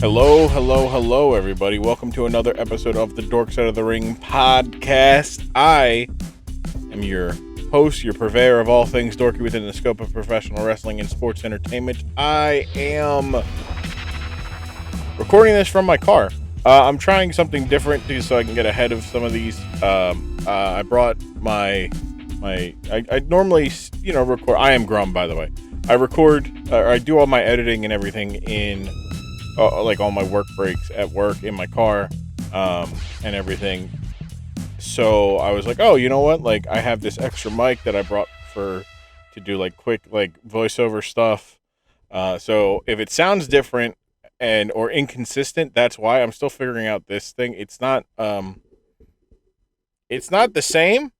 Hello, hello, hello, everybody. Welcome to another episode of the Dork Side of the Ring podcast. I am your host, your purveyor of all things dorky within the scope of professional wrestling and sports entertainment. I am recording this from my car. I'm trying something different so I can get ahead of some of these. I brought I normally, record. I am Grumm, by the way. I record, I do all my editing and everything in like all my work breaks at work in my car, and everything. So I was like, oh, you know what? Like, I have this extra mic that I brought to do like quick, like voiceover stuff. So if it sounds different or inconsistent, that's why. I'm still figuring out this thing. It's not the same.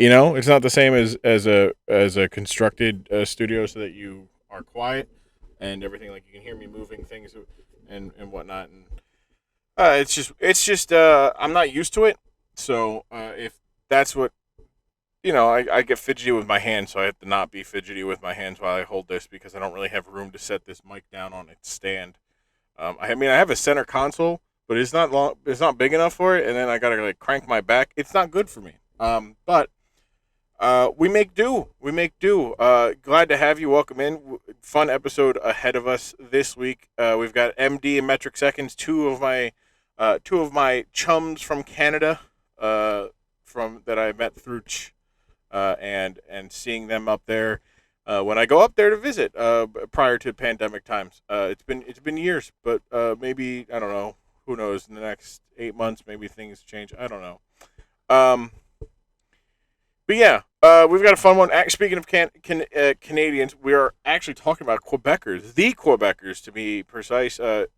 It's not the same as a constructed studio so that you are quiet and everything. Like, you can hear me moving things and whatnot. And it's just I'm not used to it. So if that's what, I get fidgety with my hands, so I have to not be fidgety with my hands while I hold this because I don't really have room to set this mic down on its stand. I have a center console, but it's not long. It's not big enough for it, and then I gotta like crank my back. It's not good for me. But we make do. We make do. Glad to have you. Welcome in. Fun episode ahead of us this week. We've got MD and MetricSeconds, two of my chums from Canada, from that I met through and seeing them up there when I go up there to visit prior to pandemic times. It's been years, but maybe, I don't know. Who knows? In the next 8 months, maybe things change. I don't know. But yeah, we've got a fun one. Speaking of Canadians, we are actually talking about Quebecers, the Quebecers to be precise. Jacques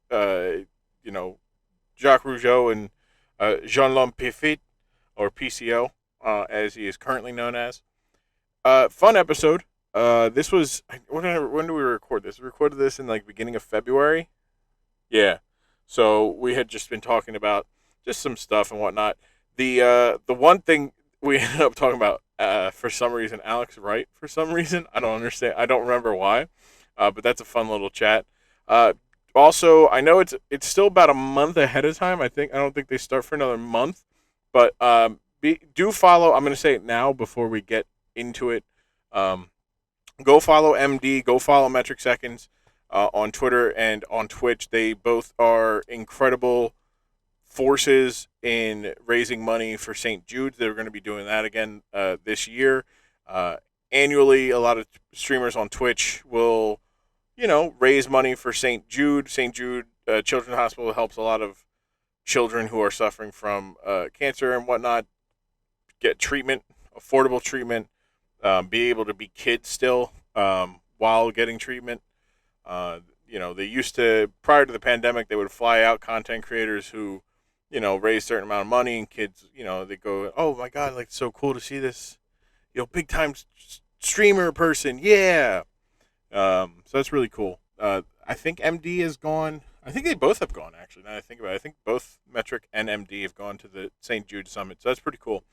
Rougeau and Jean-Lom Piffet, or PCO, as he is currently known as. Fun episode. This was, when did we record this? We recorded this in like beginning of February. Yeah. So we had just been talking about just some stuff and whatnot. The one thing we ended up talking about, for some reason, Alex Wright, for some reason. I don't understand. I don't remember why. But that's a fun little chat. Also, I know it's still about a month ahead of time. I don't think they start for another month. But do follow. I'm going to say it now before we get into it. Go follow MD. Go follow MetricSeconds on Twitter and on Twitch. They both are incredible forces in raising money for St. Jude's. They're going to be doing that again this year. Annually, a lot of streamers on Twitch will, raise money for St. Jude. St. Jude Children's Hospital helps a lot of children who are suffering from cancer and whatnot get treatment, affordable treatment, be able to be kids still while getting treatment. They used to, prior to the pandemic, they would fly out content creators who, raise a certain amount of money, and kids, they go, oh my God, like, it's so cool to see this, big time streamer person. Yeah. So that's really cool. I think MD is gone. I think they both have gone, actually, now that I think about it. I think both Metric and MD have gone to the St. Jude Summit. So that's pretty cool.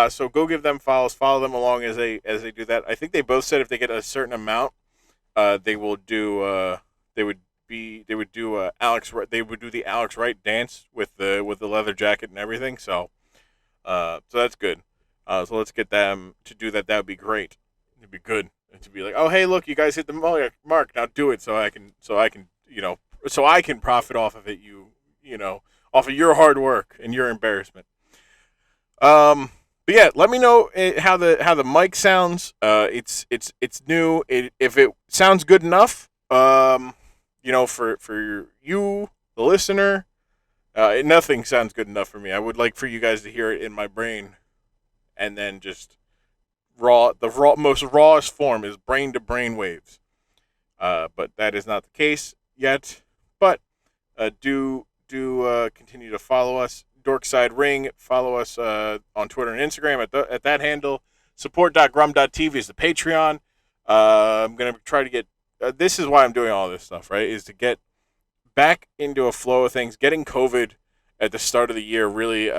So go give them follows, follow them along as they do that. I think they both said if they get a certain amount, they will do, they would do Alex Wright. They would do the Alex Wright dance with the leather jacket and everything. So that's good. So let's get them to do that. That would be great. It'd be good. And to be like, oh hey, look, you guys hit the mark. Now do it so I can profit off of it. Off of your hard work and your embarrassment. But yeah, let me know how the mic sounds. It's new. If it sounds good enough, for you, the listener, nothing sounds good enough for me. I would like for you guys to hear it in my brain, and then just most rawest form is brain to brain waves. But that is not the case yet. But do continue to follow us, Dorkside Ring. Follow us on Twitter and Instagram at that handle. Support.grumm.tv is the Patreon. I'm gonna try to get. This is why I'm doing all this stuff, right? Is to get back into a flow of things. Getting COVID at the start of the year really,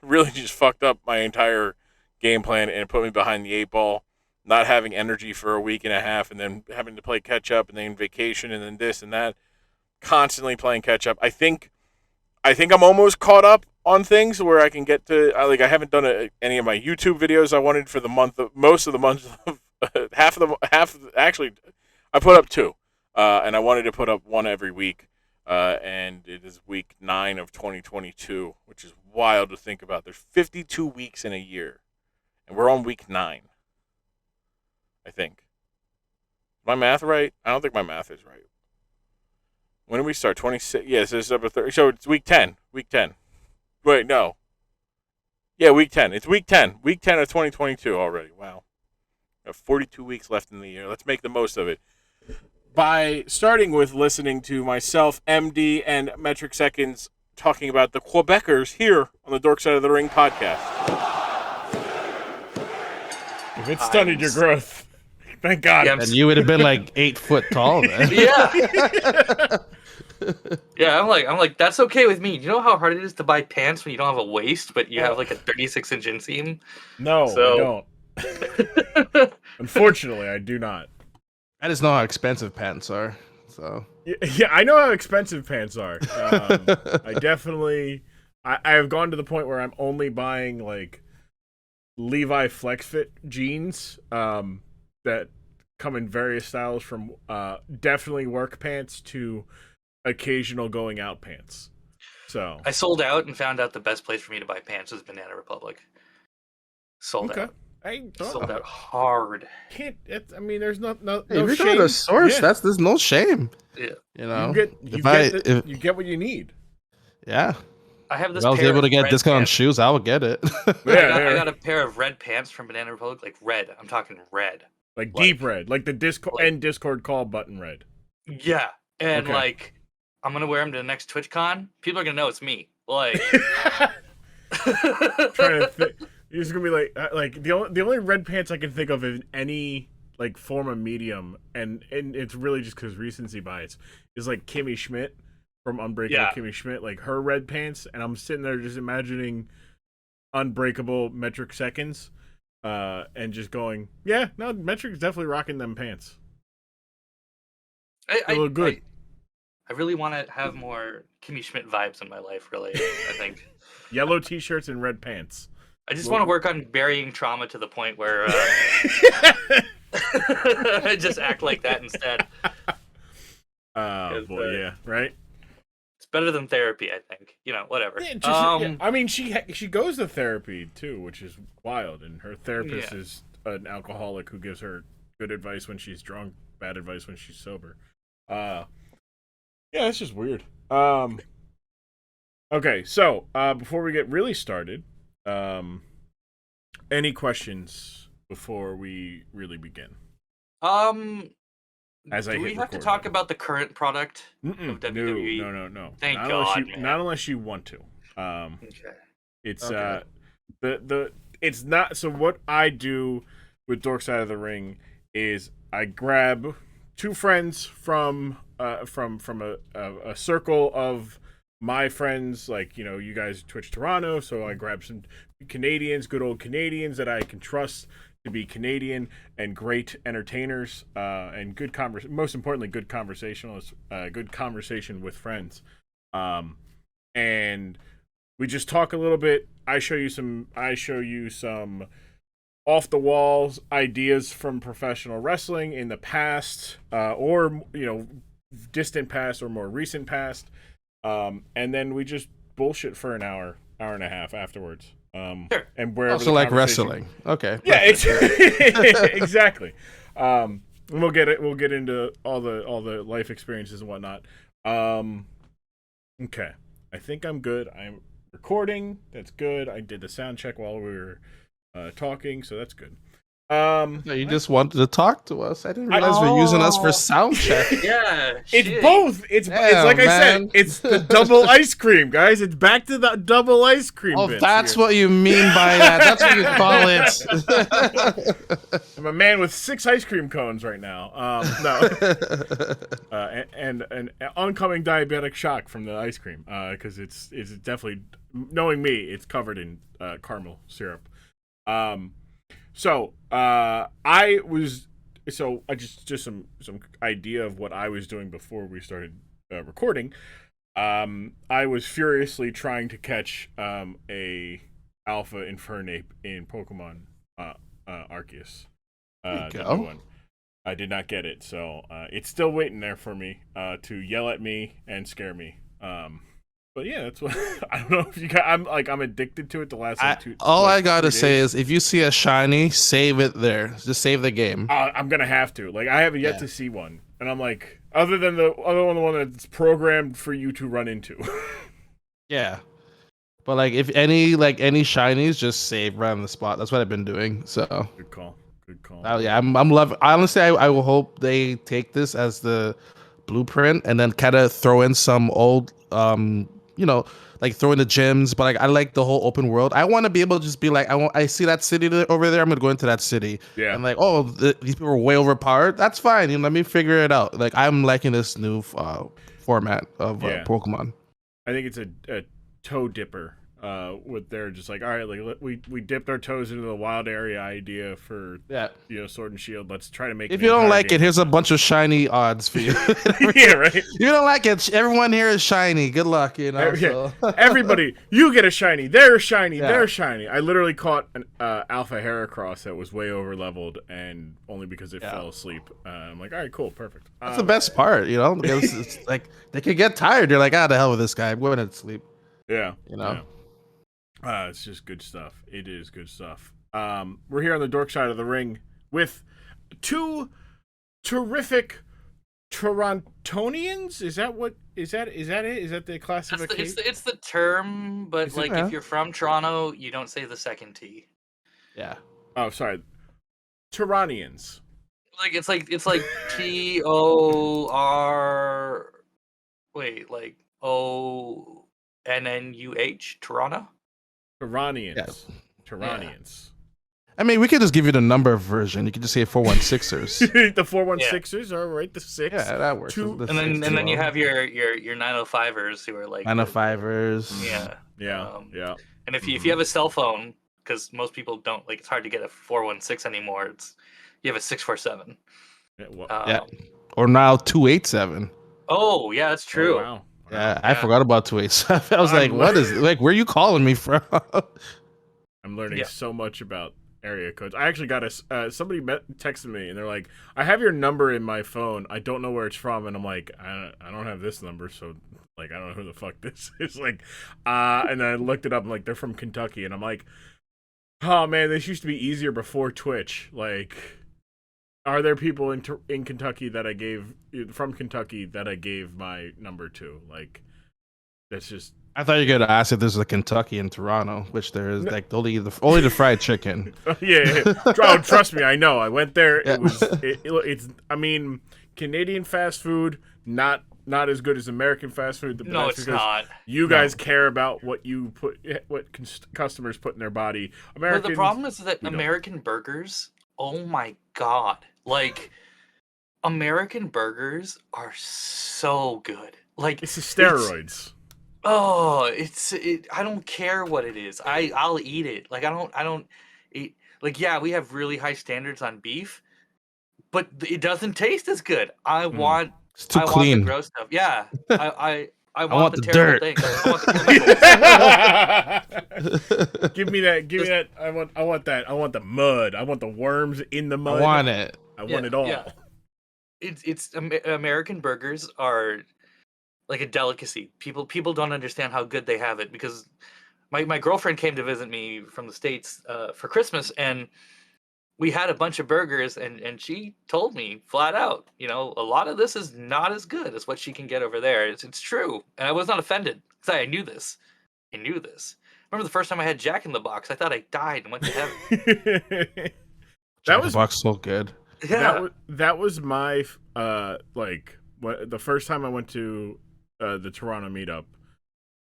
really just fucked up my entire game plan and put me behind the eight ball. not having energy for a week and a half, and then having to play catch up, and then vacation, and then this and that, constantly playing catch up. I think I'm almost caught up on things where I can get to I haven't done any of my YouTube videos I wanted for the most of the month of actually I put up 2, and I wanted to put up one every week, and it is week 9 of 2022, which is wild to think about. There's 52 weeks in a year, and we're on week 9. I think. Is my math right? I don't think my math is right. When did we start? 26. Yes, this is up at 30. So it's week 10. Week 10. Wait, no. Yeah, week 10. It's week 10. Week 10 of 2022 already. Wow. We have 42 weeks left in the year. Let's make the most of it. By starting with listening to myself, MD, and MetricSeconds talking about the Quebecers here on the Dork Side of the Ring podcast. If it stunted your growth, thank God. Yeah, And you would have been like 8 foot tall then. Yeah. Yeah, I'm like, that's okay with me. You know how hard it is to buy pants when you don't have a waist, but you have like a 36-inch inseam? No, So- I don't. Unfortunately, I do not. I just know how expensive pants are. So Yeah, I know how expensive pants are. I definitely, I have gone to the point where I'm only buying like Levi Flex Fit jeans that come in various styles, from definitely work pants to occasional going out pants. So I sold out and found out the best place for me to buy pants was Banana Republic. Sold out. Sold out hard. I mean, there's no hey, if you're shame. going to source, Yeah. there's no shame. Yeah. You know, You get what you need. yeah. I have this If I was pair able to of get red discount on pants. shoes, I would get it. I got a pair of red pants from Banana Republic, like red. I'm talking red. Like deep red, like the Discord call button red. Yeah. And Okay. like, I'm going to wear them to the next TwitchCon. People are going to know it's me. Like, Trying to think. You're just gonna be like the only red pants I can think of in any like form of medium, and it's really just because recency bias, is like Kimmy Schmidt from Unbreakable. Yeah. Kimmy Schmidt, like her red pants, and I'm sitting there just imagining Unbreakable MetricSeconds, and just going, yeah, no, Metric's definitely rocking them pants. They look good. I really want to have more Kimmy Schmidt vibes in my life, really. I think. Yellow t-shirts and red pants. I just want to work on burying trauma to the point where I just act like that instead. Oh boy, yeah, right. It's better than therapy, I think. You know, whatever. Yeah, yeah. I mean, she goes to therapy too, which is wild, and her therapist is an alcoholic who gives her good advice when she's drunk, bad advice when she's sober. Yeah, it's just weird. Okay, so before we get really started, any questions before we really begin? As I do hit we have to record talk button. about the current product of WWE? No. Thank not God, unless man. not unless you want to. Okay. It's Okay. It's not. So what I do with Dork Side of the Ring is I grab 2 friends from a circle of my friends, like, you know, you guys Twitch Toronto, so I grab some Canadians, good old Canadians that I can trust to be Canadian and great entertainers, and most importantly, good conversationalists, good conversation with friends. And we just talk a little bit. I show you some off the walls ideas from professional wrestling in the past, or, you know, distant past or more recent past. And then we just bullshit for an hour and a half afterwards. Sure. And wherever Also the like conversation- wrestling. Okay. Yeah, exactly. We'll get into all the life experiences and whatnot. Okay. I think I'm good. I'm recording. That's good. I did the sound check while we were talking, so that's good. No, you just wanted to talk to us. I didn't realize you're using us for sound check. Yeah. It's shit. both. It's like I man. said. It's the double ice cream, guys. It's back to the double ice cream. Oh, bits that's here. what you mean by that. That's what you call it. I'm a man with 6 ice cream cones right now. No, and an oncoming diabetic shock from the ice cream, because it's definitely, knowing me, it's covered in caramel syrup. So I was I just some idea of what I was doing before we started recording. I was furiously trying to catch a Alpha Infernape in Pokemon Arceus. There you The go. new one. I did not get it, so it's still waiting there for me to yell at me and scare me. But yeah, that's what I don't know if you got. I'm addicted to it. The last All I 3 gotta days. say is, if you see a shiny, save it there. Just save the game. I'm gonna have to. Like, I have yet Yeah. to see one, and I'm like, other than the one that's programmed for you to run into. Yeah. But like, if any shinies, just save right on the spot. That's what I've been doing. So Good call. Good call. yeah, I'm loving. Honestly, I will hope they take this as the blueprint and then kind of throw in some old, like throw in the gyms. But like, I like the whole open world. I want to be able to just be like, I see that city over there. I'm gonna go into that city. Yeah. And like, oh, these people are way overpowered. That's fine. Let me figure it out. Like, I'm liking this new format of Pokemon. I think it's a toe dipper. With they're just like, all right, like we dipped our toes into the wild area idea for Sword and Shield. Let's try to make. If you don't like it, here's a bunch of shiny odds for you. Yeah, right. If you don't like it, everyone here is shiny. Good luck, So. Everybody, you get a shiny. They're shiny. Yeah. They're shiny. I literally caught an Alpha Heracross that was way over leveled, and only because it fell asleep. I'm like, all right, cool, perfect. That's the best part, because it's like they could get tired. They're like, the hell with this guy. I'm going to sleep. Yeah, Yeah. It's just good stuff. It is good stuff. We're here on the dork side of the ring with two terrific Torontonians. Is that it? Is that the classification? It's the term, but if you're from Toronto, you don't say the second T. Yeah. Oh, sorry. Toronians. It's like TOR. Wait, like ONNUH, Toronto. Toronians. Yes. Toronians. I mean, we could just give you the number version. You could just say 416ers. The 416ers are right. The 6. Yeah, that works. And then you have your 905ers who are like 905ers. Yeah. And if you have a cell phone, because most people don't, it's hard to get a 416 anymore. You have a 647. Yeah. Or now 287. Oh yeah, that's true. Oh, wow. Yeah, I forgot about 287. I was like, what is where are you calling me from? I'm learning so much about area codes. I actually got somebody texted me and they're like, I have your number in my phone. I don't know where it's from. And I'm like, I don't have this number. So I don't know who the fuck this is. And then I looked it up. I'm like, they're from Kentucky. And I'm like, oh man, this used to be easier before Twitch. Are there people in Kentucky from Kentucky that I gave my number to? That's just. I thought you were gonna ask if there's a Kentucky in Toronto, which there is. Only the fried chicken. Yeah. Oh, trust me, I know. I went there. Yeah. It's. I mean, Canadian fast food not as good as American fast food. No, it's not. You guys care about what customers put in their body. But the problem is that American burgers. Oh my god. American burgers are so good. It's the steroids. I don't care what it is. I'll eat it. I don't eat. We have really high standards on beef, but it doesn't taste as good. I want clean. The gross stuff. Yeah. I want the dirt. Things. I want the Give me that. I want that. I want the mud. I want the worms in the mud. I want it. I want it all. Yeah. It's American burgers are like a delicacy. People don't understand how good they have it, because my girlfriend came to visit me from the States for Christmas, and we had a bunch of burgers, and she told me flat out, a lot of this is not as good as what she can get over there. It's true, and I was not offended because I knew this. Remember the first time I had Jack in the Box? I thought I died and went to heaven. Jack in the Box so good. Yeah, that was my the first time I went to the Toronto meetup.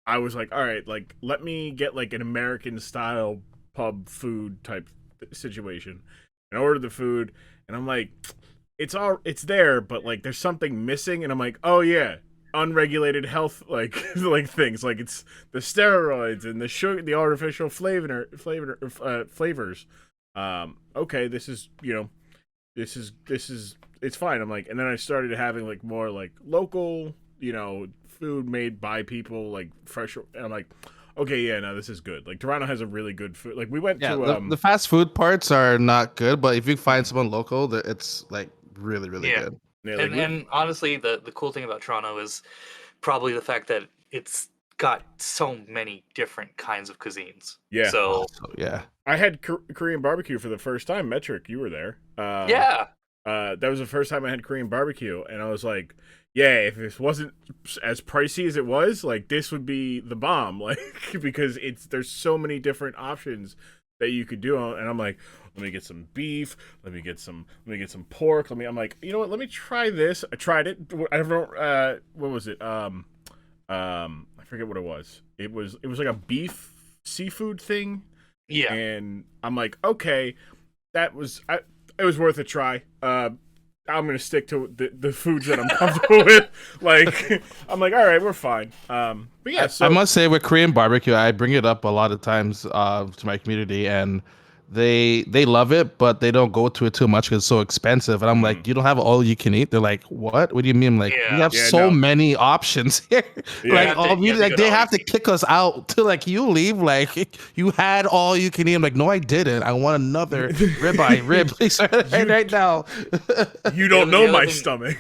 I was like, all right, let me get an American style pub food type situation, and ordered the food, and I'm like, it's there, but there's something missing, and I'm like, oh yeah, unregulated health things, it's the steroids and the sugar, the artificial flavors. Okay, this is it's fine. I'm like, and then I started having like more like local, food made by people, like fresh. And I'm like, okay, yeah, no, this is good. Like Toronto has a really good food. Like we went to the fast food parts are not good, but if you find someone local, it's like really really Yeah. good. yeah, like And honestly, the cool thing about Toronto is probably the fact that it's got so many different kinds of cuisines. Yeah. So So, yeah. I had Korean barbecue for the first time. Metric, you were there. yeah. That was the first time I had Korean barbecue, and I was like, yeah, if this wasn't as pricey as it was, like this would be the bomb, like because there's so many different options that you could do, and I'm like, let me get some beef, let me get some pork, I'm like, you know what, let me try this. I tried it. I don't what was it? I forget what it was. It was like a beef seafood thing. Yeah. And I'm like, okay, it was worth a try. I'm gonna stick to the foods that I'm comfortable with. Like, I'm like, all right, we're fine. But yeah, so I must say with Korean barbecue, I bring it up a lot of times to my community, and they love it, but they don't go to it too much because it's so expensive. And I'm like, you don't have all you can eat? They're like, what? What do you mean? I'm like, we have so many options here. Yeah. Like, they have to kick us out to like, you leave. Like, you had all you can eat. I'm like, no, I didn't. I want another rib, please, right now. You don't know the my other thing stomach.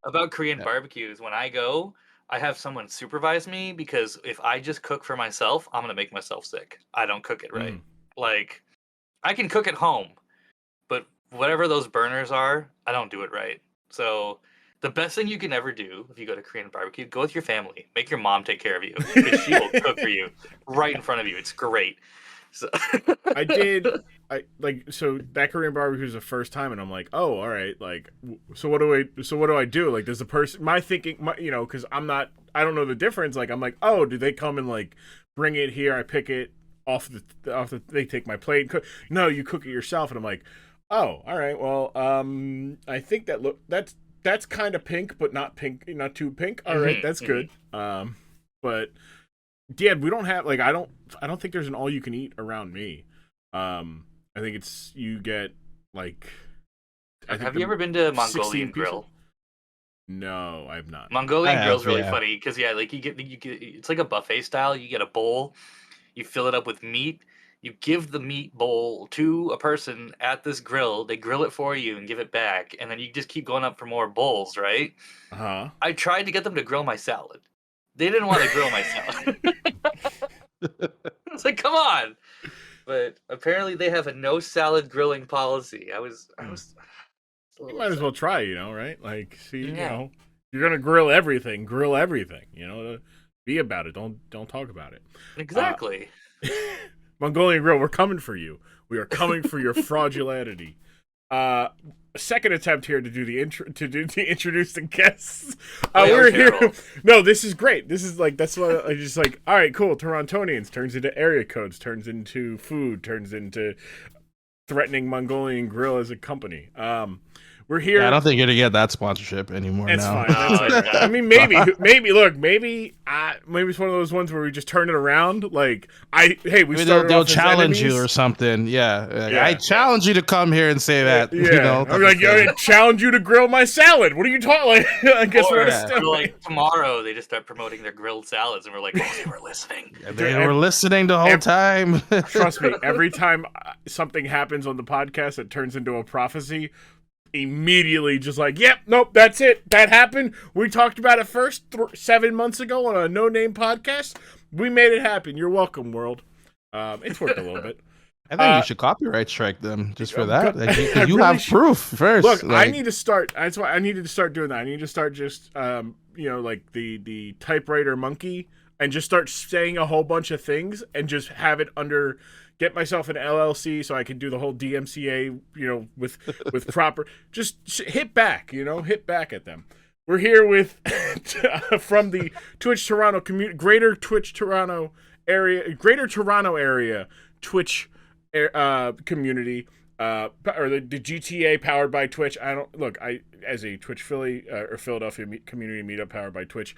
About Korean barbecues, when I go, I have someone supervise me because if I just cook for myself, I'm gonna make myself sick. I don't cook it right. Like, I can cook at home, but whatever those burners are, I don't do it right. So the best thing you can ever do if you go to Korean barbecue, go with your family. Make your mom take care of you because she will cook for you right in front of you. It's great. So So that Korean barbecue was the first time, and I'm like, oh, all right, like, so what do I do? Like, does the person, my thinking, because I don't know the difference. Like, I'm like, oh, do they come and like bring it here? I pick it off the, they take my plate and cook. No, you cook it yourself, and I'm like, oh, all right, well, I think that's kind of pink, but not pink, not too pink. All right, that's good. But yeah, we don't have like I don't think there's an all you can eat around me. I think it's you get like. Have you ever been to Mongolian Grill? No, I've not. Mongolian Grill's really funny because like you get it's like a buffet style. You get a bowl, you fill it up with meat. You give the meat bowl to a person at this grill. They grill it for you and give it back, and then you just keep going up for more bowls, right? I tried to get them to grill my salad. They didn't want to grill my salad. I was like, come on. But apparently they have a no salad grilling policy. I was You might as well try, right? Like, see, you're gonna grill everything. Be about it. Don't talk about it. Exactly. Mongolian Grill, we're coming for you. We are coming for your fraudulentity. Second attempt here to do the introduce the guests. We're here. No, this is great. This is like that's what I just like. All right, cool. Torontonians turns into area codes, turns into food, turns into threatening Mongolian Grill as a company. We're here. Yeah, I don't think you're gonna get that sponsorship anymore. It's now. fine. That's all right. I mean, maybe. Look, maybe it's one of those ones where we just turn it around. Like, they'll challenge you or something. Yeah, I challenge you to come here and say that. Yeah, I'm like, I challenge you to grill my salad. What are you talking? Like, I guess we're like tomorrow they just start promoting their grilled salads, and we're like, oh, they were listening. Yeah, they were listening the whole time. Trust me. Every time something happens on the podcast that turns into a prophecy. Immediately just like, yep, nope, that's it. That happened. We talked about it first 7 months ago on a no-name podcast. We made it happen. You're welcome, world. It's worked a little bit. I think you should copyright strike them just for that. You really have proof first. Look, I need to start. That's why I needed to start doing that. I need to start just, like the typewriter monkey and just start saying a whole bunch of things and just have it under... Get myself an LLC so I can do the whole DMCA, with proper. Just hit back, hit back at them. We're here with from the Twitch Toronto Greater Toronto area Twitch community, or the GTA powered by Twitch. I as a Twitch Philly or Philadelphia community meetup powered by Twitch.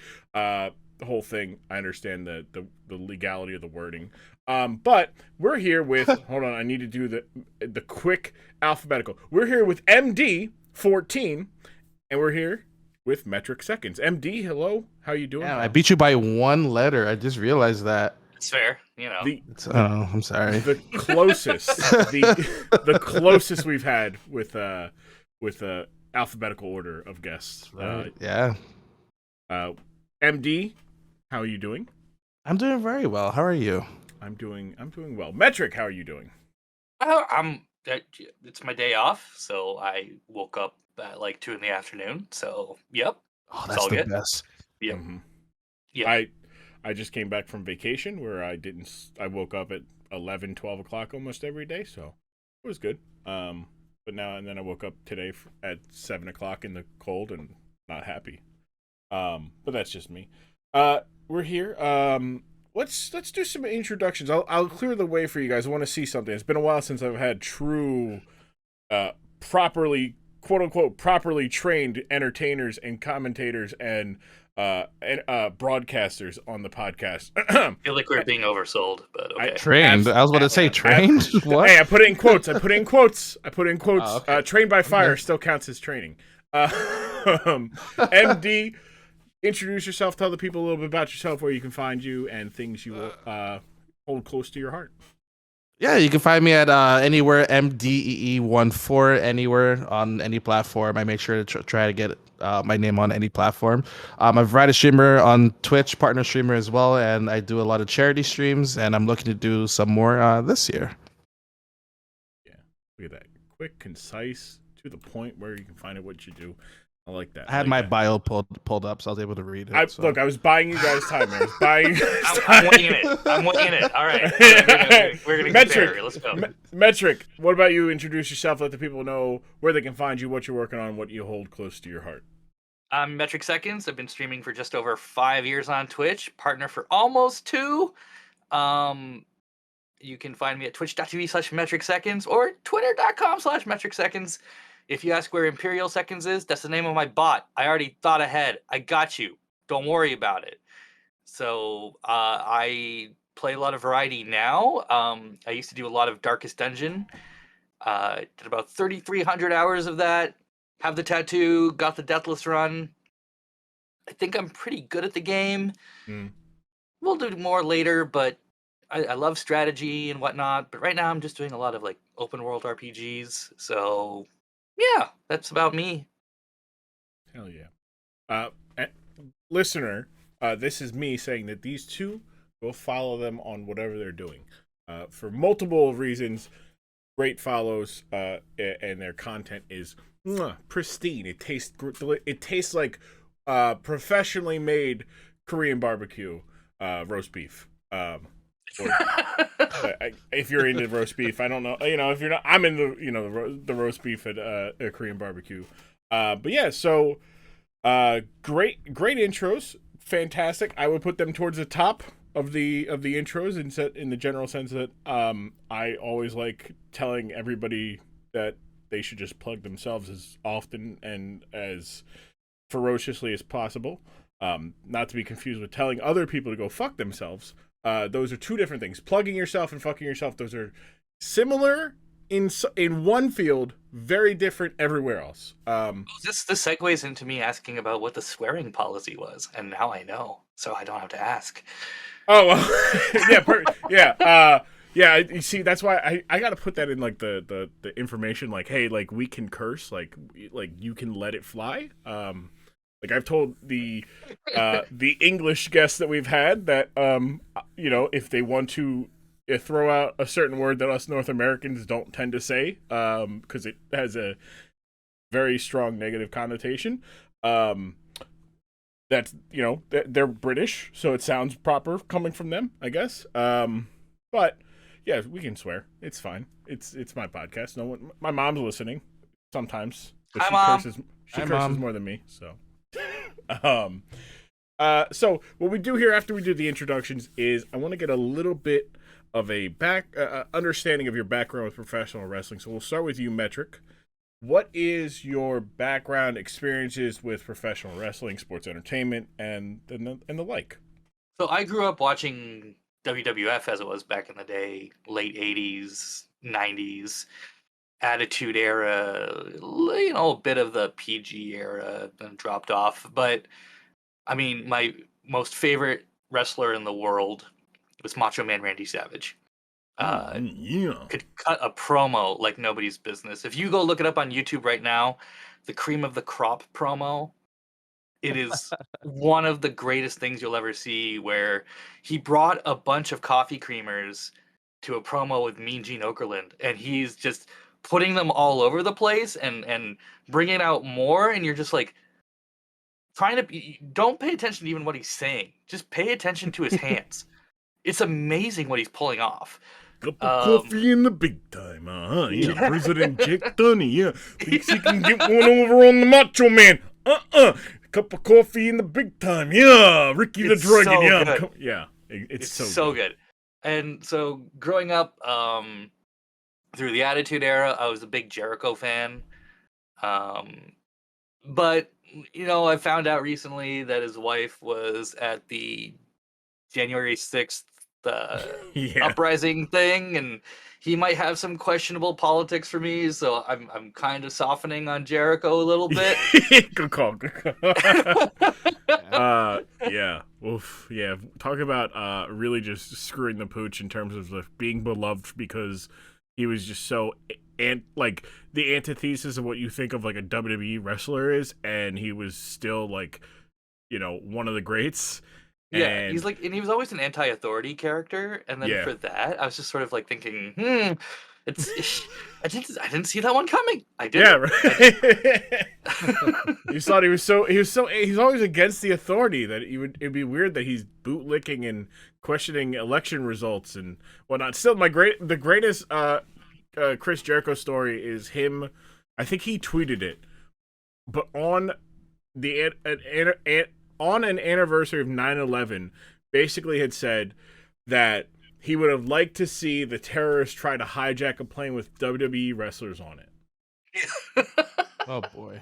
the whole thing. I understand the legality of the wording. But we're here with hold on, I need to do the quick alphabetical. We're here with MD14, and we're here with MetricSeconds. MD, hello. How you doing? Yeah, I beat you by one letter. I just realized that. It's fair, you know. I'm sorry. The closest, the closest we've had with alphabetical order of guests. Yeah. MD, how are you doing? I'm doing very well. How are you? I'm doing well. Metric, how are you doing? It's my day off, so I woke up at like 2 p.m. So, yep. Oh, that's the best. Yep. Mm-hmm. Yeah. I just came back from vacation where I woke up at 11, 12 o'clock almost every day, so it was good. But now and then I woke up today at 7 o'clock in the cold and not happy. But that's just me. We're here. Let's do some introductions. I'll clear the way for you guys. I want to see something. It's been a while since I've had true, properly, quote unquote, properly trained entertainers and commentators and broadcasters on the podcast. I feel like we're being oversold, but okay. Trained? I was about to say trained? What? Hey, I put it in quotes. Oh, okay. Trained by fire still counts as training. MD, introduce yourself. Tell the people a little bit about yourself, where you can find you, and things you hold close to your heart. Yeah, you can find me at anywhere MDEE14 anywhere on any platform. I make sure to try to get my name on any platform. I'm a variety streamer on Twitch, partner streamer as well, and I do a lot of charity streams, and I'm looking to do some more this year. Yeah, look at that. Quick, concise, to the point, where you can find it, what you do. I like that. I had my bio pulled up, so I was able to read it. Look, I was buying you guys time. I'm winging it. All right. We're gonna Metric. Let's go. Metric, what about you? Introduce yourself. Let the people know where they can find you, what you're working on, what you hold close to your heart. I'm MetricSeconds. I've been streaming for just over 5 years on Twitch. Partner for almost 2. You can find me at twitch.tv/MetricSeconds or twitter.com/MetricSeconds. If you ask where Imperial Seconds is, that's the name of my bot. I already thought ahead. I got you. Don't worry about it. So I play a lot of variety now. I used to do a lot of Darkest Dungeon. Did about 3,300 hours of that. Have the tattoo. Got the Deathless run. I think I'm pretty good at the game. We'll do more later, but I love strategy and whatnot. But right now I'm just doing a lot of like open world RPGs. So yeah, that's about me. Hell yeah. Listener, this is me saying that these two, go follow them on whatever they're doing. For multiple reasons, great follows, and their content is pristine. It tastes like professionally made Korean barbecue roast beef. If you're into roast beef, I don't know. If you're not, I'm in the roast beef at a Korean barbecue. But yeah, so great intros, fantastic. I would put them towards the top of the intros in the general sense that I always like telling everybody that they should just plug themselves as often and as ferociously as possible. Not to be confused with telling other people to go fuck themselves. Those are two different things. Plugging yourself and fucking yourself, those are similar in one field, very different everywhere else. This segues into me asking about what the swearing policy was, and now I know, so I don't have to ask. Oh, well, yeah, yeah. You see, that's why I got to put that in like the information, like, hey, like we can curse, like you can let it fly. Like I've told the English guests that we've had that if they want to throw out a certain word that us North Americans don't tend to say because it has a very strong negative connotation. That's they're British, so it sounds proper coming from them, I guess. But yeah, we can swear. It's fine. It's my podcast. No one, my mom's listening sometimes, but she curses more than me, so. So what we do here after we do the introductions is I want to get a little bit of a understanding of your background with professional wrestling. So we'll start with you, Metric. What is your background experiences with professional wrestling, sports entertainment, and the like? So I grew up watching WWF as it was back in the day, late 80s, 90s, Attitude Era, a bit of the PG era, then dropped off. But I mean, my most favorite wrestler in the world was Macho Man Randy Savage. Uh, Yeah. could cut a promo like nobody's business. If you go look it up on YouTube right now, the Cream of the Crop promo, it is one of the greatest things you'll ever see, where he brought a bunch of coffee creamers to a promo with Mean Gene Okerlund, and he's just putting them all over the place and bringing out more, and you're just like don't pay attention to even what he's saying. Just pay attention to his hands. It's amazing what he's pulling off. Cup of coffee in the big time, yeah. President Jack Tunney, yeah. Thinks he can get one over on the Macho Man. Cup of coffee in the big time, yeah. Ricky the It's Dragon, so yeah. good. Yeah, it's so good. And so growing up, through the Attitude Era, I was a big Jericho fan. But I found out recently that his wife was at the January 6th Yeah. uprising thing, and he might have some questionable politics for me, so I'm kind of softening on Jericho a little bit. Good call. Yeah. Oof. Yeah. Talk about really just screwing the pooch in terms of being beloved, because he was just so like the antithesis of what you think of like a WWE wrestler is, and he was still like, one of the greats. Yeah, And and he was always an anti-authority character, and then Yeah. for that, I was just sort of like thinking, it's I didn't see that one coming. I did. Yeah, right. You thought he's always against the authority, that it'd be weird that he's bootlicking and questioning election results and whatnot. Still, the greatest Chris Jericho story is him. I think he tweeted it, but on on an anniversary of 9/11, basically had said that he would have liked to see the terrorists try to hijack a plane with WWE wrestlers on it. Oh boy.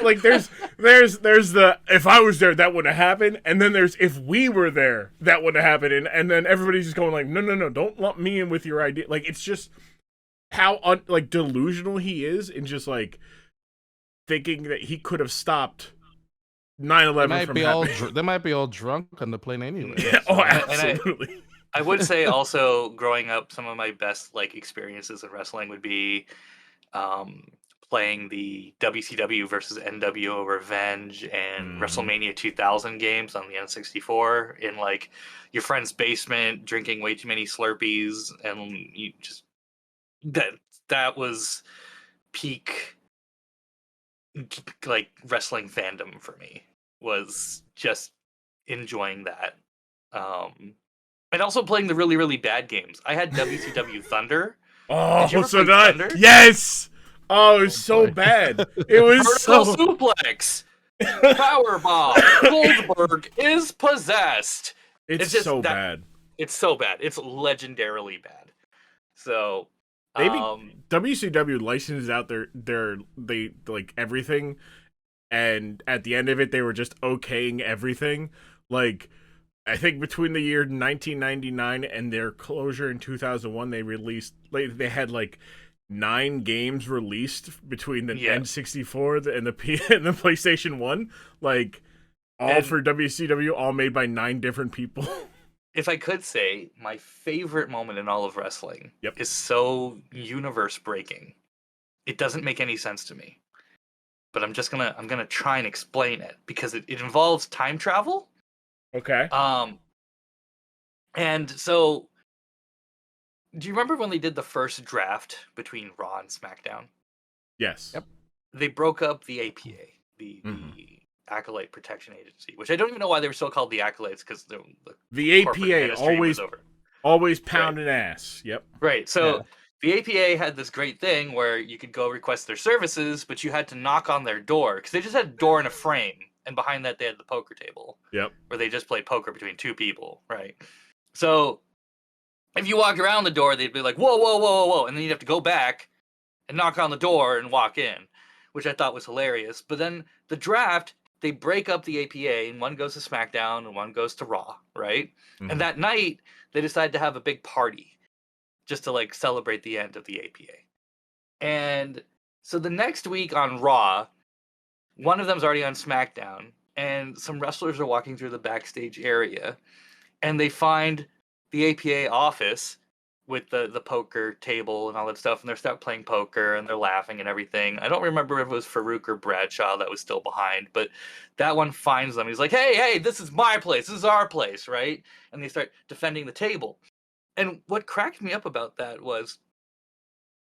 Like there's the if I was there that would have happened, and then there's if we were there that would have happened, and then everybody's just going like no, don't lump me in with your idea. Like it's just how delusional he is, and just like thinking that he could have stopped 9/11 from happening. They might be all drunk on the plane anyway. Yeah, so. absolutely. I would say also growing up, some of my best experiences in wrestling would be playing the WCW versus NWO Revenge and WrestleMania 2000 games on the N64 in your friend's basement, drinking way too many Slurpees, and you just that was peak wrestling fandom for me, was just enjoying that. And also playing the really, really bad games. I had WCW Thunder. Oh, so nice! Yes. Oh, it was so bad. It was Vertical so suplex. Powerbomb. Goldberg is possessed. It's just so bad. It's so bad. It's legendarily bad. So maybe WCW licensed out their everything, and at the end of it, they were just okaying everything. I think between the year 1999 and their closure in 2001, they released they had 9 games released between the N64 and the PlayStation 1, all for WCW, all made by 9 different people. If I could say, my favorite moment in all of wrestling is so universe breaking. It doesn't make any sense to me. But I'm gonna try and explain it, because it involves time travel. Okay. And so, do you remember when they did the first draft between Raw and SmackDown? Yes. Yep. They broke up the APA, the Acolyte Protection Agency, which I don't even know why they were still called the Acolytes, because the APA always pounding ass. Yep. Right. So the APA had this great thing where you could go request their services, but you had to knock on their door, because they just had a door and a frame, and behind that they had the poker table. Yep. Where they just played poker between 2 people. Right. So if you walked around the door, they'd be like, whoa, whoa, whoa, whoa, whoa, and then you'd have to go back and knock on the door and walk in, which I thought was hilarious. But then the draft, they break up the APA, and one goes to SmackDown and one goes to Raw, right? Mhm. And that night they decide to have a big party just to like celebrate the end of the APA. And so the next week on Raw, one of them's already on SmackDown, and some wrestlers are walking through the backstage area, and they find the APA office with the poker table and all that stuff, and they start playing poker and they're laughing and everything. I don't remember if it was Farouk or Bradshaw that was still behind, but that one finds them. He's like, hey, this is my place. This is our place, right? And they start defending the table. And what cracked me up about that was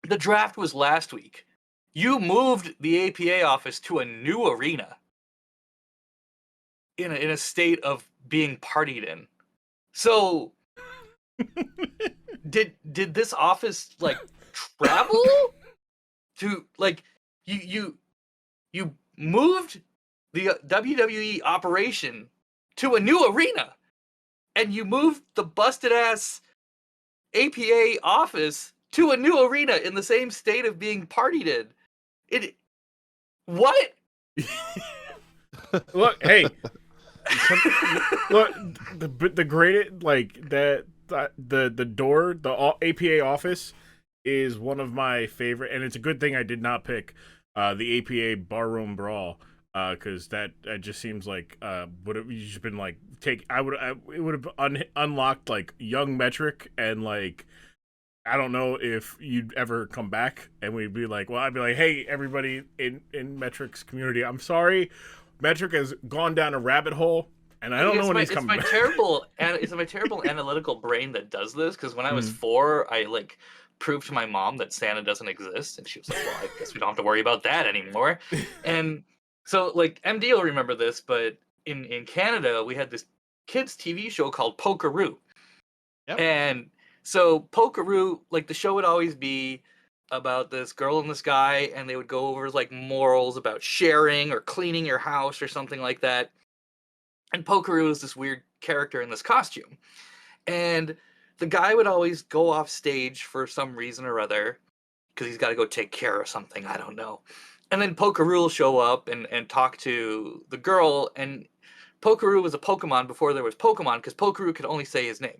the draft was last week. You moved the APA office to a new arena in a state of being partied in. So did this office like travel to like you moved the WWE operation to a new arena, and you moved the busted ass APA office to a new arena in the same state of being partied in. What? Look, hey, look, the greatest, like the door, the APA office is one of my favorite, and it's a good thing I did not pick the APA barroom brawl, because that just seems like would have just been like it would have unlocked like young Metric, and like I don't know if you'd ever come back, and we'd be like, well, I'd be like, hey, everybody in Metric's community, I'm sorry, Metric has gone down a rabbit hole, and I don't know when he's coming back. It's my terrible analytical brain that does this, because when I was 4, I like proved to my mom that Santa doesn't exist, and she was like, well, I guess we don't have to worry about that anymore. And so like MD will remember this, but in Canada we had this kids TV show called Polkaroo. Yep. And so Polkaroo, like the show would always be about this girl and this guy, and they would go over like morals about sharing or cleaning your house or something like that. And Polkaroo is this weird character in this costume. And the guy would always go off stage for some reason or other, because he's got to go take care of something, I don't know. And then Polkaroo will show up and talk to the girl, and Polkaroo was a Pokemon before there was Pokemon, because Polkaroo could only say his name.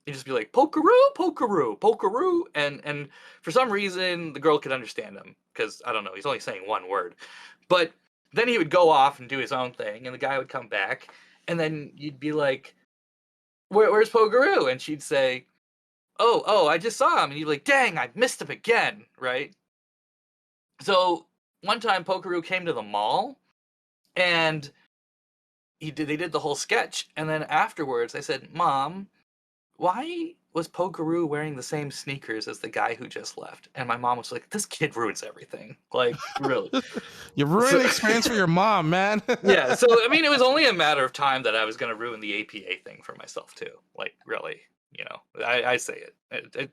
He'd just be like, Polkaroo, Polkaroo, Polkaroo, and for some reason the girl could understand him, because I don't know, he's only saying one word. But then he would go off and do his own thing, and the guy would come back, and then you'd be like, where's Polkaroo? And she'd say, oh, I just saw him. And you'd be like, dang, I missed him again, right? So one time Polkaroo came to the mall, and they did the whole sketch, and then afterwards I said, Mom, why was Polkaroo wearing the same sneakers as the guy who just left? And my mom was like, this kid ruins everything. Like, really. You ruined the experience for your mom, man. Yeah, so, I mean, it was only a matter of time that I was going to ruin the APA thing for myself, too. Like, really, you know, I say it.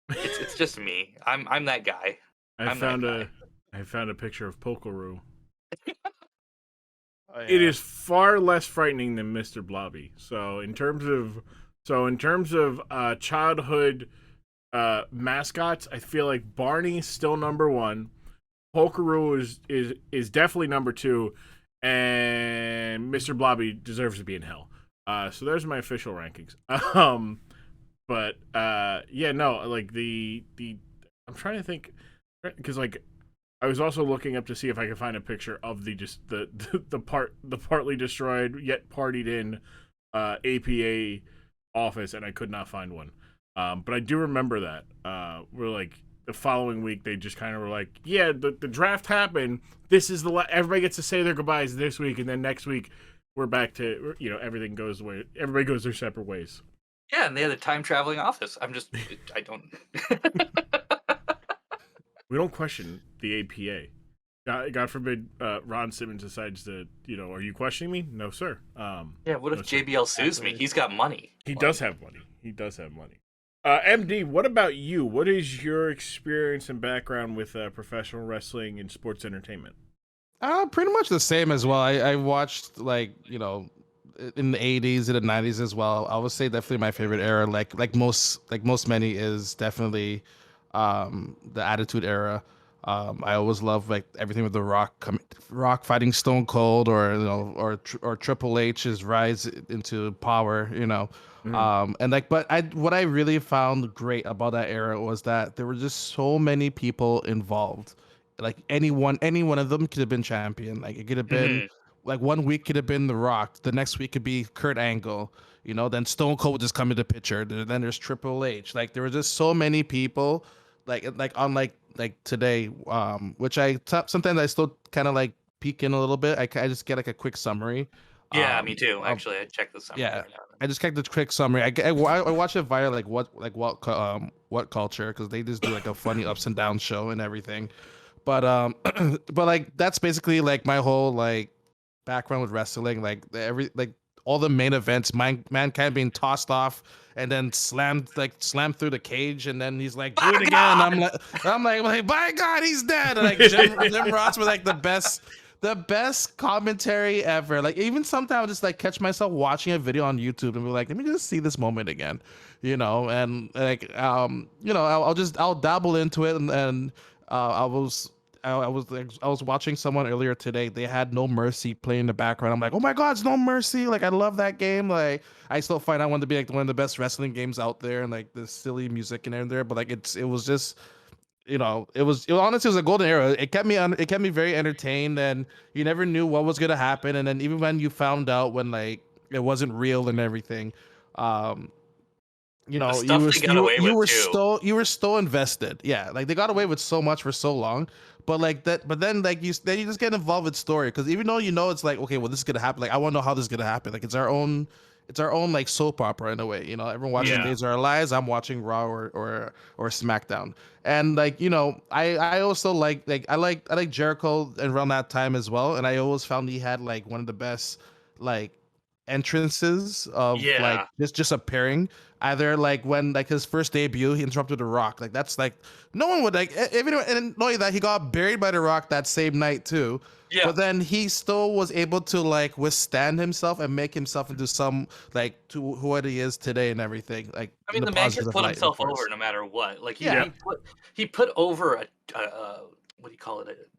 It's just me. I'm that guy. I found a picture of Polkaroo. Oh, yeah. It is far less frightening than Mr. Blobby. So in terms of childhood mascots, I feel like Barney's still number 1. Polkaroo is definitely number 2, and Mr. Blobby deserves to be in hell. So there's my official rankings. But yeah, no, like the I'm trying to think, because like I was also looking up to see if I could find a picture of the partly destroyed yet partied in APA office, and I could not find one. But I do remember that. We're like the following week they just kind of were like, yeah, the draft happened. This is everybody gets to say their goodbyes this week, and then next week we're back to, you know, everything goes away. Everybody goes their separate ways. Yeah, and they had a time traveling office. I don't. We don't question the APA. God forbid Ron Simmons decides to, you know, are you questioning me? No, sir. Yeah, what if JBL sues me? He's got money. He does have money. He does have money. MD, what about you? What is your experience and background with professional wrestling and sports entertainment? Pretty much the same as well. I watched, like, you know, in the 80s and the 90s as well. I would say definitely my favorite era, like most many, is definitely the Attitude Era. I always love like everything with the Rock fighting Stone Cold, or or Triple H's rise into power. And like, but what I really found great about that era was that there were just so many people involved. Like any one of them could have been champion. Like it could have been Mhm. like one week could have been The Rock, the next week could be Kurt Angle. Then Stone Cold would just come into picture. Then there's Triple H. Like there were just so many people, like on like today, which sometimes I still kind of like peek in a little bit. I just get like a quick summary. Yeah, me too. Of Actually, I check the summary yeah, every now and I just get the quick summary. I watch it via what culture, because they just do like a funny ups and downs show and everything. But but like that's basically like my whole like background with wrestling. Like all the main events, mankind being tossed off and then slammed through the cage, and then he's like, do it By again. God! I'm like, by God, he's dead. And, like Jim Ross was like the best commentary ever. Like even sometimes I just like catch myself watching a video on YouTube and be like, let me just see this moment again, and like I'll dabble into it, and I was watching someone earlier today. They had No Mercy playing in the background. I'm like, oh my God, it's No Mercy! Like I love that game. Like I still find that one to be like one of the best wrestling games out there, and like the silly music in there. But like it was just honestly, it was a golden era. It kept me very entertained, and you never knew what was gonna happen. And then even when you found out when like it wasn't real and everything, um, The stuff they got away you with were too. still invested. Yeah, like they got away with so much for so long, but like that, but then like you just get involved with story, because even though it's like, okay, well, this is gonna happen. Like I want to know how this is gonna happen. Like it's our own like soap opera in a way. Everyone watching Yeah. Days of Our Lives. I'm watching Raw or SmackDown. And like I also I like Jericho around that time as well, and I always found he had like one of the best like entrances of like Yeah. just appearing, either like when like his first debut he interrupted The Rock. Like that's like no one would like even, and knowing that he got buried by The Rock that same night too. Yeah. But then he still was able to like withstand himself and make himself into some like to what he is today and everything. Like I mean, in the the man can positive put light, of himself course. over no matter what. Like Yeah. he put over a what do you call it?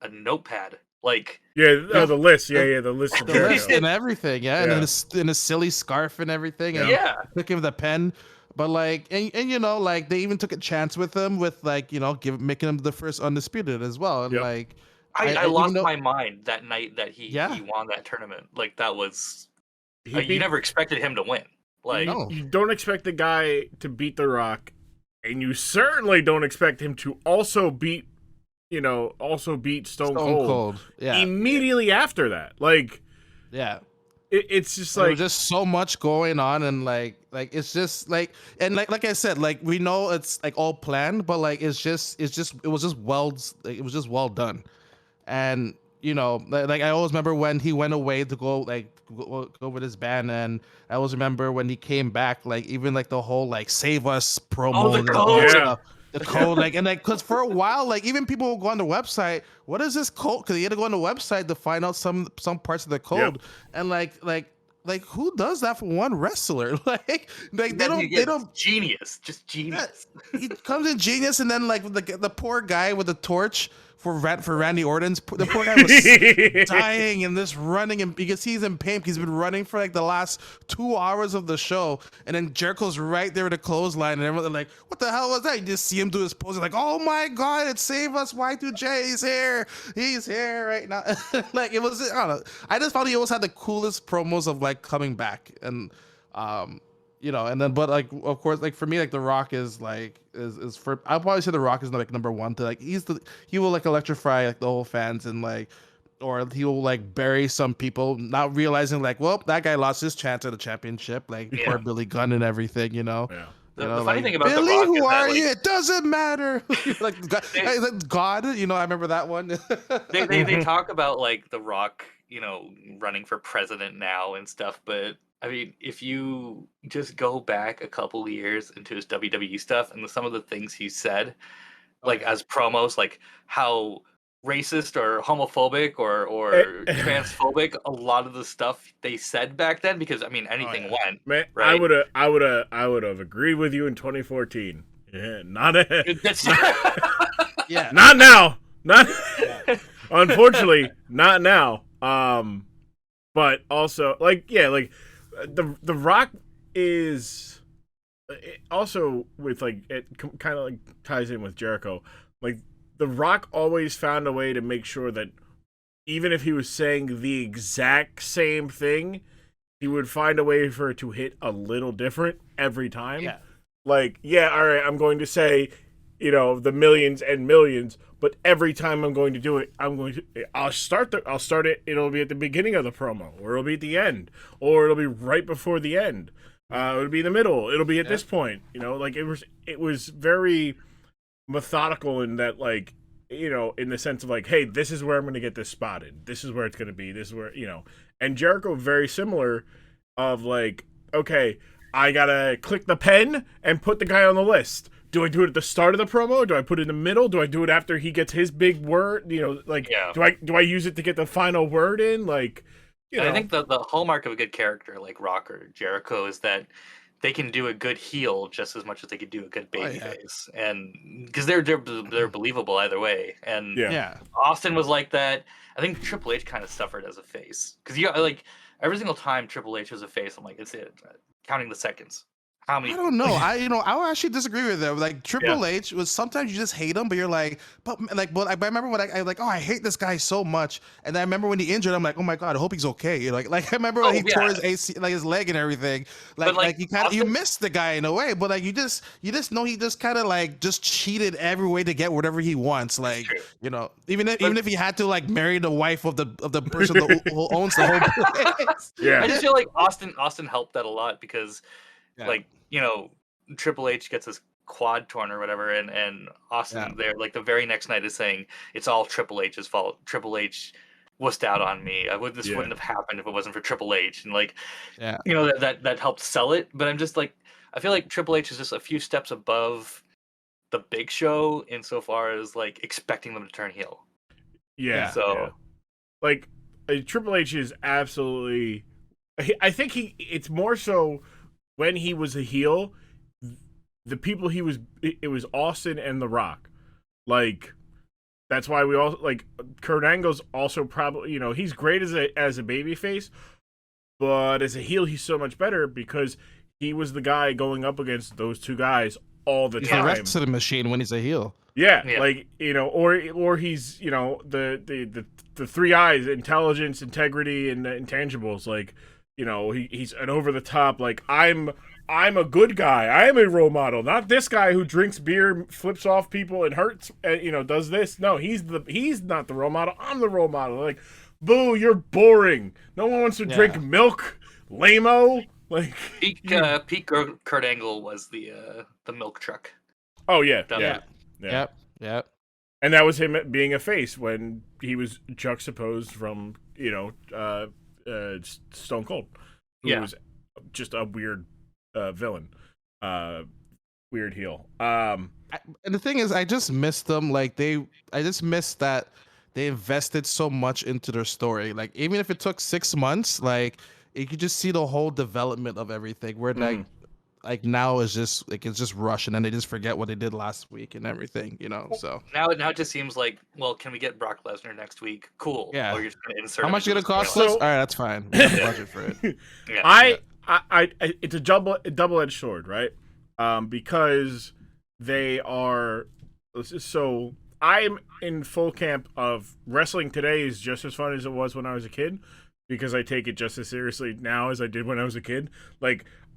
A notepad. Like The list. Yeah, the list of The Jericho. list and everything, yeah, and Yeah. in a silly scarf and everything, and Yeah. clicking with a pen. But like, and like they even took a chance with him with like making him the first undisputed as well, and Yep. like I even lost though- my mind that night that he Yeah. won that tournament. Like that was He you beat- never expected him to win. Like No. you don't expect the guy to beat The Rock, and you certainly don't expect him to also beat Stone Cold yeah, immediately after that. Like yeah. it's just There like was just so much going on, and like it's just like, and like I said, like we know it's like all planned, but like it was just well done. And like I always remember when he went away to go with his band, and I always remember when he came back, like even like the whole like save us promo, the and code! all Yeah. stuff. The code, like, and like, cause for a while, like, even people would go on the website. What is this code? Cause you had to go on the website to find out some parts of the code, and like, who does that for one wrestler? Like they don't. genius, just genius. He comes in genius, and then like the poor guy with the torch for Randy Orton's. The poor guy was dying and this running, and because he's in pain, he's been running for like the last 2 hours of the show, and then Jericho's right there with a clothesline, and everyone's like, "What the hell was that?" You just see him do his pose, like, "Oh my God, it's Save Us Y2J! He's here right now!" Like it was, I don't know. I just found he always had the coolest promos of like coming back, and and then, but like, of course, like for me, like The Rock is for, I'll probably say The Rock is like number one to like, he will like electrify like the whole fans, and like, or he will like bury some people, not realizing like, well, that guy lost his chance at the championship, like poor Billy Gunn and everything, Yeah. The funny thing about Billy, The Rock who is that, are like, you? It doesn't matter. God, I remember that one. they talk about like The Rock, running for president now and stuff, but I mean, if you just go back a couple years into his WWE stuff and some of the things he said, like as promos, like how racist or homophobic or transphobic a lot of the stuff they said back then, because I mean anything went. Man, right? I would have agreed with you in 2014. Yeah, not a, That's- Yeah. Not now. Not unfortunately, not now. But also the Rock is also with it kind of ties in with Jericho. Like the Rock always found a way to make sure that even if he was saying the exact same thing, he would find a way for it to hit a little different every time. Yeah. Like, yeah, all right, I'm going to say, the millions and millions, but every time I'm going to do it, I'll start it, it'll be at the beginning of the promo, or it'll be at the end, or it'll be right before the end. It'll be in the middle, it'll be at this point. It was very methodical in that, in the sense of hey, this is where I'm going to get this spotted. This is where it's going to be. This is where, and Jericho very similar of okay, I got to click the pen and put the guy on the list. Do I do it at the start of the promo? Do I put it in the middle? Do I do it after he gets his big word? Do I use it to get the final word in? I think the hallmark of a good character like Rock or Jericho is that they can do a good heel just as much as they could do a good babyface, and because they're believable either way. And Austin was like that. I think Triple H kind of suffered as a face because every single time Triple H was a face, I'm like, it's it. Counting the seconds. How many? I don't know. I actually disagree with them. Like Triple H was sometimes you just hate him, but you're like, but I remember when I I hate this guy so much, and I remember when he injured, I'm like, oh my god, I hope he's okay. Like I remember when he tore his AC, his leg and everything. You missed the guy in a way, but you just know he just kind of just cheated every way to get whatever he wants. Even if he had to marry the wife of the person who owns the whole place. I just feel like Austin helped that a lot because. Triple H gets his quad torn or whatever, and Austin there, the very next night is saying it's all Triple H's fault. Triple H wussed out on me. This wouldn't have happened if it wasn't for Triple H, and that helped sell it. But I'm just I feel like Triple H is just a few steps above the Big Show insofar as expecting them to turn heel. Yeah. So, Triple H is absolutely. I think it's more so. When he was a heel, the people it was Austin and The Rock. That's why we all Kurt Angle's also probably, he's great as a babyface, but as a heel, he's so much better because he was the guy going up against those two guys all the time. The rest of the machine when he's a heel. Yeah. Or he's, the three eyes, intelligence, integrity, and intangibles, he's an over the top I'm a good guy. I am a role model, not this guy who drinks beer, flips off people, and hurts. Does this? No, he's not the role model. I'm the role model. Boo, you're boring. No one wants to drink milk. Lame-o. Peak Kurt Angle was the milk truck. Oh yeah, Yep. And that was him being a face when he was juxtaposed from Stone Cold, who was just a weird villain, weird heel. And the thing is, I just missed them. I just missed that they invested so much into their story. Even if it took 6 months, you could just see the whole development of everything. Where now it's just rushed, and then they just forget what they did last week and everything. So now it just seems well, can we get Brock Lesnar next week? Cool. Yeah. Or you're just gonna insert how much is it gonna cost So- us? All right, that's fine. We have a budget for it. It's a double-edged sword, right? Because they are. So I'm in full camp of wrestling today is just as fun as it was when I was a kid, because I take it just as seriously now as I did when I was a kid.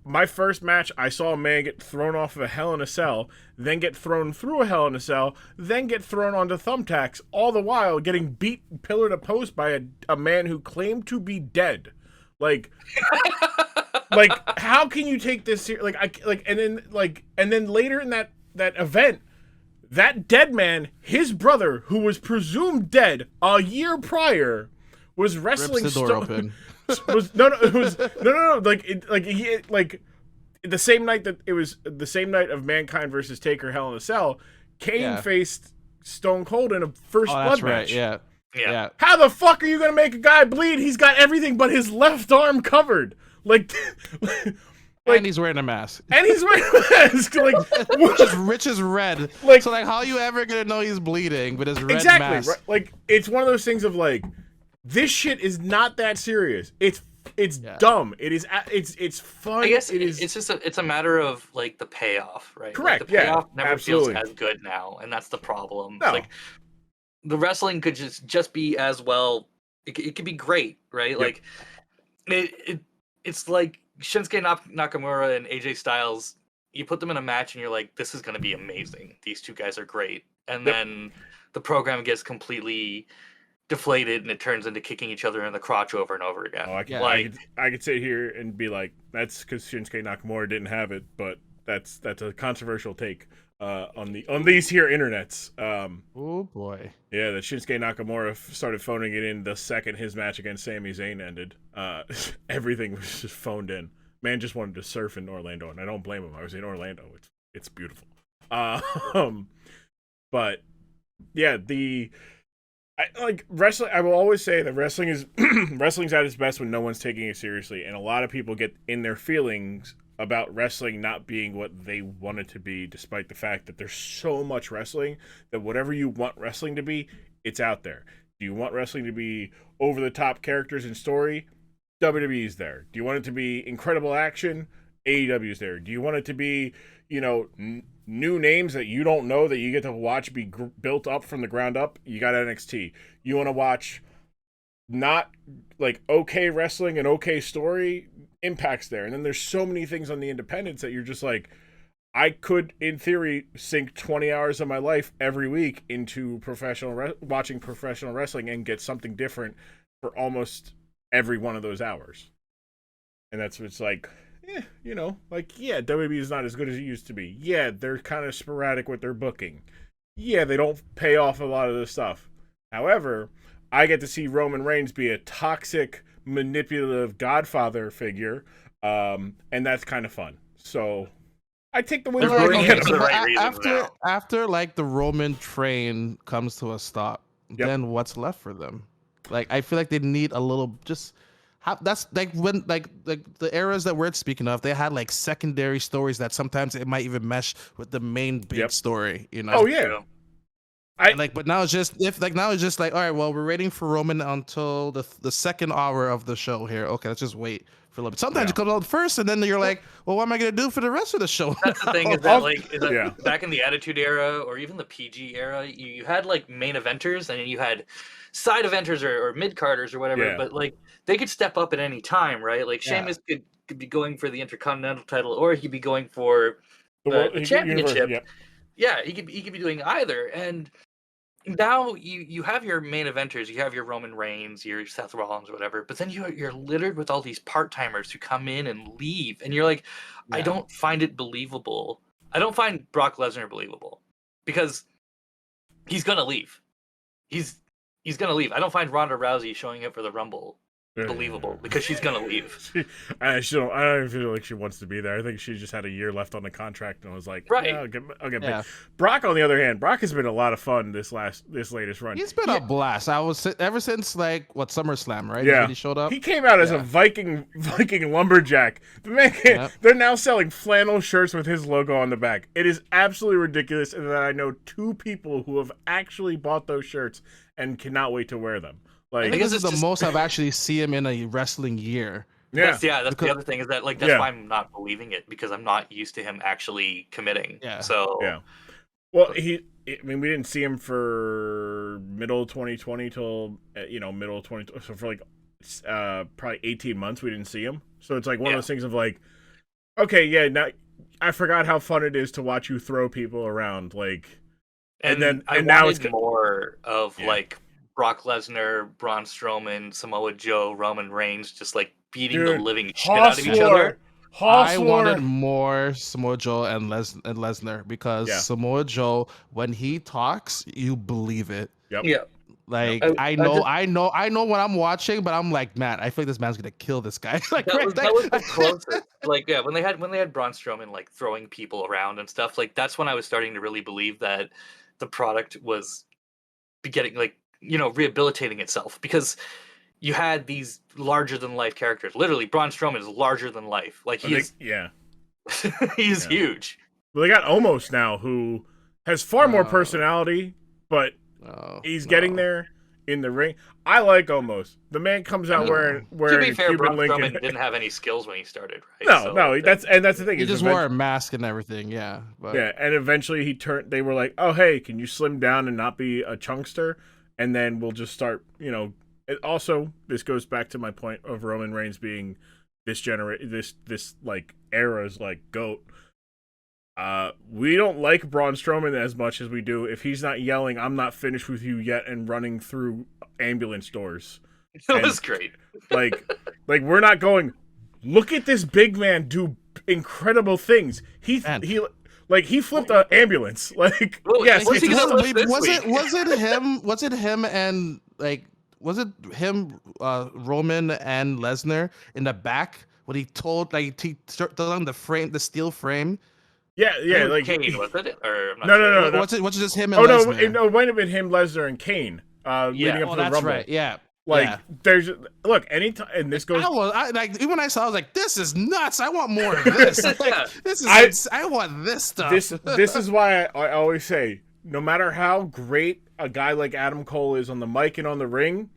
My first match, I saw a man get thrown off of a Hell in a Cell, then get thrown through a Hell in a Cell, then get thrown onto thumbtacks, all the while getting beat pillar to post by a man who claimed to be dead. How can you take this serious? And then later in that event, that dead man, his brother, who was presumed dead a year prior, was wrestling. Rips the door open. The same night that it was the same night of Mankind versus Taker Hell in a Cell, Kane faced Stone Cold in a first blood match. Yeah. How the fuck are you gonna make a guy bleed? He's got everything but his left arm covered. Like, and he's wearing a mask. and he's wearing a mask. Like, Rich is red. Like, so like, how are you ever gonna know he's bleeding with his red exactly, mask? right? Like, it's one of those things of like, this shit is not that serious. It's dumb. It's fun. I guess it is. it's a matter of like the payoff, right? Correct. Like, the payoff never absolutely. feels as good now, and that's the problem. No. Like the wrestling could just be as well. It could be great, right? Yep. Like it's like Shinsuke Nakamura and AJ Styles. You put them in a match, and you're like, this is going to be amazing. These two guys are great, and then the program gets completely deflated and it turns into kicking each other in the crotch over and over again. Oh, I could sit here and be like, that's because Shinsuke Nakamura didn't have it, but that's a controversial take on these here internets. Oh boy. Yeah, that Shinsuke Nakamura started phoning it in the second his match against Sami Zayn ended. Everything was just phoned in. Man just wanted to surf in Orlando, and I don't blame him. I was in Orlando. It's beautiful. But yeah, like wrestling, I will always say that wrestling is wrestling's at its best when no one's taking it seriously, and a lot of people get in their feelings about wrestling not being what they want it to be, despite the fact that there's so much wrestling that whatever you want wrestling to be, it's out there. Do you want wrestling to be over the top characters and story? WWE's there. Do you want it to be incredible action? AEW's there. Do you want it to be, new names that you don't know that you get to watch be built up from the ground up? You got NXT. You want to watch not like okay wrestling and okay story? Impact's there. And then there's so many things on the independents that you're just like, I could in theory sink 20 hours of my life every week into watching professional wrestling and get something different for almost every one of those hours. And that's what's like, WWE is not as good as it used to be. Yeah, they're kind of sporadic with their booking. Yeah, they don't pay off a lot of this stuff. However, I get to see Roman Reigns be a toxic, manipulative godfather figure, and that's kind of fun. So I take the win. After like the Roman train comes to a stop, then what's left for them? Like, I feel like they need a little that's like when like the eras that we're speaking of, they had like secondary stories that sometimes it might even mesh with the main big story, Oh yeah. But now it's just like, all right, well, we're waiting for Roman until the second hour of the show here. Okay, let's just wait for a little bit. Sometimes it comes out first, and then you're like, well, what am I gonna do for the rest of the show? That's the thing is that back in the Attitude Era or even the PG era, you had like main eventers and you had side eventers or mid carders or whatever, but like they could step up at any time, right? Like Sheamus could be going for the Intercontinental title, or he could be going for the championship. Yeah, he could be doing either. And now you have your main eventers, you have your Roman Reigns, your Seth Rollins, or whatever, but then you're littered with all these part-timers who come in and leave, and you're like, I don't find it believable. I don't find Brock Lesnar believable because he's gonna leave. He's gonna leave. I don't find Ronda Rousey showing up for the Rumble believable because she's gonna leave. I don't feel like she wants to be there. I think she just had a year left on the contract and was like, right. Yeah, I'll get back. Brock, on the other hand, Brock has been a lot of fun this latest run. He's been a blast. I was ever since like SummerSlam, right? Yeah, he showed up. He came out as a Viking lumberjack. The man, they're now selling flannel shirts with his logo on the back. It is absolutely ridiculous, and I know 2 people who have actually bought those shirts and cannot wait to wear them. Like, this is the most I've actually seen him in a wrestling year. That's the other thing is that like that's why I'm not believing it, because I'm not used to him actually committing. Well, we didn't see him for middle 2020 till middle 2020. So for like probably 18 months we didn't see him. So it's like one of those things of like, okay, now I forgot how fun it is to watch you throw people around, like, and now it's more of like Brock Lesnar, Braun Strowman, Samoa Joe, Roman Reigns, just like beating the living shit out of each other. I wanted more Samoa Joe and Lesnar because Samoa Joe, when he talks, you believe it. Yep. Yeah. Like I know what I'm watching, but I'm like, man, I feel like this man's gonna kill this guy. Like that was the closest. Like when they had Braun Strowman like throwing people around and stuff, like that's when I was starting to really believe that the product was getting like rehabilitating itself, because you had these larger than life characters. Literally, Braun Strowman is larger than life. Like he's Yeah. huge. Well, they got Omos now, who has far more personality, but he's getting there in the ring. I like Omos. The man comes out wearing to be a fair, Cuban Braun Lincoln. Strowman didn't have any skills when he started, right? No, that's the thing. He just wore a mask and everything, yeah. But yeah, and eventually he turned. They were like, "Oh, hey, can you slim down and not be a chunkster?" And then we'll just start. Also, this goes back to my point of Roman Reigns being this like era's like GOAT. We don't like Braun Strowman as much as we do if he's not yelling, "I'm not finished with you yet," and running through ambulance doors. It was great. Like we're not going, "Look at this big man do incredible things." He flipped an ambulance. Like, yes, was it him and like was it him Roman and Lesnar in the back when he told he told on the steel frame? Yeah, like Kane, was it? Or no. What's it just him and Lesnar? No, it might have been him, Lesnar, and Kane. Leading up to the Rumble. Right. Yeah. There's anytime, and this goes. Even when I saw, I was like, "This is nuts! I want more of this. I want this stuff." This is why I always say, no matter how great a guy like Adam Cole is on the mic and on the ring,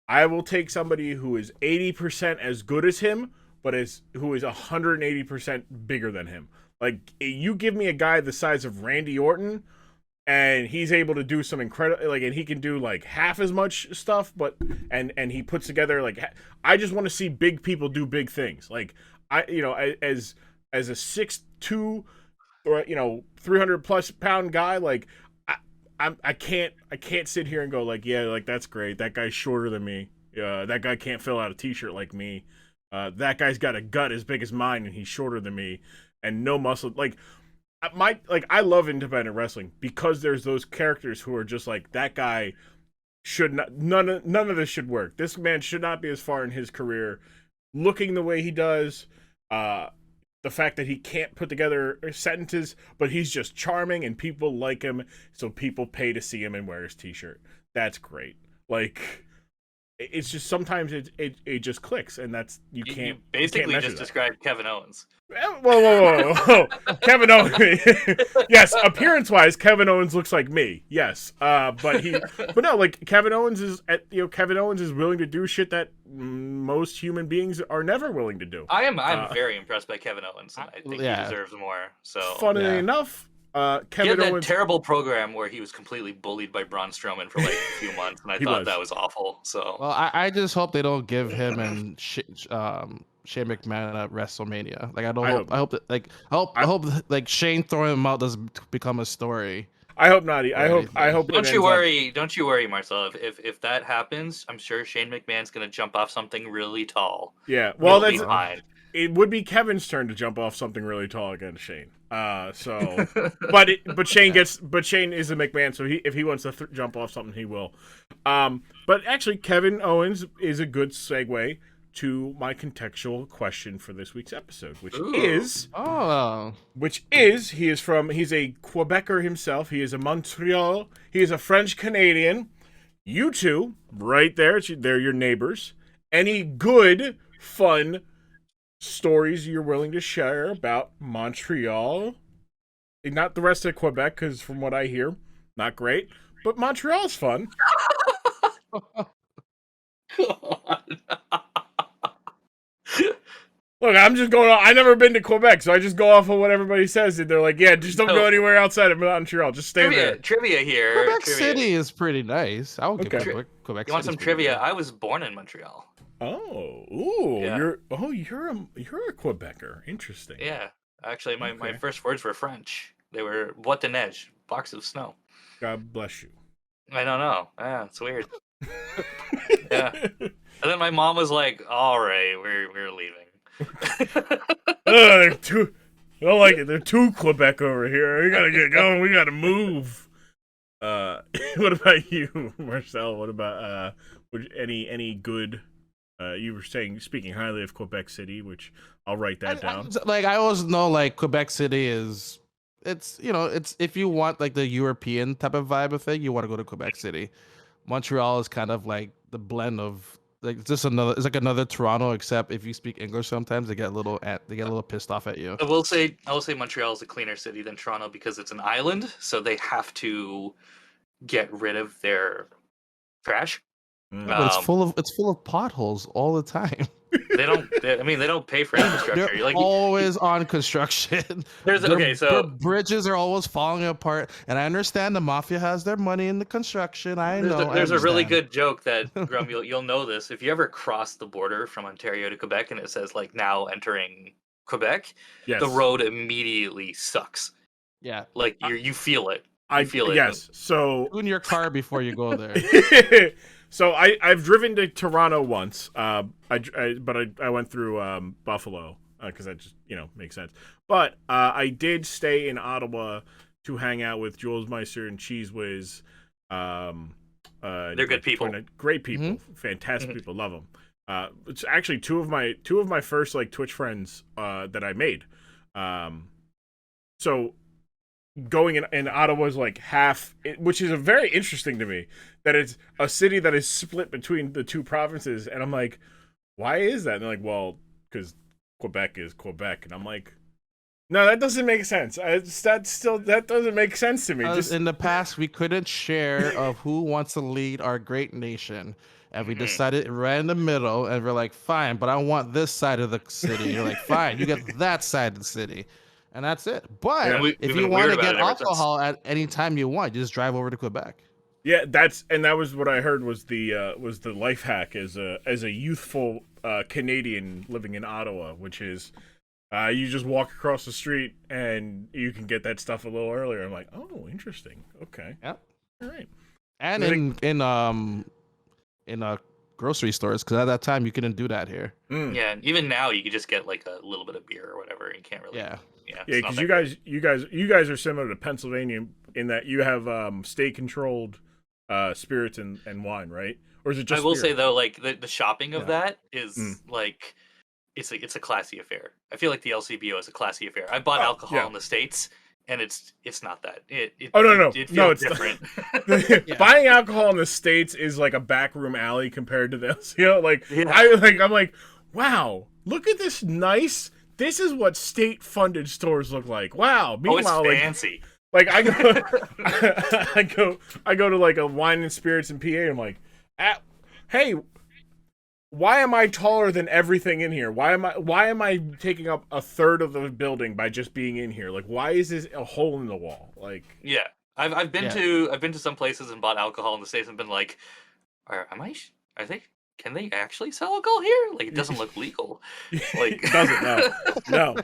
I will take somebody who is 80% as good as him, but who is 180% bigger than him. Like, you give me a guy the size of Randy Orton, and he's able to do some incredible, and he can do like half as much stuff, but and he puts together I just want to see big people do big things. Like, as a 6'2" or 300 plus pound guy, like I can't sit here and go like, yeah, like that's great. That guy's shorter than me. That guy can't fill out a t-shirt like me. That guy's got a gut as big as mine, and he's shorter than me. And no muscle. I love independent wrestling because there's those characters who are just like, that guy should not. None of this should work. This man should not be as far in his career, looking the way he does. The fact that he can't put together sentences, but he's just charming and people like him, so people pay to see him and wear his t-shirt. That's great. Like, it's just sometimes it just clicks, and that's you basically just described Kevin Owens. Whoa. Kevin Owens. Yes, appearance-wise, Kevin Owens looks like me. Yes. But no, like Kevin Owens is willing to do shit that most human beings are never willing to do. I'm very impressed by Kevin Owens, and I think he deserves more. So funnily enough, Kevin he had Owens that terrible program where he was completely bullied by Braun Strowman for like a few months, and I thought that was awful. So I just hope they don't give him and Shane McMahon at WrestleMania. Like, I hope like Shane throwing him out doesn't become a story. I hope not. I hope. Don't you worry, Marcel. If that happens, I'm sure Shane McMahon's gonna jump off something really tall. Yeah. Well, that's fine. It would be Kevin's turn to jump off something really tall against Shane. But Shane is a McMahon, so if he wants to jump off something, he will. But actually, Kevin Owens is a good segue to my contextual question for this week's episode, which is he's a Quebecer himself. He is a Montreal. He is a French Canadian. You two, right there, they're your neighbors. Any good, fun stories you're willing to share about Montreal? Not the rest of Quebec, because from what I hear, not great. But Montreal's fun. Look, I'm just going on. I've never been to Quebec, so I just go off of what everybody says. And they're like, yeah, just don't go anywhere outside of Montreal. Just stay there. Trivia here. Quebec City is pretty nice. I would give Quebec City. You want some trivia? I was born in Montreal. Oh, ooh, yeah. You're a Quebecer. Interesting. Yeah, actually, my first words were French. They were "boîte de neige," box of snow. God bless you. I don't know. Yeah, it's weird. Yeah, and then my mom was like, "All right, we're leaving." They're too. I don't like it. They're too Quebec over here. We gotta get going. We gotta move. What about you, Marcel? What about any good? You were speaking highly of Quebec City, which I'll write that down. I always know Quebec City is it's if you want the European type of vibe of thing, you want to go to Quebec City. Montreal is kind of like the blend of like just another. It's like another Toronto, except if you speak English, sometimes they get a little pissed off at you. I will say Montreal is a cleaner city than Toronto because it's an island, so they have to get rid of their trash. Yeah, but it's full of potholes all the time. They don't pay for infrastructure. They're You're like always on construction. Their bridges are always falling apart, and I understand the mafia has their money in the construction. There's a really good joke that Grumm, you'll know this. If you ever cross the border from Ontario to Quebec and it says like now entering Quebec, the road immediately sucks. Yeah, like you feel it. I feel it. Yes. So in your car before you go there. So I've driven to Toronto once. But I went through Buffalo because that just makes sense. But I did stay in Ottawa to hang out with Jules Meister and Cheese Whiz. They're good people. Great people, fantastic people. Love them. It's actually two of my first like Twitch friends that I made. So going in Ottawa is like half, which is a very interesting to me, that it's a city that is split between the two provinces, and I'm like, why is that? And they're like, well, because Quebec is Quebec, and I'm like, no, that doesn't make sense. That doesn't make sense to me. In the past, we couldn't share of who wants to lead our great nation, and we decided right in the middle, and we're like, fine, but I want this side of the city. You're like, fine, you get that side of the city. And that's it. But if you want to get alcohol at any time you want, you just drive over to Quebec. Yeah, that was what I heard was the life hack as a youthful Canadian living in Ottawa, which is you just walk across the street and you can get that stuff a little earlier. I'm like, oh, interesting. Okay. Yeah. All right. And in grocery stores, because at that time you couldn't do that here. Yeah, even now you could just get like a little bit of beer or whatever. You can't really. Yeah. Because you guys are similar to Pennsylvania in that you have state controlled spirits and wine, right? Or is it just? I will say though, like the shopping of that is like it's a classy affair. I feel like the LCBO is a classy affair. I bought alcohol in the States, and it's not that. It feels different. Buying alcohol in the States is like a backroom alley compared to the LCBO. I'm like, wow, look at this nice. This is what state-funded stores look like. Wow. Meanwhile, it's fancy. Like I go to like a wine and spirits in PA. And I'm like, hey, why am I taller than everything in here? Why am I taking up a third of the building by just being in here? Like, why is this a hole in the wall? Like, yeah, I've been to some places and bought alcohol in the States and been like, can they actually sell alcohol here? Like, it doesn't look legal. Like, it doesn't. No.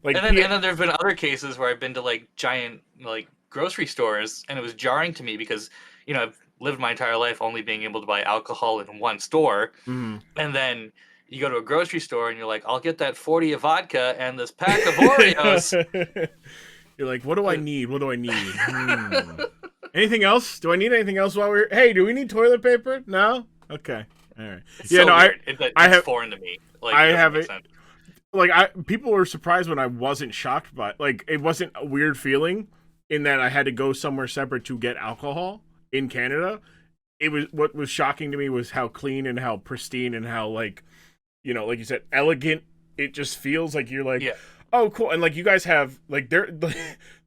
Like, and then there've been other cases where I've been to like giant like grocery stores, and it was jarring to me because I've lived my entire life only being able to buy alcohol in one store, and then you go to a grocery store and you're like, I'll get that 40 of vodka and this pack of Oreos. You're like, what do I need? Anything else? Do I need anything else while we're? Hey, do we need toilet paper? No. Okay. All right. It's it's foreign to me. Like, I have it. Like people were surprised when I wasn't shocked by it wasn't a weird feeling in that I had to go somewhere separate to get alcohol in Canada. It was what was shocking to me was how clean and how pristine and how like you said, elegant. It just feels like you're like, oh, cool. And like you guys have like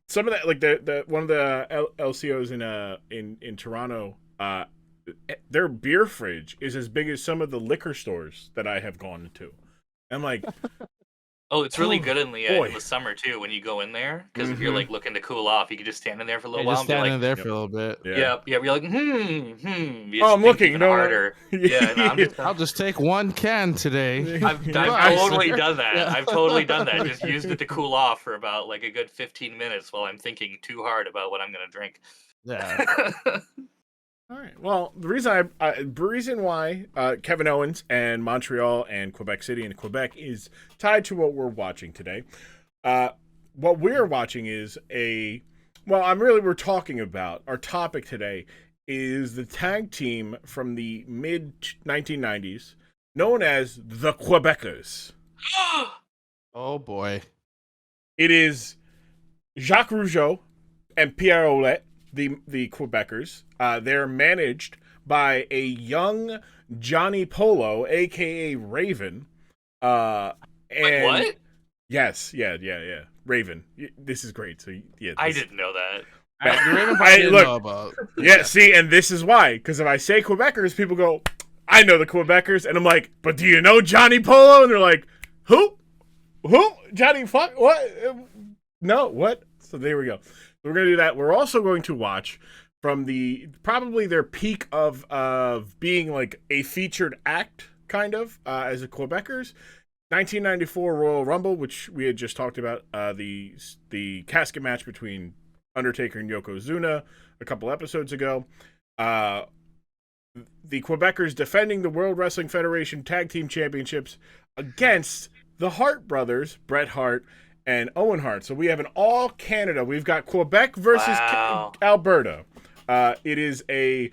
some of that, like the one of the LCOs in Toronto, their beer fridge is as big as some of the liquor stores that I have gone to. I'm like, oh, it's really good in the summer too when you go in there, because if you're like looking to cool off, you can just stand in there for a little while. Just stand in there for a little bit. Yeah. You're like, I'm looking. Harder. I'll just take one can today. I've totally done that. I've totally done that. Just used it to cool off for about like a good 15 minutes while I'm thinking too hard about what I'm gonna drink. Yeah. All right. Well, the reason why Kevin Owens and Montreal and Quebec City and Quebec is tied to what we're watching today. What we're watching is we're talking about our topic today is the tag team from the mid 1990s known as the Quebecers. Oh boy. It is Jacques Rougeau and Pierre Ouellet, the Quebecers. They're managed by a young Johnny Polo, aka Raven. And what? Yes, yeah. Raven. This is great. So yeah, I didn't know that. The Raven part I didn't know about. Yeah, see, and this is why. Because if I say Quebecers, people go, I know the Quebecers. And I'm like, but do you know Johnny Polo? And they're like, who? Johnny fuck? What? No, what? So there we go. We're going to do that. We're also going to watch from probably their peak of being like a featured act, kind of, as a Quebecers. 1994 Royal Rumble, which we had just talked about, the casket match between Undertaker and Yokozuna a couple episodes ago. The Quebecers defending the World Wrestling Federation Tag Team Championships against the Hart brothers, Bret Hart and Owen Hart. So we have an all Canada. We've got Quebec versus Alberta. It is a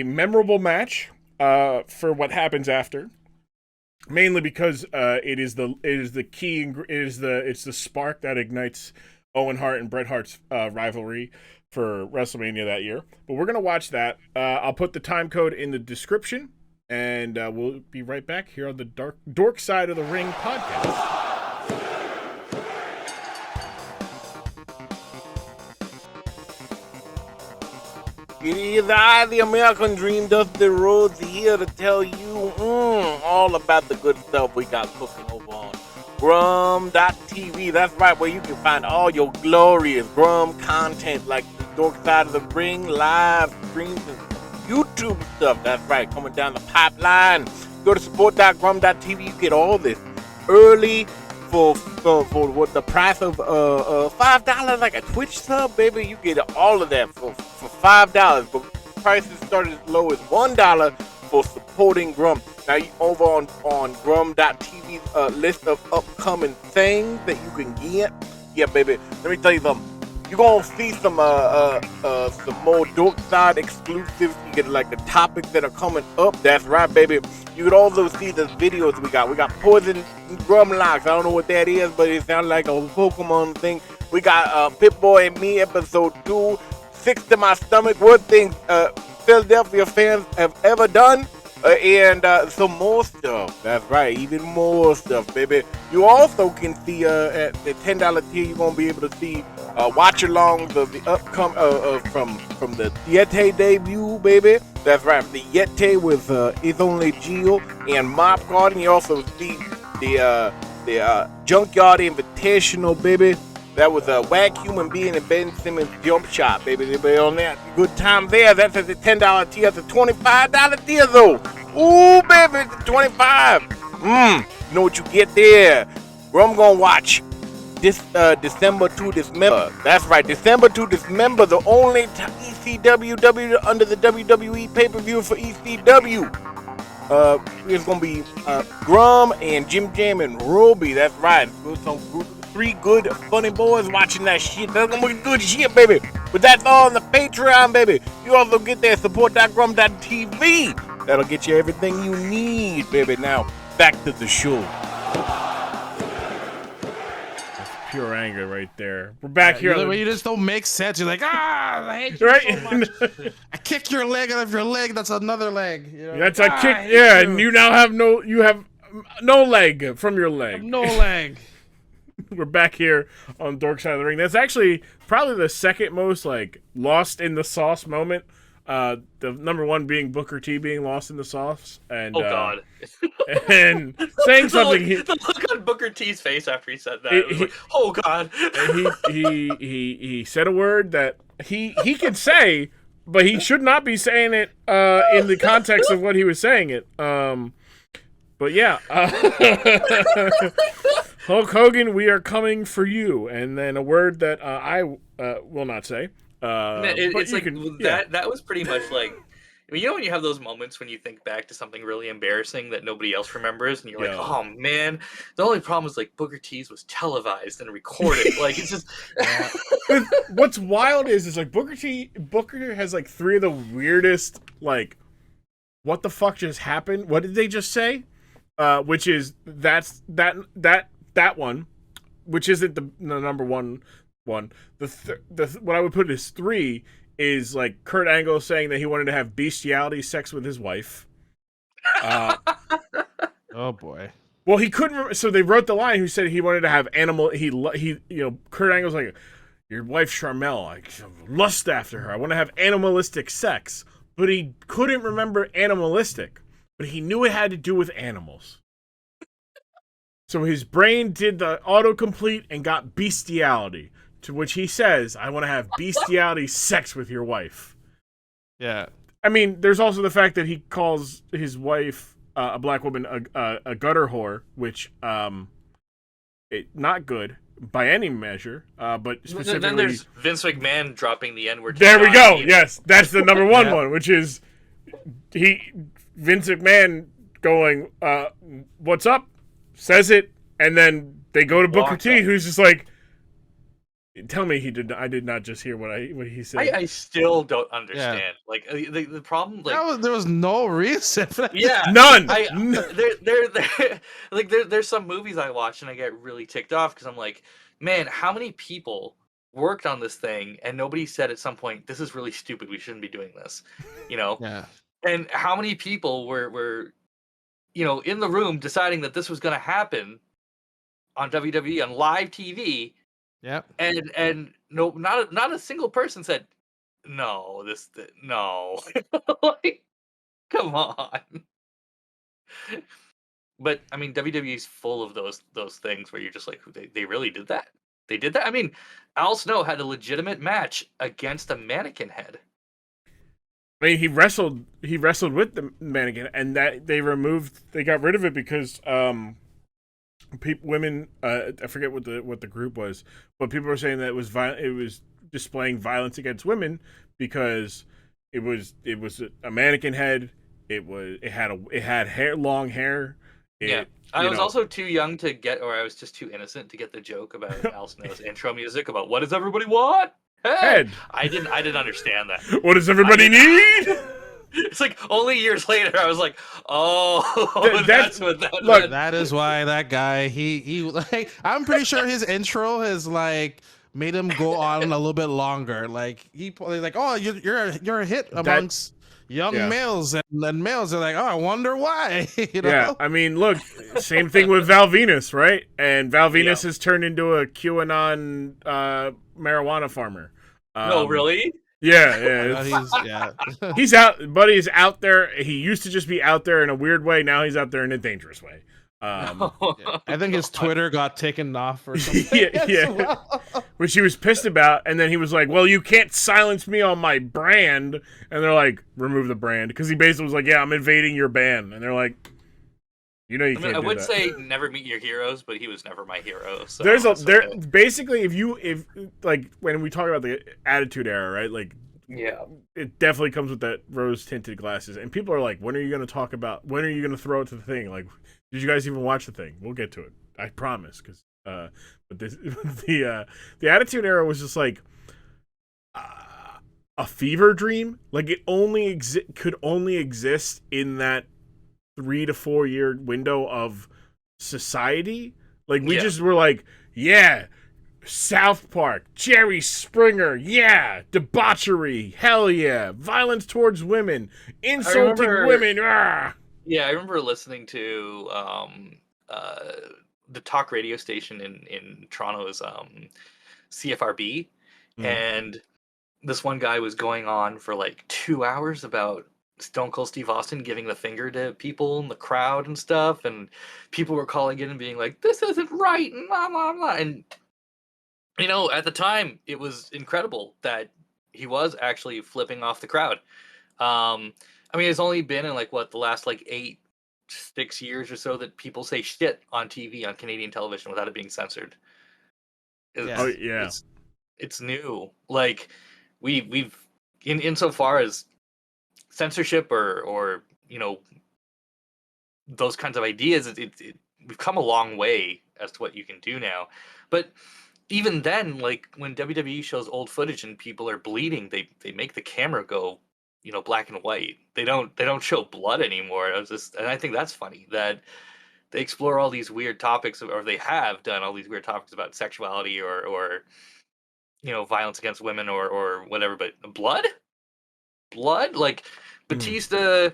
memorable match for what happens after. Mainly because it's the spark that ignites Owen Hart and Bret Hart's rivalry for WrestleMania that year. But we're gonna watch that. I'll put the time code in the description, and we'll be right back here on the Dork Side of the Ring podcast. It is I, the American Dream, Dusty Rhodes, here to tell you all about the good stuff we got cooking over on Grumm.tv. That's right, where you can find all your glorious Grumm content like the Dork Side of the Ring, live streams, and YouTube stuff. That's right, coming down the pipeline. Go to support.grumm.tv. You get all this early for what the price of $5, like a Twitch sub, baby. You get all of that for $5, but prices start as low as $1 for supporting Grumm. Now you over on Grumm.tv's list of upcoming things that you can get. Yeah, baby. Let me tell you something. You're gonna see some more Dork Side exclusives. You get like the topics that are coming up. That's right, baby. You could also see the videos we got. We got Poison Grumm Locks. I don't know what that is, but it sounds like a Pokemon thing. We got Pip-Boy and Me episode 2. 6 to my stomach. Worst things Philadelphia fans have ever done. And some more stuff. That's right, even more stuff, baby. You also can see at the $10 tier, you're gonna be able to see watch-alongs of the upcoming from the Yeti debut, baby. That's right, the Yeti with It's Only Jill and Mop Garden. You also see the Junkyard Invitational, baby. That was a Whack Human Being and Ben Simmons Jump Shot, baby. Anybody on that? Good time there. That's at the $10 tier. That's the $25 tier, though. Ooh, baby, it's $25. You know what you get there? Grumm gonna watch this December to Dismember. That's right, December to Dismember, the only ECW under the WWE pay-per-view for ECW. It's gonna be Grumm and Jim Jam and Ruby. That's right. Some 3 good funny boys watching that shit. That's gonna be good shit, baby. But that's all on the Patreon, baby. You also get there support.grumm.tv. That'll get you everything you need, baby. Now back to the show. That's pure anger right there. We're back here. You just don't make sense. You're like, I hate you right? So much. I kick your leg out of your leg. That's another leg. You know? That's a kick. Yeah, and you now have no leg from your leg. No leg. We're back here on Dork Side of the Ring. That's actually probably the second most like lost in the sauce moment. The number one being Booker T being lost in the sauce, and God, and saying something. The look on Booker T's face after he said that. Was like, oh God. He said a word that he could say, but he should not be saying it in the context of what he was saying it. But yeah. Hulk Hogan, we are coming for you, and then a word that I will not say. It's like that was pretty much like, I mean, you know when you have those moments when you think back to something really embarrassing that nobody else remembers, and you're like, oh man. The only problem is like Booker T's was televised and recorded. Like it's just. What's wild is like Booker has like 3 of the weirdest like, what the fuck just happened? What did they just say? Which is that one, which isn't the number one. The what I would put as 3 is like Kurt Angle saying that he wanted to have bestiality sex with his wife. Oh boy. Well, he couldn't. So they wrote the line. Who said he wanted to have animal? Kurt Angle's like, your wife Charmel. I lust after her. I want to have animalistic sex, but he couldn't remember animalistic. But he knew it had to do with animals. So his brain did the autocomplete and got bestiality. To which he says, I want to have bestiality sex with your wife. Yeah. I mean, there's also the fact that he calls his wife, a black woman, a gutter whore, which, not good by any measure, but specifically... Then there's Vince McMahon dropping the N-word. There we go, yes, that's the number one, which is Vince McMahon going, what's up? Says it, and then they go to Booker T, who's just like, tell me I did not just hear what he said. I still don't understand. Yeah. Like the problem, like there was no reason for that. Yeah, none. There's some movies I watch and I get really ticked off because I'm like, man, how many people worked on this thing and nobody said at some point, this is really stupid. We shouldn't be doing this, you know? Yeah. And how many people were in the room deciding that this was going to happen on WWE on live TV. Yeah. And no, not a single person said, no, no. Like, come on. But I mean, WWE's full of those things where you're just like, they really did that? They did that? I mean, Al Snow had a legitimate match against a mannequin head. I mean, he wrestled with the mannequin, and that they got rid of it because women, I forget what the group was, but people were saying that it was displaying violence against women because it was a mannequin head. It had hair, long hair. I was also too young to get, or I was just too innocent to get the joke about Al Snow's intro music about what does everybody want? Head. I didn't understand that. What does everybody need? It's like only years later I was like, oh, that's what that meant. That is why that guy he like I'm pretty sure his intro has like made him go on a little bit longer. Like he's like, oh, you're a hit amongst young males, and males are like, oh, I wonder why. Yeah, I mean, look, same thing with Val Venus, right? And Val Venus has turned into a QAnon marijuana farmer. No, really? Yeah. He's out. Buddy's out there. He used to just be out there in a weird way. Now he's out there in a dangerous way. I think his Twitter got taken off or something. Well. Which he was pissed about, and then he was like, well, you can't silence me on my brand. And they're like, remove the brand. Because he basically was like, yeah, I'm invading your band. And they're like, you can't do that. I would say never meet your heroes, but he was never my hero. So basically, if like when we talk about the Attitude Era, right? Like, yeah, it definitely comes with that rose tinted glasses, and people are like, when are you going to throw it to the thing? Like, did you guys even watch the thing? We'll get to it, I promise. Because but the Attitude Era was just like a fever dream. Like it could only exist in that 3 to 4 year window of society. Like we just were like, yeah, South Park, Jerry Springer, yeah, debauchery, hell yeah, violence towards women, insulting women. Yeah, I remember listening to the talk radio station in Toronto's CFRB, and this one guy was going on for like 2 hours about Stone Cold Steve Austin giving the finger to people in the crowd and stuff, and people were calling in and being like, this isn't right, and blah, blah, blah. And, at the time, it was incredible that he was actually flipping off the crowd. I mean, it's only been in the last 6 years or so that people say shit on TV, on Canadian television, without it being censored. It's new. Like, we've insofar as censorship or those kinds of ideas, we've come a long way as to what you can do now. But even then, like when WWE shows old footage and people are bleeding, they make the camera go black and white. They don't show blood anymore. And I think that's funny that they explore all these weird topics, or they have done all these weird topics about sexuality or violence against women or whatever, but blood, like Batista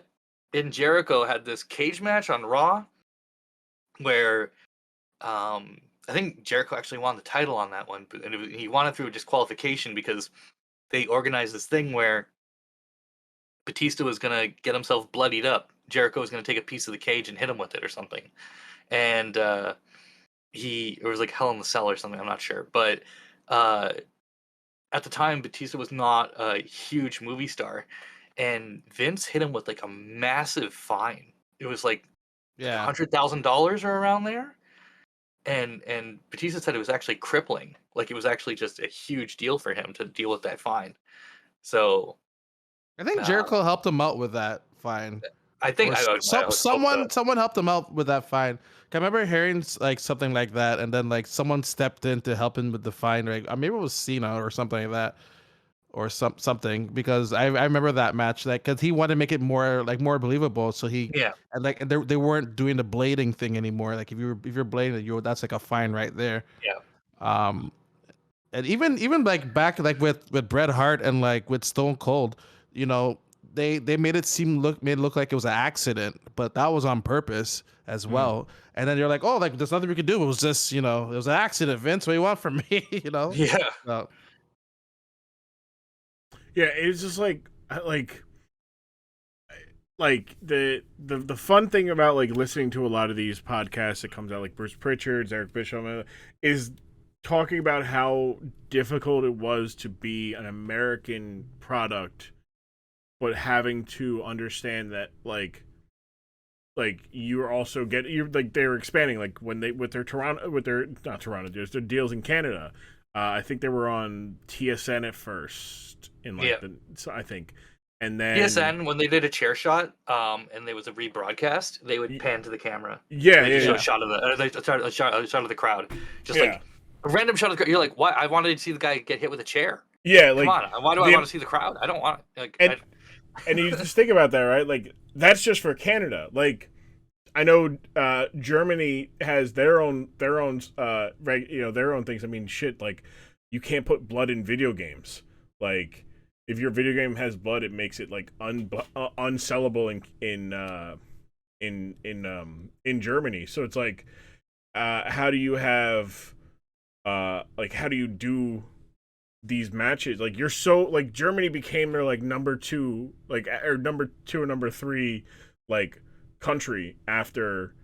and Jericho had this cage match on Raw where I think Jericho actually won the title on that one, but he won it through disqualification because they organized this thing where Batista was gonna get himself bloodied up. Jericho was gonna take a piece of the cage and hit him with it or something, and it was like Hell in the Cell or something. I'm not sure, but at the time Batista was not a huge movie star, and Vince hit him with like a massive fine. It was like Yeah. $100,000 or around there. And Batista said it was actually crippling. Like it was actually just a huge deal for him to deal with that fine. So I think Jericho helped him out with that fine. I think Or someone helped him out with that fine. I remember hearing like something like that, and then like someone stepped in to help him with the fine. Right? Maybe it was Cena or something like that, or something. Because I remember that match, like because he wanted to make it more believable. So and they weren't doing the blading thing anymore. Like if you're blading, that's like a fine right there. Yeah. And even like back like with Bret Hart and like with Stone Cold, they made it look like it was an accident, but that was on purpose as well. And then you're like, oh, like there's nothing we could do. It was just it was an accident, Vince. What do you want from me? Yeah. So, yeah, it's just like the fun thing about like listening to a lot of these podcasts that comes out, like Bruce Pritchard's, Eric Bischoff, is talking about how difficult it was to be an American product, but having to understand that like you're also you're like they're expanding, like when they with their deals in Canada. I think they were on TSN at first I think. And then TSN, when they did a chair shot, and there was a rebroadcast, they would pan to the camera. Yeah, a shot of a shot of the crowd, just like a random shot of the crowd. You're like, why? I wanted to see the guy get hit with a chair. Yeah, like come on, why do I want to see the crowd? I don't want like. And you just think about that, right? Like that's just for Canada. Like I know Germany has their own their own things. I mean, shit, like you can't put blood in video games. Like if your video game has blood, it makes it like unsellable in Germany. So it's like, how do you have how do you do these matches? Like you're so like Germany became their like number 2 or number 3 like country after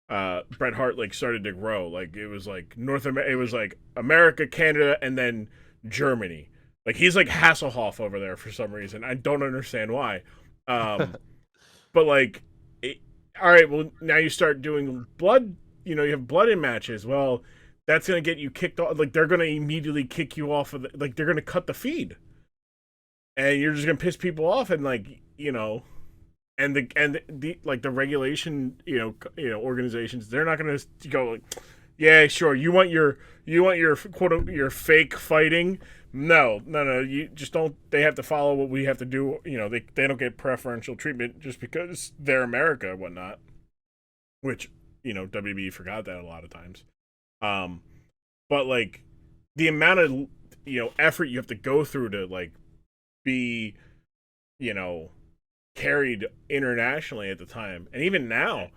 Bret Hart like started to grow. Like it was like it was like America, Canada, and then Germany. Like he's like Hasselhoff over there for some reason. I don't understand why. But like, all right, well now you start doing blood. You have blood in matches. Well, that's gonna get you kicked off. Like they're gonna immediately kick you off of like they're gonna cut the feed, and you're just gonna piss people off. And like and the regulation organizations, they're not gonna go like, yeah, sure, you want your quote your fake fighting. No, you just don't. They have to follow what we have to do. They don't get preferential treatment just because they're America and whatnot. Which WB forgot that a lot of times. But like the amount of effort you have to go through to like be carried internationally at the time, and even now,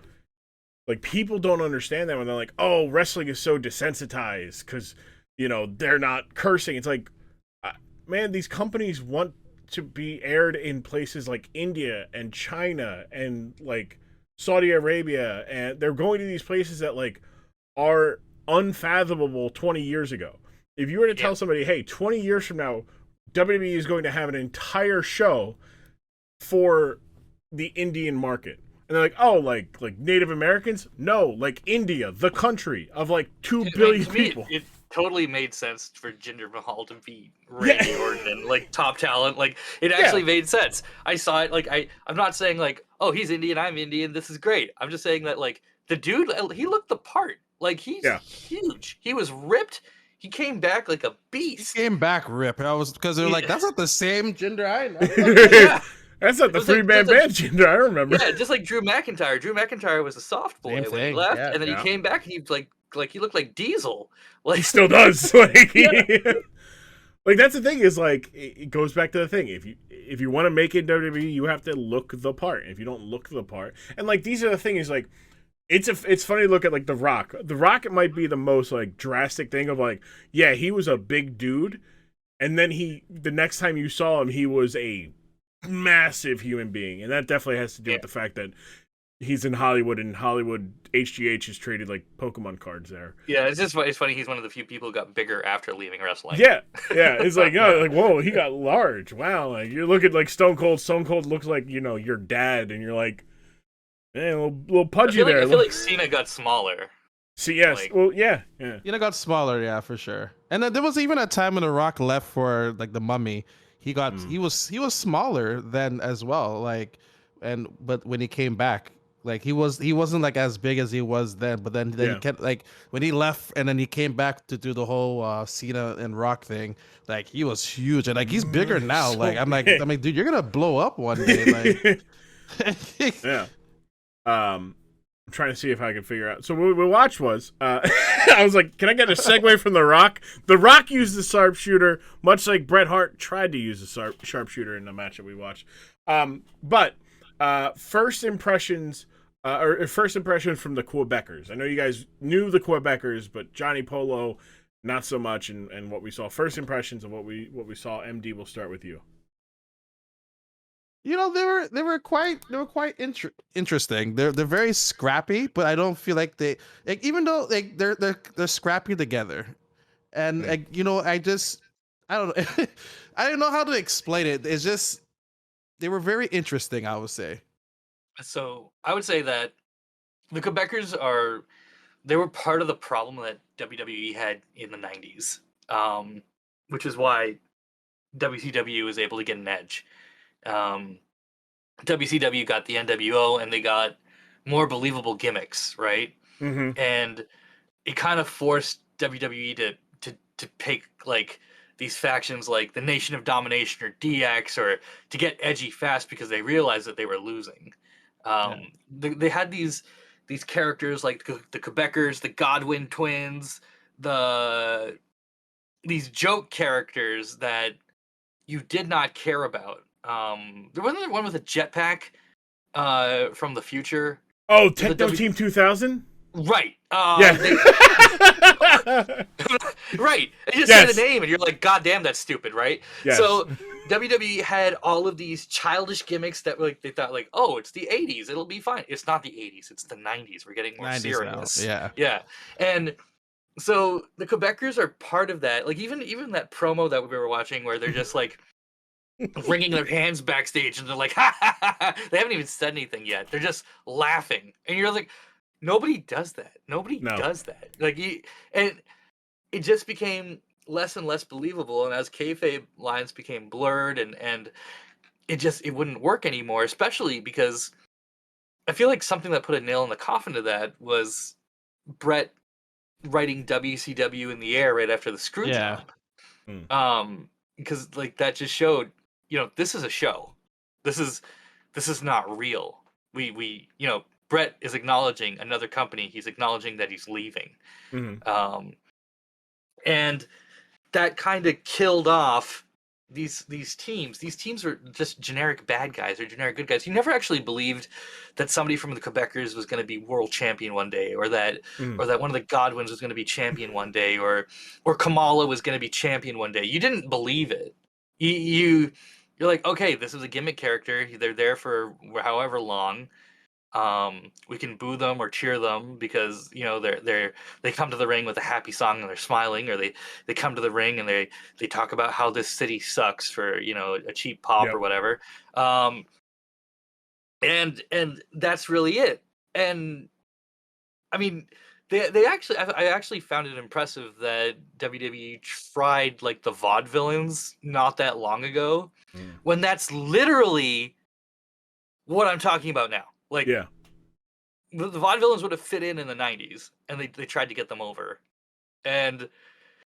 like people don't understand that when they're like, oh, wrestling is so desensitized because they're not cursing. It's like, man, these companies want to be aired in places like India and China and like Saudi Arabia, and they're going to these places that like are unfathomable 20 years ago. If you were to tell somebody, hey, 20 years from now, WWE is going to have an entire show for the Indian market, and they're like, oh, like Native Americans? No, like India, the country of like 2 billion people. It totally made sense for Jinder Mahal to be Randy Orton, like top talent. Like it actually made sense. I saw it. Like I'm not saying like, oh, he's Indian, I'm Indian, this is great. I'm just saying that like the dude, he looked the part. Like he's huge. He was ripped. He came back like a beast. He came back ripped. I was because they're like, that's not the same Jinder I know. That's not the 3-man band Jinder I remember. Yeah, just like Drew McIntyre. Drew McIntyre was a soft boy when he left, and then he came back and he like he looked like Diesel. Like he still does. Like Like that's the thing is like it goes back to the thing. If you want to make it WWE, you have to look the part. If you don't look the part, and like these are the things like it's funny to look at like The Rock. The Rock it might be the most like drastic thing of like yeah he was a big dude, and then the next time you saw him he was a massive human being, and that definitely has to do with the fact that he's in Hollywood, and Hollywood HGH is traded like Pokemon cards there. Yeah, it's funny. He's one of the few people who got bigger after leaving wrestling. Yeah, it's like oh, like whoa, he got large. Wow, like you look at like Stone Cold. Stone Cold looks like your dad, and you're like, man, a little pudgy there. I feel like Cena got smaller. See, yes, like, well, yeah. Got smaller, yeah, for sure. And then there was even a time when The Rock left for like the Mummy. He was smaller then as well. Like, but when he came back. Like he wasn't like as big as he was then, but then he kept like when he left and then he came back to do the whole Cena and Rock thing. Like he was huge and like he's bigger now. So like I'm like, dude, you're gonna blow up one day. Like, yeah. I'm trying to see if I can figure out. So what we watched was I was like, can I get a segue from The Rock? The Rock used the sharpshooter, much like Bret Hart tried to use the sharpshooter in the match that we watched. But first impressions. First impression from the Quebecers. I know you guys knew the Quebecers, but Johnny Polo, not so much. And what we saw. First impressions of what we saw. MD, we'll start with you. They were quite interesting. They're very scrappy, but I don't feel like they like even though like they're scrappy together, and like I don't know I don't know how to explain it. It's just they were very interesting. I would say. So I would say that the Quebecers they were part of the problem that WWE had in the 90s, which is why WCW was able to get an edge. WCW got the NWO and they got more believable gimmicks, right? Mm-hmm. And it kind of forced WWE to pick like these factions like the Nation of Domination or DX or to get edgy fast because they realized that they were losing. They had these characters like the Quebecers, the Godwin twins, these joke characters that you did not care about. There wasn't one with a jetpack from the future. Oh, Techno Team 2000? Right. Yeah. Right. You just say the name and you're like, God damn, that's stupid, right? Yes. So WWE had all of these childish gimmicks that like they thought like, oh, it's the 80s, it'll be fine. It's not the 80s, it's the 90s. We're getting more serious. Now. Yeah. And so the Quebecers are part of that. Like even that promo that we were watching where they're just like wringing their hands backstage and they're like, ha ha ha ha. They haven't even said anything yet. They're just laughing. And you're like, nobody does that. Nobody does that. Like and it just became less and less believable. And as kayfabe lines became blurred and it wouldn't work anymore, especially because I feel like something that put a nail in the coffin to that was Bret writing WCW in the air right after the screw job. Because like that just showed, this is a show. This is not real. We Bret is acknowledging another company. He's acknowledging that he's leaving. Mm-hmm. And that kind of killed off these teams. These teams were just generic bad guys or generic good guys. You never actually believed that somebody from the Quebecers was going to be world champion one day, or that one of the Godwins was going to be champion one day, or Kamala was going to be champion one day. You didn't believe it. You're like, okay, this is a gimmick character. They're there for however long. We can boo them or cheer them because they come to the ring with a happy song and they're smiling, or they come to the ring and they talk about how this city sucks for a cheap pop or whatever. And that's really it. And I mean, I actually found it impressive that WWE tried like the vaudevillains not that long ago, when that's literally what I'm talking about now. Like, the vaudevillains would have fit in the 90s, and they tried to get them over. And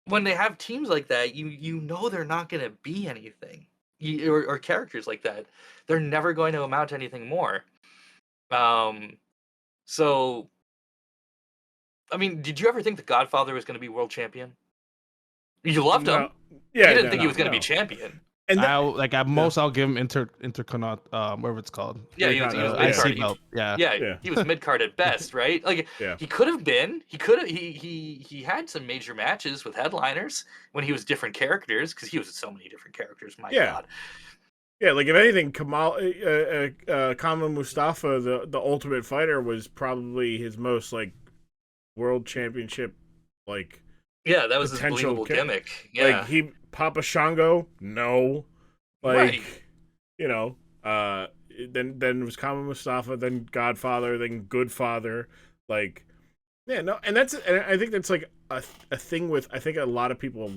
when they have teams like that, you know they're not going to be anything. Or characters like that, they're never going to amount to anything more. So, I mean, did you ever think the Godfather was going to be world champion? You loved him. Yeah, he didn't think he was going to be champion. And at most I'll give him interconnot, whatever it's called. Yeah, he was IC mid-card. belt. Yeah. He was mid-card at best, right? Like he could have been. He had some major matches with headliners when he was different characters, because he was so many different characters. My God. Yeah, like if anything, Kama Mustafa, the Ultimate Fighter, was probably his most like world championship like. Yeah, that was his believable gimmick. Yeah, like Papa Shango, no, like you know, then it was Kama Mustafa, then Godfather, then Goodfather, like and I think that's like a thing with I think a lot of people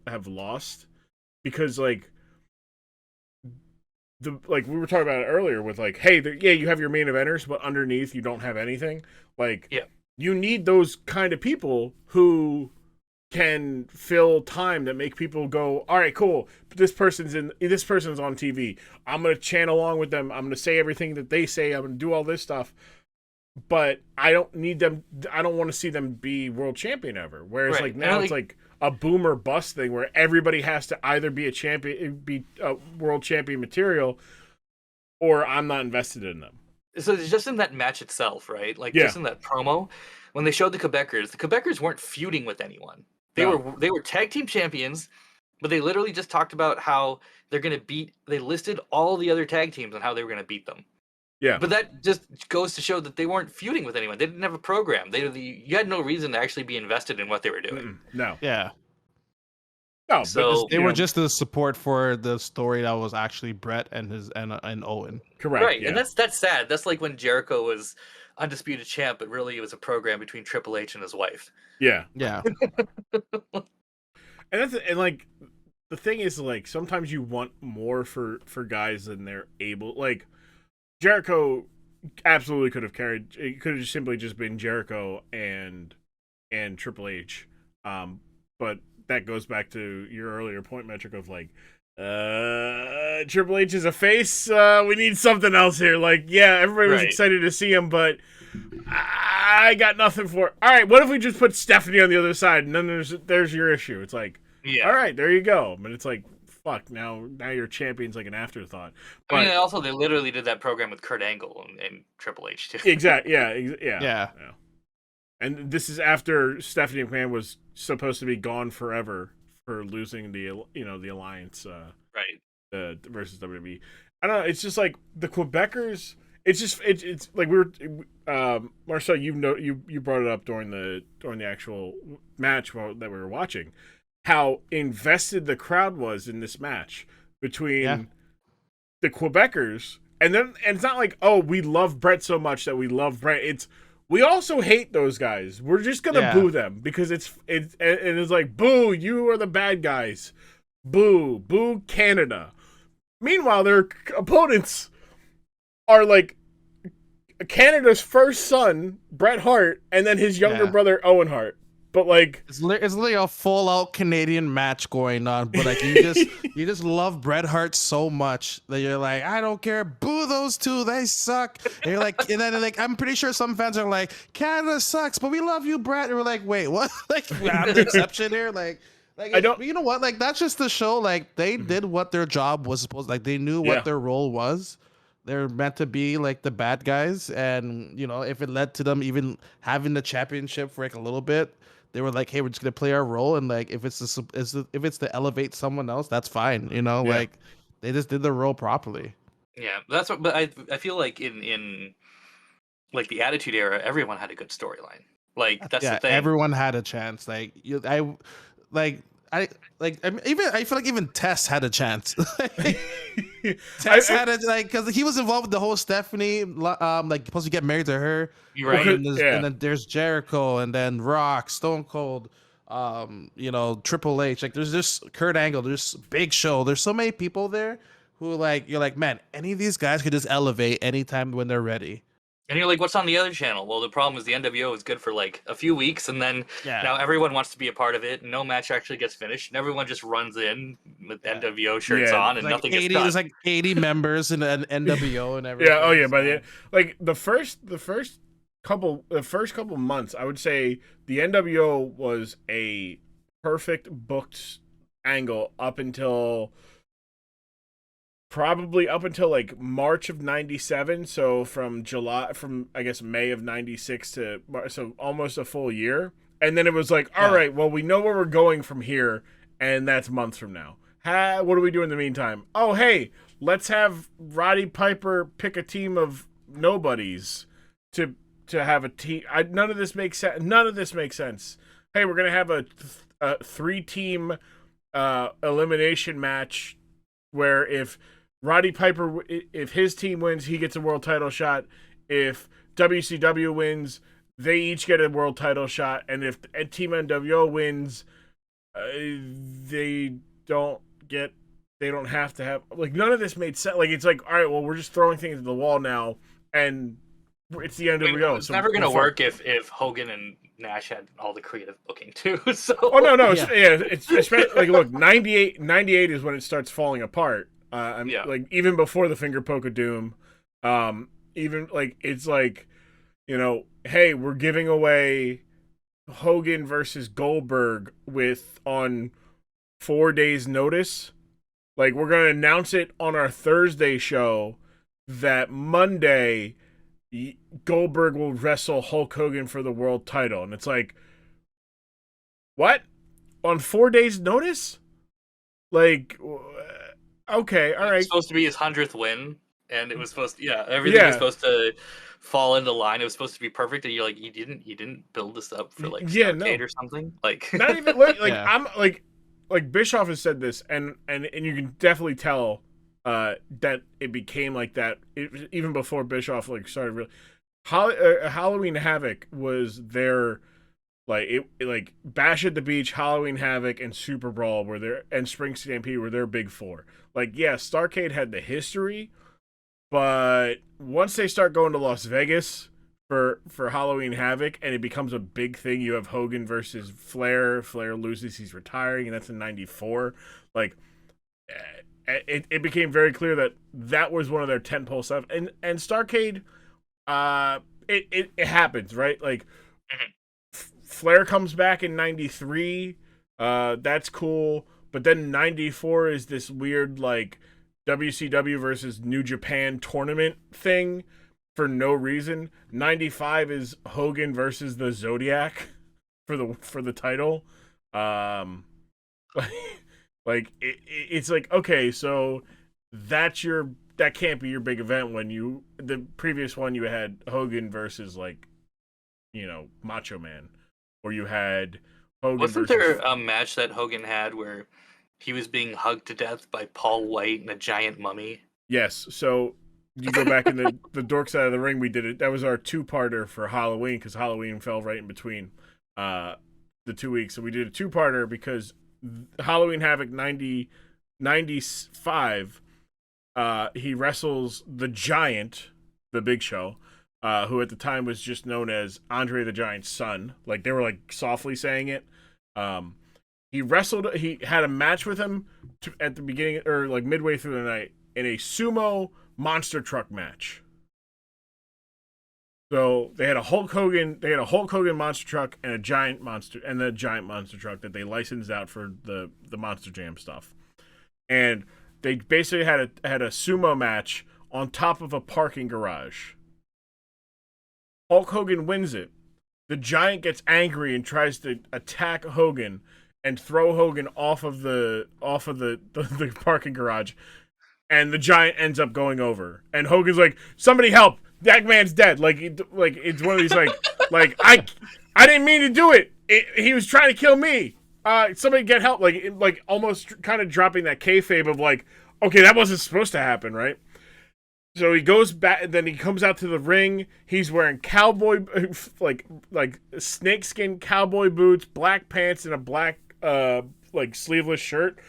have lost because like. Like we were talking about it earlier with like, hey, you have your main eventers, but underneath you don't have anything. Like, you need those kind of people who can fill time that make people go, all right, cool. This person's on TV. I'm gonna chant along with them. I'm gonna say everything that they say. I'm gonna do all this stuff. But I don't need them. I don't want to see them be world champion ever. Whereas like now it's like a boom or bust thing where everybody has to either be a world champion material, or I'm not invested in them. So it's just in that match itself, right? Like just in that promo, when they showed the Quebecers weren't feuding with anyone. They were tag team champions, but they literally just talked about how they're gonna beat. They listed all the other tag teams and how they were gonna beat them. Yeah, but that just goes to show that they weren't feuding with anyone. They didn't have a program. You had no reason to actually be invested in what they were doing. No. Yeah. No, so they were just the support for the story that was actually Bret and Owen. Correct. Right, yeah. and that's sad. That's like when Jericho was undisputed champ, but really it was a program between Triple H and his wife. Yeah. Yeah. and like the thing is like sometimes you want more for guys than they're able. Like Jericho absolutely could have carried. It could have simply just been Jericho and Triple H. But that goes back to your earlier point, Metric, of like, Triple H is a face. We need something else here. Like, yeah, everybody was excited to see him, but I got nothing for it. All right, what if we just put Stephanie on the other side, and then there's your issue. It's like, all right, there you go. But it's like, fuck, now your champion's like an afterthought. But, I mean, also they literally did that program with Kurt Angle and Triple H too. Exactly. Yeah. And this is after Stephanie McMahon was supposed to be gone forever for losing the alliance, versus WWE. I don't know. It's just like the Quebecers. It's like we were, Marcel. You brought it up during the actual match that we were watching. How invested the crowd was in this match between the Quebecers, and it's not like, oh, we love Bret so much that we love Bret. It's we also hate those guys. We're just gonna boo them because it's like, boo, you are the bad guys. Boo Canada. Meanwhile, their opponents are like Canada's first son, Bret Hart, and then his younger brother, Owen Hart. But like, it's literally a full out Canadian match going on. But like, you just love Bret Hart so much that you're like, I don't care, boo those two, they suck. And you're like, and then like, I'm pretty sure some fans are like, Canada sucks, but we love you, Bret. And we're like, wait, what? Like, I'm the exception here. Like I don't. You know what? Like, that's just to show like they did what their job was supposed. Like they knew what their role was. They're meant to be like the bad guys, and if it led to them even having the championship for like a little bit. They were like, "Hey, we're just gonna play our role, and like, if it's to elevate someone else, that's fine." Like they just did the role properly. Yeah, that's what. But I feel like in like the Attitude Era, everyone had a good storyline. Like that's the thing. Everyone had a chance. I feel like even Tess had a chance. Tess had it because he was involved with the whole Stephanie, supposed to get married to her. You're right. And then there's Jericho, and then Rock, Stone Cold, Triple H. Like there's just Kurt Angle. There's Big Show. There's so many people there who you're like, man, any of these guys could just elevate anytime when they're ready. And you're like, what's on the other channel? Well, the problem is the NWO is good for like a few weeks, and then now everyone wants to be a part of it, and no match actually gets finished, and everyone just runs in with NWO shirts on, and nothing gets done. There's like 80 members in an NWO and everything. Yeah, oh yeah, by the end, like the first couple months, I would say the NWO was a perfect booked angle up until like March of 97. So from I guess May of 96 to so almost a full year. And then it was like, all right, well, we know where we're going from here, and that's months from now. What do we do in the meantime? Oh, hey, let's have Roddy Piper pick a team of nobodies to have a team. None of this makes sense. Hey, we're gonna have a 3-team elimination match where if Roddy Piper, if his team wins, he gets a world title shot. If WCW wins, they each get a world title shot, and if Team NWO wins, they don't have to have, like, none of this made sense. Like, it's like, all right, well, we're just throwing things at the wall now, and it's the NWO. It's never gonna work if Hogan and Nash had all the creative booking too. So no, it's especially, like, look, 98 is when it starts falling apart. Like, even before the finger poke of doom, even like, it's like, you know, hey, we're giving away Hogan versus Goldberg on 4 days' notice. Like, we're going to announce it on our Thursday show that Monday Goldberg will wrestle Hulk Hogan for the world title. And it's like, what? On 4 days' notice? Like, okay, all right. It's supposed to be his 100th win, and it was supposed to, everything was supposed to fall into line. It was supposed to be perfect, and you're like, you didn't build this up for like Starrcade or something. Like, not even like I'm like Bischoff has said this, and you can definitely tell that it became like that even before Bischoff like started really. Halloween Havoc was their, like Bash at the Beach, Halloween Havoc, and Super Brawl were there, and Spring Stampede were their big four. Like, yeah, Starrcade had the history, but once they start going to Las Vegas for Halloween Havoc, and it becomes a big thing, you have Hogan versus Flair. Flair loses, he's retiring, and that's in '94. Like, it became very clear that was one of their tentpole stuff. And Starrcade, it happens, right? Like, Flair comes back in '93. That's cool. But then '94 is this weird, like, WCW versus New Japan tournament thing for no reason. '95 is Hogan versus the Zodiac for the title. Like, it's like, okay, so that can't be your big event when the previous one you had Hogan versus, like, you know, Macho Man, or you had Hogan. Wasn't there a match that Hogan had where he was being hugged to death by Paul White and a giant mummy? Yes. So you go back in the Dork side of the ring, we did it. That was our 2-parter for Halloween, because Halloween fell right in between the 2 weeks. So we did a 2-parter because Halloween Havoc 95, he wrestles the Giant, the Big Show, who at the time was just known as Andre the Giant's son. Like, they were like softly saying it. He had a match with him at the beginning, or like midway through the night, in a sumo monster truck match. So they had a Hulk Hogan monster truck and the giant monster truck that they licensed out for the Monster Jam stuff. And they basically had a sumo match on top of a parking garage. Hulk Hogan wins it. The Giant gets angry and tries to attack Hogan and throw Hogan off of the parking garage, and the Giant ends up going over. And Hogan's like, "Somebody help! That man's dead!" Like it's one of these like I didn't mean to do it. He was trying to kill me. Somebody get help! Like almost kind of dropping that kayfabe of like, okay, that wasn't supposed to happen, right? So he goes back, and then he comes out to the ring. He's wearing cowboy, like snakeskin cowboy boots, black pants, and a black like sleeveless shirt.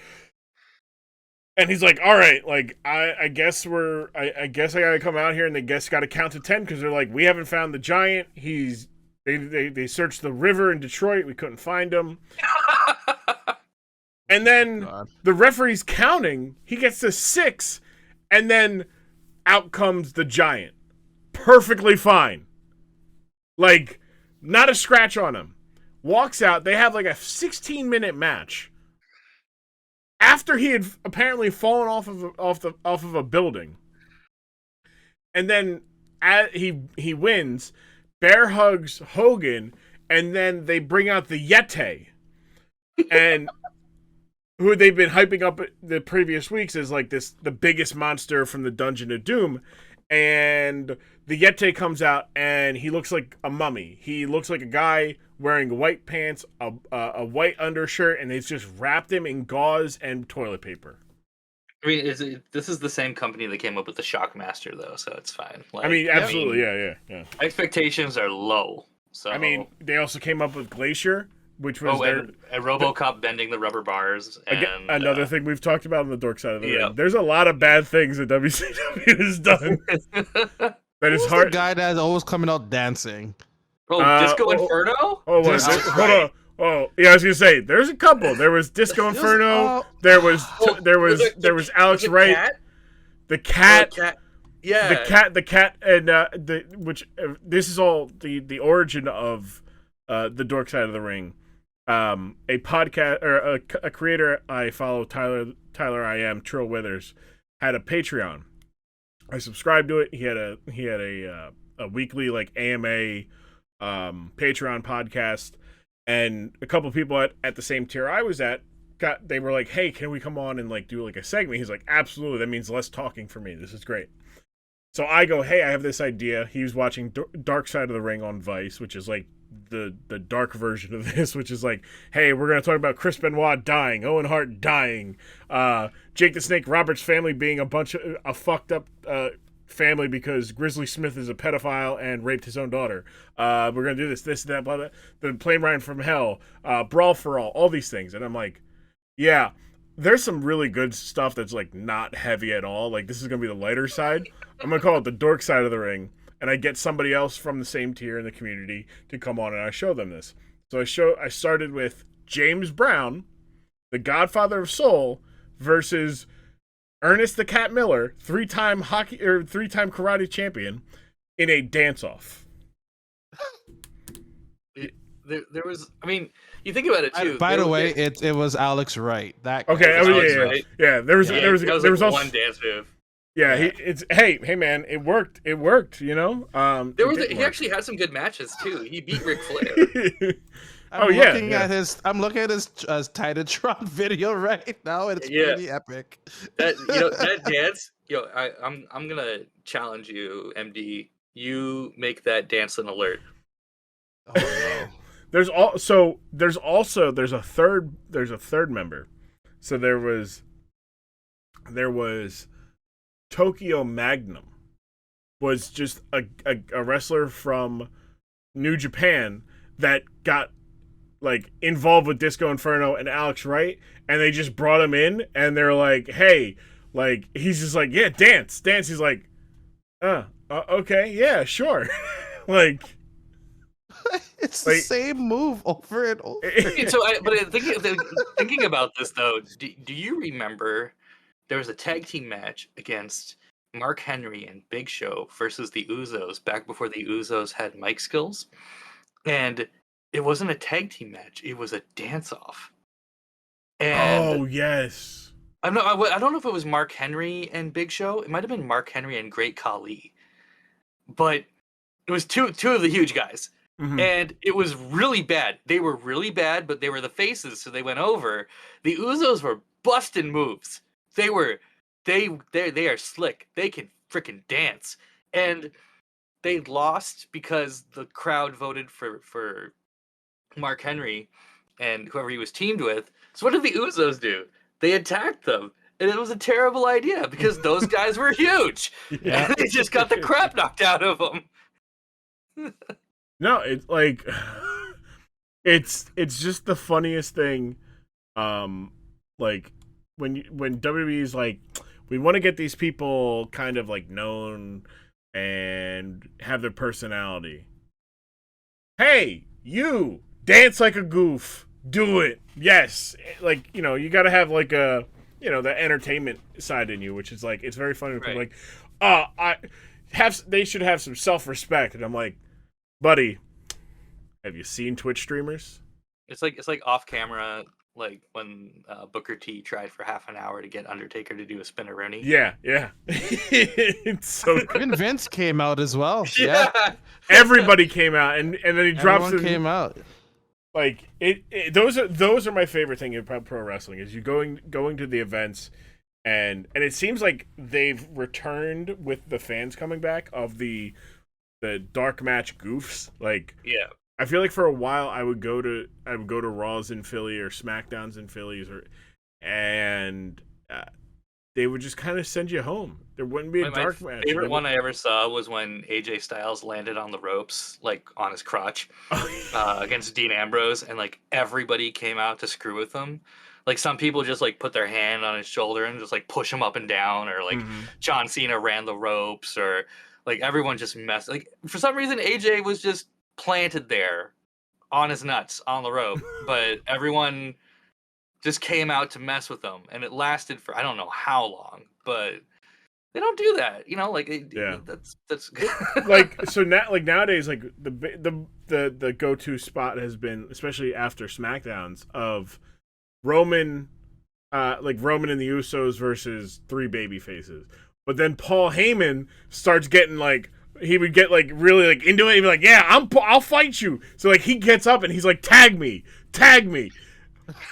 And he's like, "All right, like I guess I gotta come out here, and they gotta count to 10, because they're like, we haven't found the Giant. They searched the river in Detroit, we couldn't find him." And then the referee's counting. He gets to 6, and then out comes the Giant, perfectly fine, like not a scratch on him. Walks out. They have like a 16-minute match. after he had apparently fallen off of a building, and then he wins. Bear hugs Hogan, and then they bring out the Yeti, and who they've been hyping up the previous weeks as like the biggest monster from the Dungeon of Doom, and the Yeti comes out and he looks like a mummy. He looks like a guy wearing white pants, a white undershirt, and they've just wrapped him in gauze and toilet paper. I mean, this is the same company that came up with the Shockmaster, though, so it's fine. Like, I mean, absolutely, yeah. Expectations are low. So I mean, they also came up with Glacier, which was and RoboCop bending the rubber bars. And another thing we've talked about on the Dork side of the ring. There's a lot of bad things that WCW has done. That is hard. The guy that's always coming out dancing. Disco Inferno? Hold on. Oh, yeah, I was gonna say there's a couple. There was Disco Inferno. There was Alex Wright. The cat. Yeah. The cat, and this is all the origin of the Dork side of the ring. A podcast or a creator I follow, Tyler I am Trill Withers, had a Patreon. I subscribed to it. He had a weekly like AMA Patreon podcast, and a couple people at the same tier I was at they were like, hey, can we come on and like do like a segment? He's like, absolutely, that means less talking for me, this is great. So I go, hey, I have this idea. He was watching Dark Side of the Ring on Vice, which is like the dark version of this, which is like, hey, we're gonna talk about Chris Benoit dying, Owen Hart dying, Jake the Snake Roberts' family being a fucked up family because Grizzly Smith is a pedophile and raped his own daughter. We're gonna do this, that, blah, blah. The Plane Ride from Hell, Brawl for All these things, and I'm like, yeah, there's some really good stuff that's like not heavy at all. Like this is gonna be the lighter side. I'm gonna call it the Dork Side of the Ring, and I get somebody else from the same tier in the community to come on and I show them this. So I started with James Brown, the Godfather of Soul, versus Ernest the Cat Miller, three-time karate champion, in a dance-off. There was, I mean, you think about it too. By the way, it was Alex Wright. That okay, yeah. There was also one dance move. Yeah, hey man, it worked. You know. He actually had some good matches too. He beat Ric Flair. I'm looking at his Titatron video right now, and it's pretty epic. That dance. I'm gonna challenge you, MD. You make that dance an alert. Oh no. There's a third member. So there was Tokyo Magnum, was just a wrestler from New Japan that got like involved with Disco Inferno and Alex Wright, and they just brought him in, and they're like, hey, like he's just like, yeah, dance. He's like, okay, yeah, sure. Like it's the same move over and over. Thinking about this though, do you remember there was a tag team match against Mark Henry and Big Show versus the Usos back before the Usos had mic skills, and it wasn't a tag team match; it was a dance-off. And oh yes, I don't know if it was Mark Henry and Big Show. It might have been Mark Henry and Great Khali, but it was two of the huge guys. Mm-hmm. And it was really bad. They were really bad, but they were the faces, so they went over. The Usos were busting moves. They are slick. They can freaking dance. And they lost because the crowd voted for Mark Henry and whoever he was teamed with. So what did the Usos do? They attacked them. And it was a terrible idea because those guys were huge. Yeah. And they just got the crap knocked out of them. No, it's like it's just the funniest thing. Like when WWE's like, we want to get these people kind of like known and have their personality. Hey, you dance like a goof. Do it. Yes. Like, you got to have like the entertainment side in you, which is like, it's very funny. Right. Like, they should have some self-respect. And I'm like, buddy, have you seen Twitch streamers? It's like off camera. like when Booker T tried for half an hour to get Undertaker to do a spinneroonie. Yeah. It's so good. Even Vince came out as well. Yeah, Everybody came out, and then he drops everyone it. came out. Like those are my favorite thing about pro wrestling is you going to the events, and it seems like they've returned with the fans coming back of the dark match goofs. Like, Yeah. I feel like for a while I would go to Raws in Philly or SmackDowns in Philly, and they would just kind of send you home. There wouldn't be a dark match. Favorite one I ever saw was when AJ Styles landed on the ropes, like on his crotch, against Dean Ambrose, and like everybody came out to screw with him. Like some people just like put their hand on his shoulder and just like push him up and down, or like John Cena ran the ropes, or like everyone just messed. Like for some reason, AJ was just planted there on his nuts on the rope, but everyone just came out to mess with them, and it lasted for I don't know how long, but they don't do that, you know. Like, that's like so now, like nowadays, like the go-to spot has been, especially after SmackDowns, of Roman, like Roman and the Usos versus 3 baby faces. But then Paul Heyman starts getting like, he would get like really like into it. He'd be like, "Yeah, I'll fight you." So like he gets up and he's like, "Tag me."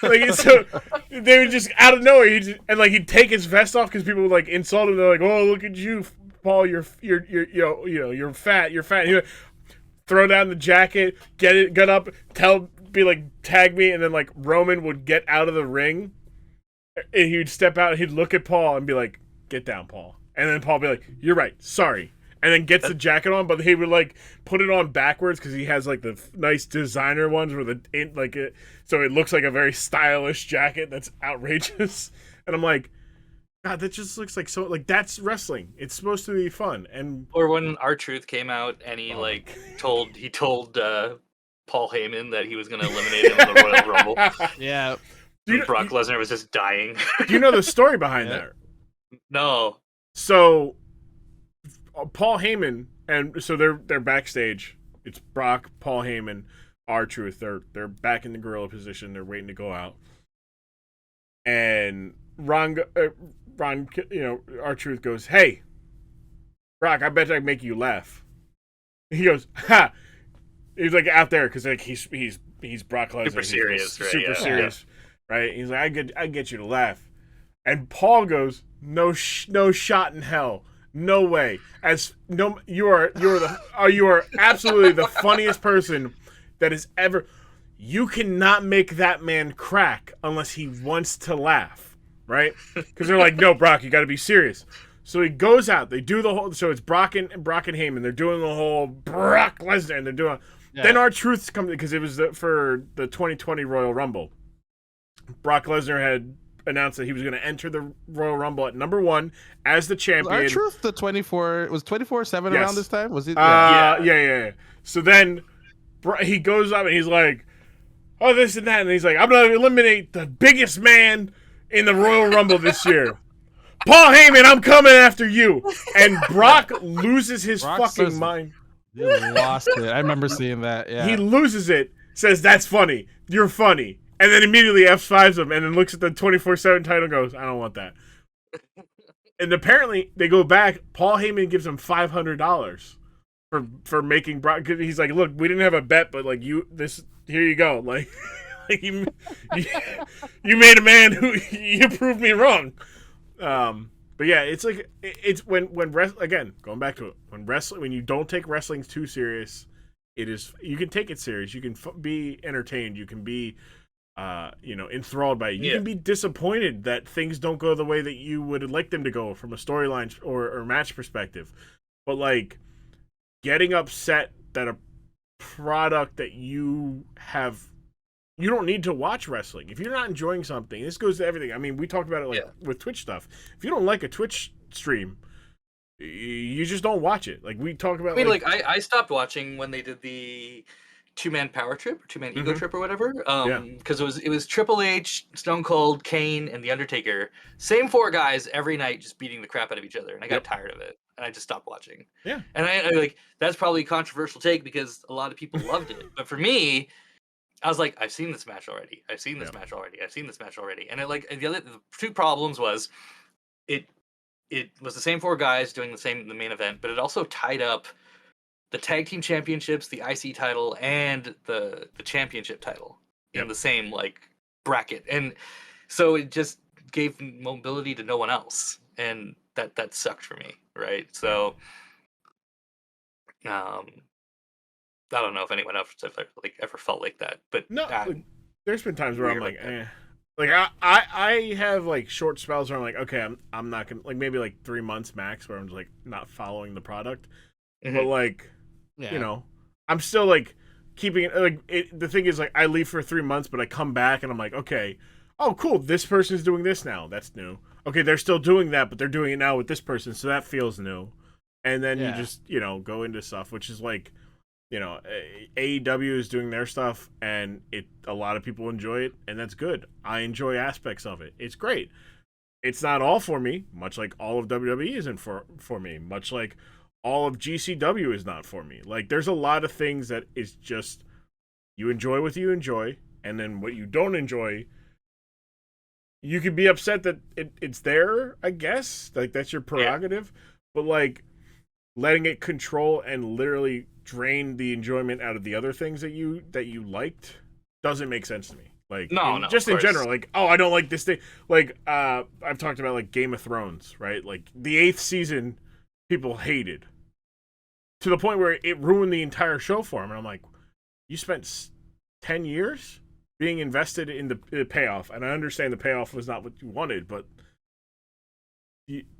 Like, so they would just out of nowhere, and like he'd take his vest off because people would like insult him. They're like, "Oh, look at you, Paul. You're you're fat. You're fat." And he'd throw down the jacket, get up, be like, "Tag me," and then like Roman would get out of the ring, and he would step out, and he'd look at Paul and be like, "Get down, Paul," and then Paul would be like, "You're right, sorry." And then gets the jacket on, but he would like put it on backwards because he has like the nice designer ones where so it looks like a very stylish jacket that's outrageous. And I'm like, God, that just looks like so like that's wrestling. It's supposed to be fun. And or when R-Truth came out and he told Paul Heyman that he was going to eliminate him in the Royal Rumble. Yeah, Brock Lesnar was just dying. Do you know the story behind that? No. So Paul Heyman, and so they're backstage. It's Brock, Paul Heyman, R-Truth. They're back in the gorilla position. They're waiting to go out. And Ron, R-Truth goes, "Hey, Brock, I bet I can make you laugh." He goes, "Ha!" He's like out there because like he's Brock Lesnar. Super serious, right? Super serious, right? He's like, I get you to laugh. And Paul goes, no shot in hell. No way. You are absolutely the funniest person that has ever. You cannot make that man crack unless he wants to laugh, right? Because they're like, "No, Brock, you got to be serious." So he goes out. They do the whole. So it's Brock and Heyman. They're doing the whole Brock Lesnar, and they're doing. Yeah. Then R-Truth's coming because it was for the 2020 Royal Rumble. Brock Lesnar had announced that he was going to enter the Royal Rumble at number 1 as the champion. Was R-Truth the 24/7 around this time? Was it? Yeah. So then he goes up and he's like, "Oh, this and that," and he's like, "I'm going to eliminate the biggest man in the Royal Rumble this year. Paul Heyman, I'm coming after you." And Brock loses his fucking mind. He lost it. I remember seeing that. Yeah. He loses it, says, "That's funny. You're funny." And then immediately F5s him and then looks at the 24/7 title and goes, "I don't want that." And apparently they go back. Paul Heyman gives him $500 for making Brock. He's like, "Look, we didn't have a bet, but like here you go. Like, you made a man who you proved me wrong." But yeah, it's like it's when again going back to it, when you don't take wrestling too serious, you can take it serious. You can be entertained. You can be enthralled by it. You can be disappointed that things don't go the way that you would like them to go from a storyline or match perspective. But like getting upset that a product that you don't need to watch wrestling. If you're not enjoying something, this goes to everything. I mean, we talked about it with Twitch stuff. If you don't like a Twitch stream, you just don't watch it. Like we talk about. I mean, I stopped watching when they did the 2-man power trip or 2-man ego trip or whatever. Because it was Triple H, Stone Cold, Kane, and The Undertaker. Same 4 guys every night just beating the crap out of each other, and I got tired of it, and I just stopped watching. Yeah. And I like that's probably a controversial take because a lot of people loved it, but for me, I was like, I've seen this match already. I've seen this Yeah. match already. I've seen this match already. And the two problems was it was the same four guys doing the main event, but it also tied up the tag team championships, the IC title, and the championship title in Yep. the same like bracket. And so it just gave mobility to no one else. And that sucked for me, right? So I don't know if anyone else ever felt like that, but No, like, there's been times where I'm like, eh. Like I have like short spells where I'm like, okay, I'm not gonna, like, maybe like 3 months max where I'm just like not following the product, but like, you know, I'm still like keeping it. Like the thing is, like, I leave for 3 months, but I come back and I'm like, okay, oh cool, this person's doing this now. That's new. Okay, they're still doing that, but they're doing it now with this person, so that feels new. And then you just, you know, go into stuff, which is like, you know, AEW is doing their stuff, and a lot of people enjoy it, and that's good. I enjoy aspects of it. It's great. It's not all for me, much like all of WWE isn't for me, much like all of GCW is not for me. Like, there's a lot of things that is just, you enjoy what you enjoy, and then what you don't enjoy, you could be upset that it's there, I guess. Like, that's your prerogative. Yeah. But, like, letting it control and literally drain the enjoyment out of the other things that you liked doesn't make sense to me. Like, just in general, like, oh, I don't like this thing. Like, I've talked about, like, Game of Thrones, right? Like, the 8th season, people hated. To the point where it ruined the entire show for them. And I'm like, you spent 10 years being invested in the payoff. And I understand the payoff was not what you wanted, but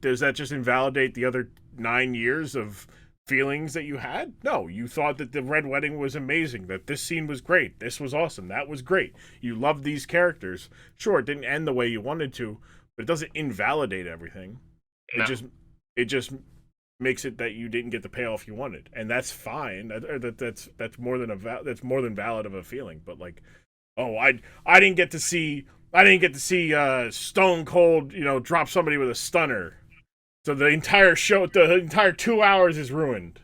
does that just invalidate the other 9 years of feelings that you had? No, you thought that the Red Wedding was amazing, that this scene was great, this was awesome, that was great. You loved these characters. Sure, it didn't end the way you wanted to, but it doesn't invalidate everything. No. It just makes it that you didn't get the payoff you wanted, and that's fine. That's more than valid of a feeling. But like, oh, I didn't get to see Stone Cold, you know, drop somebody with a stunner. So the entire show, the entire 2 hours is ruined.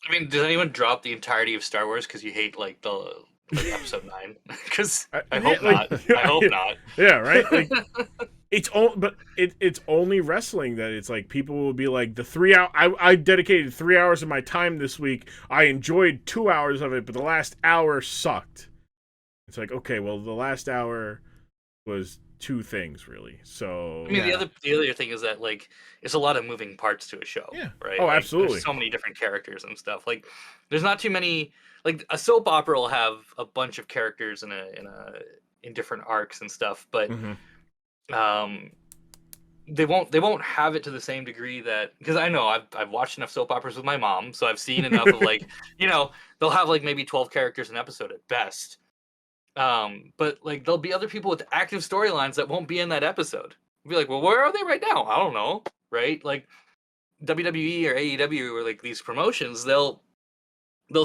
I mean, does anyone drop the entirety of Star Wars because you hate like the episode 9? Because I hope not. I hope not. Yeah, right. Like, it's only wrestling that it's like people will be like, the 3 hour. I dedicated 3 hours of my time this week. I enjoyed 2 hours of it, but the last hour sucked. It's like, okay, well, the last hour was 2 things really. So I mean, the other thing is that like it's a lot of moving parts to a show. Yeah. Right. Oh, like, absolutely. There's so many different characters and stuff. Like, there's not too many. Like, a soap opera will have a bunch of characters in different arcs and stuff, but they won't have it to the same degree that, because I know I've watched enough soap operas with my mom, so I've seen enough of like, you know, they'll have like maybe 12 characters an episode at best. But like there'll be other people with active storylines that won't be in that episode. You'll be like, well, where are they right now? I don't know, right? Like WWE or AEW or like these promotions, they'll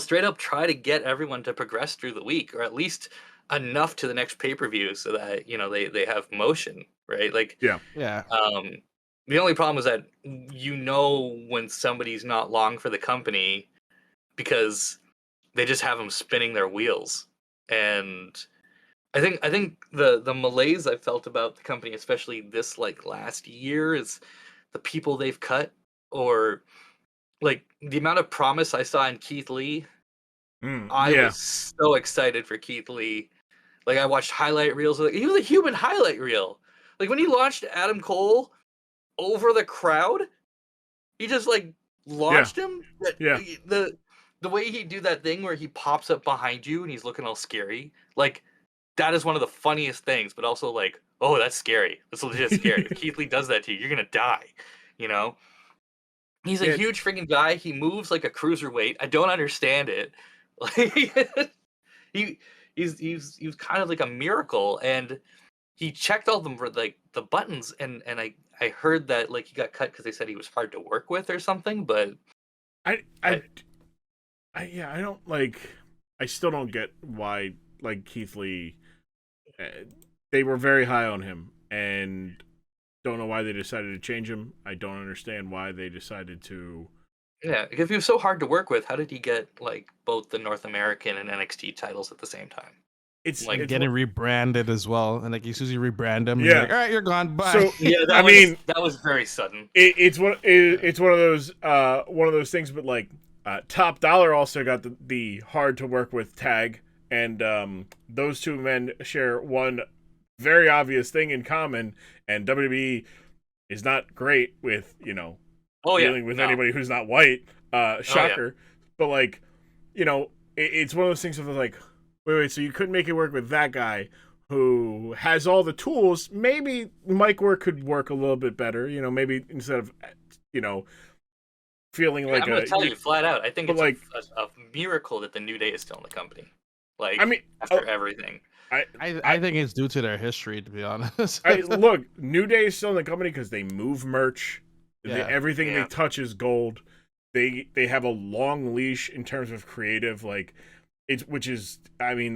straight up try to get everyone to progress through the week, or at least enough to the next pay-per-view so that, you know, they have motion, right? Like, yeah. The only problem is that you know when somebody's not long for the company because they just have them spinning their wheels. And I think the malaise I felt about the company, especially this like last year, is the people they've cut, or like the amount of promise I saw in Keith Lee. I was so excited for Keith Lee. Like, I watched highlight reels. Like, he was a human highlight reel. Like, when he launched Adam Cole over the crowd, he just like launched him. Yeah. The way he do that thing where he pops up behind you and he's looking all scary, like, that is one of the funniest things, but also like, oh, that's scary. That's legit scary. If Keith Lee does that to you, you're gonna die. You know? He's a huge freaking guy. He moves like a cruiserweight. I don't understand it. Like, he's kind of like a miracle, and he checked all the buttons, and I heard that like he got cut because they said he was hard to work with or something, but I don't like. I still don't get why, like, Keith Lee. They were very high on him, and don't know why they decided to change him. I don't understand why they decided to. Yeah, if he was so hard to work with, how did he get like both the North American and NXT titles at the same time? it's Like, it's Getting rebranded as well, and like as soon as you rebrand them, Yeah. you're like, all right, you're gone. Bye. So yeah, I mean, that was very sudden. it's one of those things. But like Top Dollar also got the hard to work with tag, and those two men share one very obvious thing in common. And WWE is not great with dealing with anybody who's not white. Shocker. But like, it's one of those things of like, wait, so you couldn't make it work with that guy who has all the tools. Maybe mic work could work a little bit better. Maybe instead of, feeling like I'm going to tell you flat out. I think it's like a miracle that the New Day is still in the company. Like, I mean, after everything. I think it's due to their history, to be honest. Look, New Day is still in the company because they move merch. Yeah. Everything they touch is gold. They have a long leash in terms of creative, like they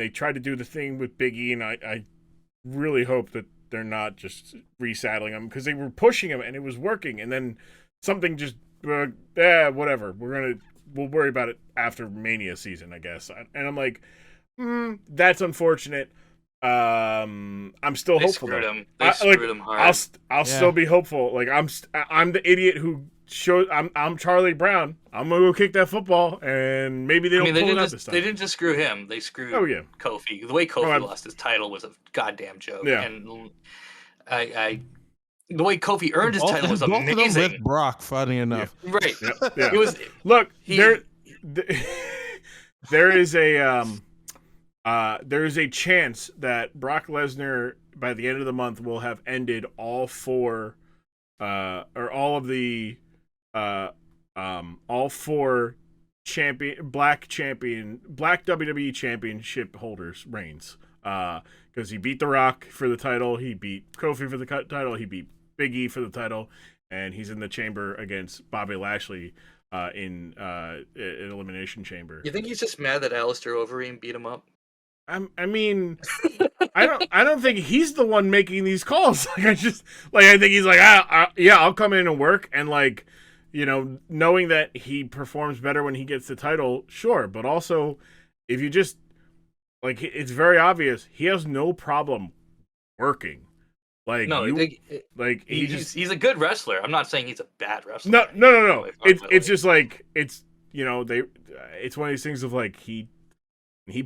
tried to do the thing with Big E, and I really hope that they're not just resaddling him because they were pushing him and it was working, and then something just whatever. We'll worry about it after Mania season, I guess. And I'm like, that's unfortunate. I'm still hopeful. They screwed him hard. I'll still be hopeful. Like I'm the idiot who showed I'm Charlie Brown. I'm gonna go kick that football, and maybe they don't pull it out this time. They didn't just screw him. They screwed Kofi. The way Kofi lost his title was a goddamn joke. Yeah. And the way Kofi earned his title was both amazing. of them with Brock, funny enough. Yeah. Right. Yeah. It was. Look, there is a chance that Brock Lesnar by the end of the month will have ended all four black WWE championship holders reigns. Because he beat The Rock for the title, he beat Kofi for the title, he beat Big E for the title, and he's in the chamber against Bobby Lashley in an elimination chamber. You think he's just mad that Alistair Overeem beat him up? I mean, I don't think he's the one making these calls. I think he's like, I'll come in and work, and like, knowing that he performs better when he gets the title, sure. But also, if you just like, it's very obvious he has no problem working. Like, no, he's a good wrestler. I'm not saying he's a bad wrestler. No. It's just like it's it's one of these things of like he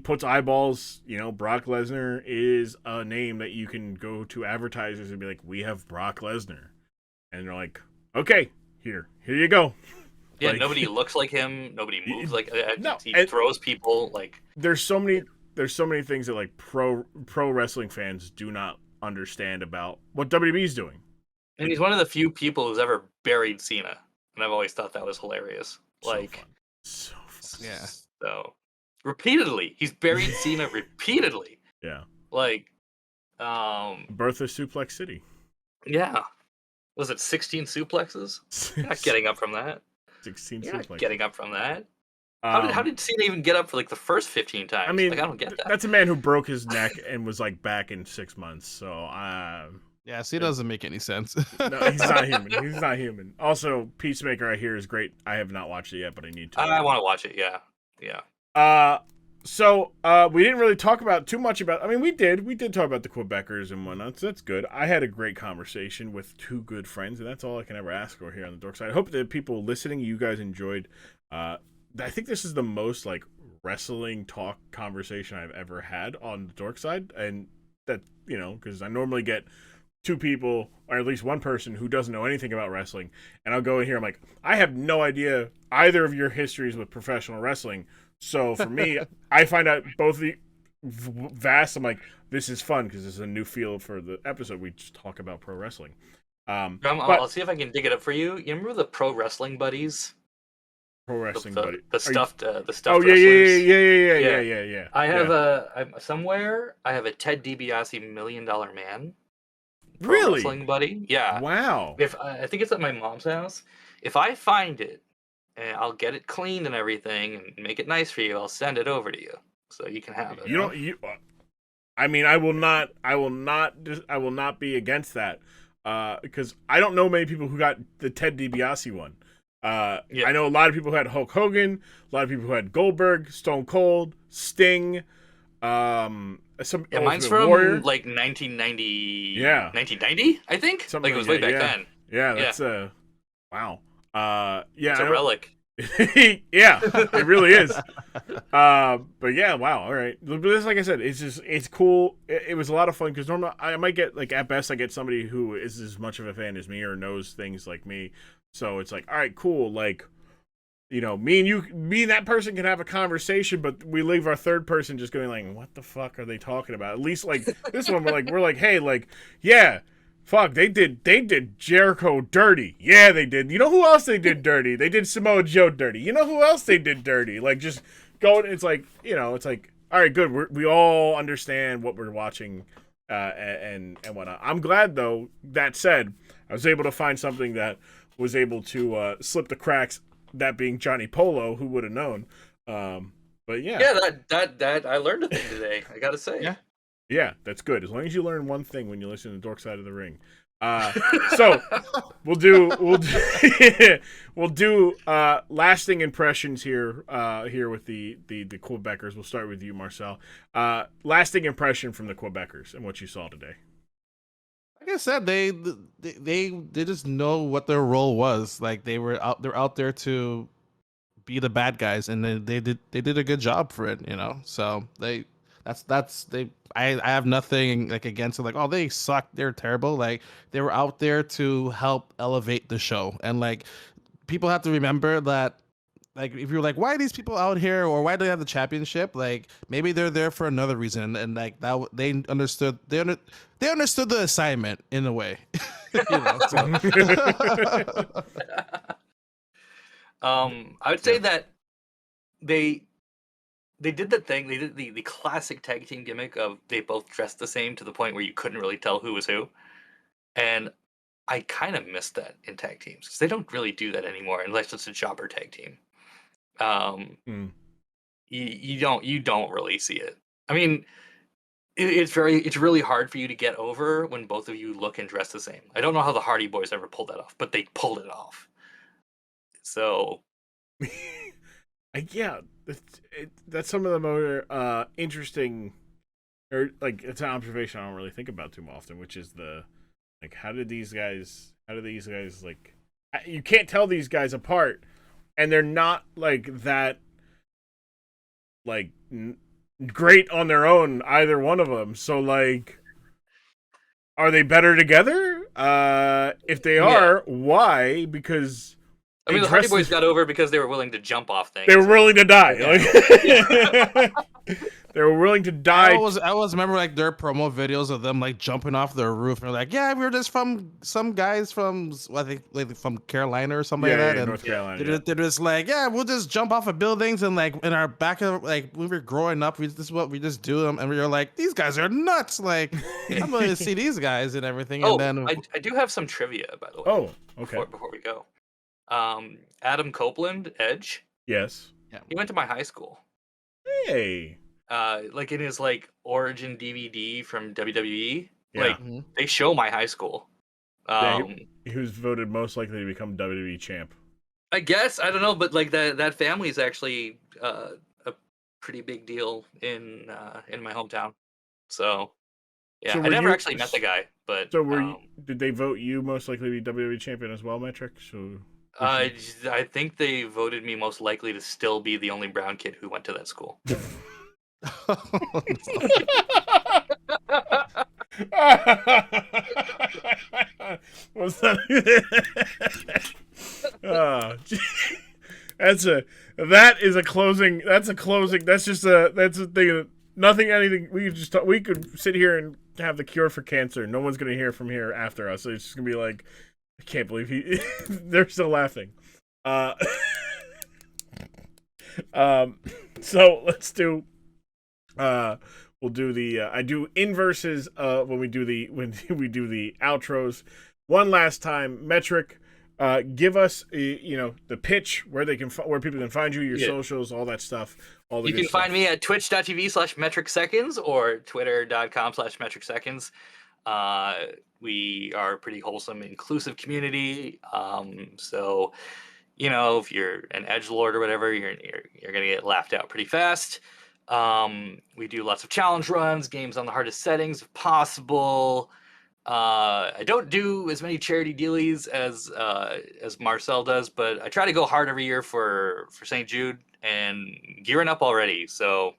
puts eyeballs. Brock Lesnar is a name that you can go to advertisers and be like, we have Brock Lesnar, and they're like, okay, here you go. Yeah, like, nobody looks like him. Nobody moves like he and throws people like. There's so many things that like pro wrestling fans do not understand about what WWE's doing. And he's one of the few people who's ever buried Cena, and I've always thought that was hilarious. So fun. Yeah. So repeatedly, he's buried Cena repeatedly. Yeah. Like, Birth of Suplex City. Yeah. Was it 16 suplexes? You're not getting up from that. 16 You're suplexes. not getting up from that. How did Cena even get up for like the first 15 times? I mean, I don't get that. That's a man who broke his neck and was like back in 6 months. So yeah, see, it doesn't make any sense. No, he's not human. He's not human. Also, Peacemaker, I hear, is great. I have not watched it yet, but I need to. I want to watch it. Yeah. So we didn't really talk about too much about. I mean, we did talk about the Quebecers and whatnot. So that's good. I had a great conversation with two good friends, and that's all I can ever ask for here on the Dork side. I hope that people listening, you guys enjoyed. I think this is the most like wrestling talk conversation I've ever had on the Dork side, and that because I normally get two people or at least one person who doesn't know anything about wrestling, and I'll go in here. I'm like, I have no idea either of your histories with professional wrestling. So for me, I find out both the vast. I'm like, this is fun because this is a new field for the episode. We just talk about pro wrestling. I'll see if I can dig it up for you. You remember the Pro Wrestling Buddies? Pro Wrestling Buddy. The stuffed wrestlers. Yeah. I have somewhere. I have a Ted DiBiase $1 Million Man. Pro Really? Wrestling Buddy. Yeah. Wow. If I think it's at my mom's house. If I find it, and I'll get it cleaned and everything, and make it nice for you. I'll send it over to you so you can have it. I mean, I will not be against that because I don't know many people who got the Ted DiBiase one. I know a lot of people who had Hulk Hogan, a lot of people who had Goldberg, Stone Cold, Sting. some Yeah, mine's Ultimate from Warrior. like 1990. Yeah. 1990, I think. Something Like it was like way that, back yeah. then. Yeah, that's wow. Yeah, It's I a know. relic. Yeah, it really is. But yeah, wow. All right, but this, like I said, it's cool. It was a lot of fun because normally I might get like at best I get somebody who is as much of a fan as me or knows things like me. So it's like, all right, cool. Like, you know, me and that person can have a conversation, but we leave our third person just going like, what the fuck are they talking about? At least like this one, we're like, hey, like, yeah. Fuck, they did Jericho dirty. Yeah, they did. You know who else they did dirty? They did Samoa Joe dirty. You know who else they did dirty? Like, just going, it's like, you know, it's like, all right, good. We all understand what we're watching and whatnot. I'm glad, though, that said, I was able to find something that was able to slip the cracks, that being Johnny Polo, who would have known. But yeah. Yeah, that I learned a thing today. I gotta say. Yeah. Yeah, that's good. As long as you learn one thing when you listen to Dork Side of the Ring. So we'll do lasting impressions here with the Quebecers. We'll start with you, Marcel. Lasting impression from the Quebecers and what you saw today. Like I said, they just know what their role was. Like they're out there to be the bad guys, and they did a good job for it. You know, so I have nothing like against it. Like, oh, they suck, they're terrible. Like they were out there to help elevate the show, and like people have to remember that. Like if you're like, why are these people out here, or why do they have the championship? Like maybe they're there for another reason, and like that they understood they understood the assignment in a way. You know, so. I would say that they did the thing. They did the classic tag team gimmick of they both dressed the same to the point where you couldn't really tell who was who. And I kind of missed that in tag teams because they don't really do that anymore unless it's a jobber tag team. You don't really see it. I mean, it's really hard for you to get over when both of you look and dress the same. I don't know how the Hardy Boys ever pulled that off, but they pulled it off. So Yeah, that's some of the more interesting, or like it's an observation I don't really think about too often, which is the like how do these guys like you can't tell these guys apart, and they're not like that like great on their own, either one of them. So like, are they better together? If they are, why? Because I mean, the Hardy Boys got over because they were willing to jump off things. they were willing to die. Yeah. Like, they were willing to die. I always remember like their promo videos of them like jumping off their roof and they're like, yeah, we were just from some guys from I think like from Carolina or something like that. Yeah, and North Carolina. They're just like, yeah, we'll just jump off of buildings and like in our back of like when we were growing up, this is what we just do them, and we were like, these guys are nuts. Like I'm going to see these guys and everything. Oh, and then I do have some trivia, by the way. Oh, okay. Before we go, Adam Copeland, Edge. Yes. He went to my high school. Hey. Like in his like origin DVD from WWE, Yeah. like they show my high school. Yeah, he was voted most likely to become WWE champ. I guess I don't know, but like that family is actually a pretty big deal in my hometown. So yeah, So I were never you- actually met the guy, but So did they vote you most likely to be WWE champion as well, Metric? So I think they voted me most likely to still be the only brown kid who went to that school. What's that? That is a closing. That's a closing. That's a thing. Nothing. Anything. We could sit here and have the cure for cancer. No one's gonna hear from here after us. So it's just gonna be like, I can't believe he. They're still laughing. So let's do. We'll do the. I do inverses. When we do the outros. One last time, Metric. Give us, the pitch where where people can find you, your socials, all that stuff. You can find me at twitch.tv/MetricSeconds or twitter.com/MetricSeconds. We are a pretty wholesome, inclusive community. So, if you're an edgelord or whatever, you're gonna get laughed out pretty fast. We do lots of challenge runs, games on the hardest settings if possible. I don't do as many charity dealies as Marcel does, but I try to go hard every year for St. Jude and gearing up already. So,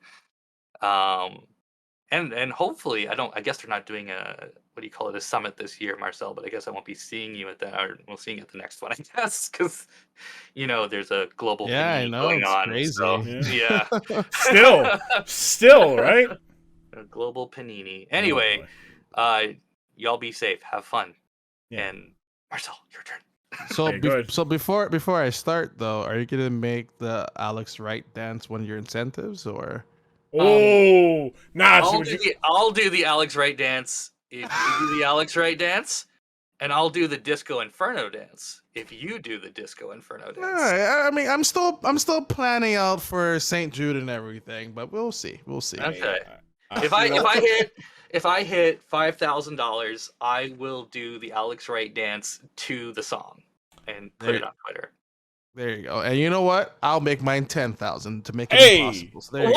and hopefully I guess they're not doing a summit this year, Marcel, but I guess I won't be seeing you at that, or we'll see you at the next one, I guess, because there's a global Yeah, I panini know, going it's on. crazy. So, yeah. Still, right? A global panini. Oh, Anyway, boy. y'all be safe, have fun. Yeah. And Marcel, your turn. So, Okay, go ahead. so before I start though, are you gonna make the Alex Wright dance one of your incentives, or? Oh, nah. So I'll do the Alex Wright dance if you do the Alex Wright dance, and I'll do the Disco Inferno dance if you do the Disco Inferno dance. I mean, I'm still planning out for St. Jude and everything, but we'll see. Okay. If I hit $5,000, I will do the Alex Wright dance to the song and put it on Twitter. There you go. And you know what? I'll make mine 10,000 to make it Hey! impossible. So there you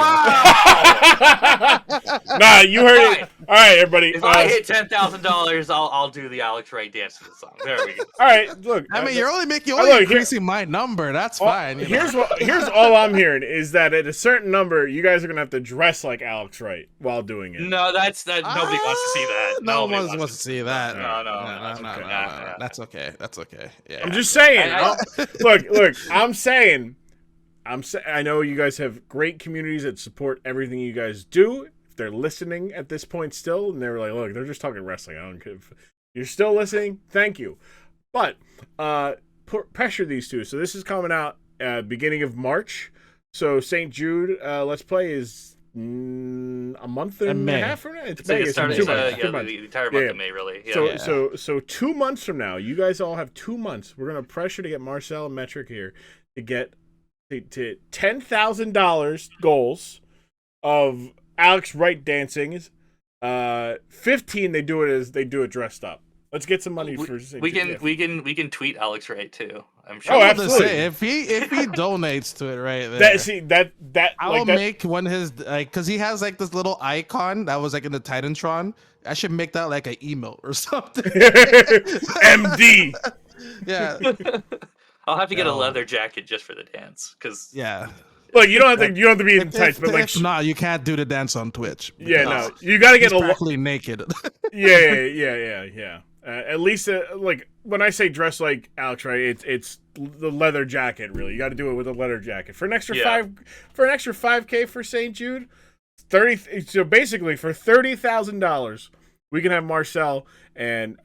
Nah, you heard it. All right, everybody. If I hit $10,000, I'll do the Alex Wright dance to the song. There we go. All right, look. I mean, you're only increasing my number. That's fine. Here's all I'm hearing is that at a certain number, you guys are gonna have to dress like Alex Wright while doing it. No, that's that. Nobody wants to see that. No Nobody one wants to see that. No. That's okay. That's okay. Yeah. I'm just saying. Look. I'm saying. I know you guys have great communities that support everything you guys do. If they're listening at this point still, and they're like, look, they're just talking wrestling. I don't care if you're still listening. Thank you. But pressure these two. So this is coming out beginning of March. So St. Jude Let's Play is a month and a half from now. It's May. It's 2 months. The entire month of May, really. Yeah. So 2 months from now, you guys all have 2 months. We're gonna pressure to get Marcel and Metric here to get to $10,000 goals of Alex Wright dancing. 15 they do it dressed up. Let's get some money for. We can tweet Alex Wright too. I'm sure. Oh, absolutely. If he donates to it right there, I will make one his because he has like this little icon that was like in the Titantron. I should make that like an emote or something. MD. Yeah. I'll have to get a leather jacket just for the dance, because Look, you don't have to be in tights, but like, if not, you can't do the dance on Twitch. Yeah, no, you got to get practically naked. Yeah. At least, like when I say dress like Alex, right? It's the leather jacket. Really, you got to do it with a leather jacket for an extra $5K for St. Jude. 30. So basically, for $30,000, we can have Marcel and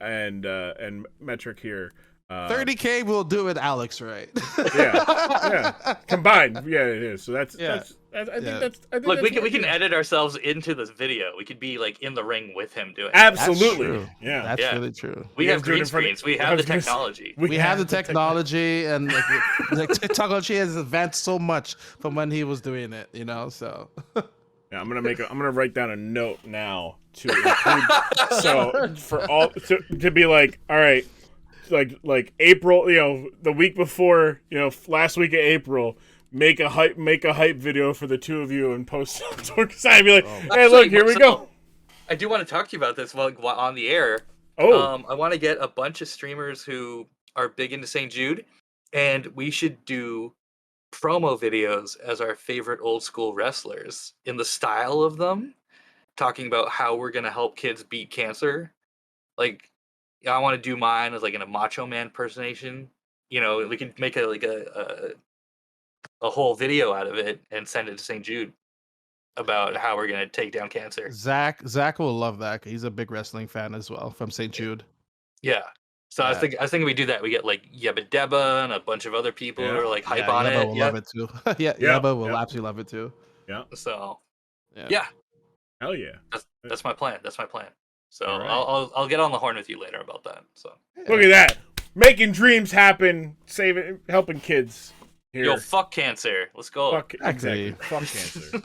Metric here. 30K will do it, Alex, right? yeah, combined. Yeah, it is. So I think look, we can edit ourselves into this video. We could be like in the ring with him doing it. Absolutely. That's really true. We have green screens. We have the technology. We have the technology, and the technology has advanced so much from when he was doing it. So. Yeah, I'm gonna write down a note now to include, so for all to be like, all right. Like April, the week before, last week of April, make a hype video for the two of you and post it on Dork side. Be like, hey, look, here we go. I do want to talk to you about this while on the air. I want to get a bunch of streamers who are big into St. Jude, and we should do promo videos as our favorite old school wrestlers in the style of them, talking about how we're gonna help kids beat cancer, like. I want to do mine as like in a Macho Man impersonation. We could make a whole video out of it and send it to St. Jude about how we're gonna take down cancer. Zach will love that. He's a big wrestling fan as well from St. Jude. Yeah. So I was thinking we do that. We get like Yebba Debba and a bunch of other people who are like hype on Yebba it. Will love it too. Yebba will absolutely love it too. Yeah. So. Yeah. Hell yeah. That's my plan. So right. I'll get on the horn with you later about that. So look at that, making dreams happen, helping kids. Here. Yo, fuck cancer. Let's go. Exactly. Fuck cancer.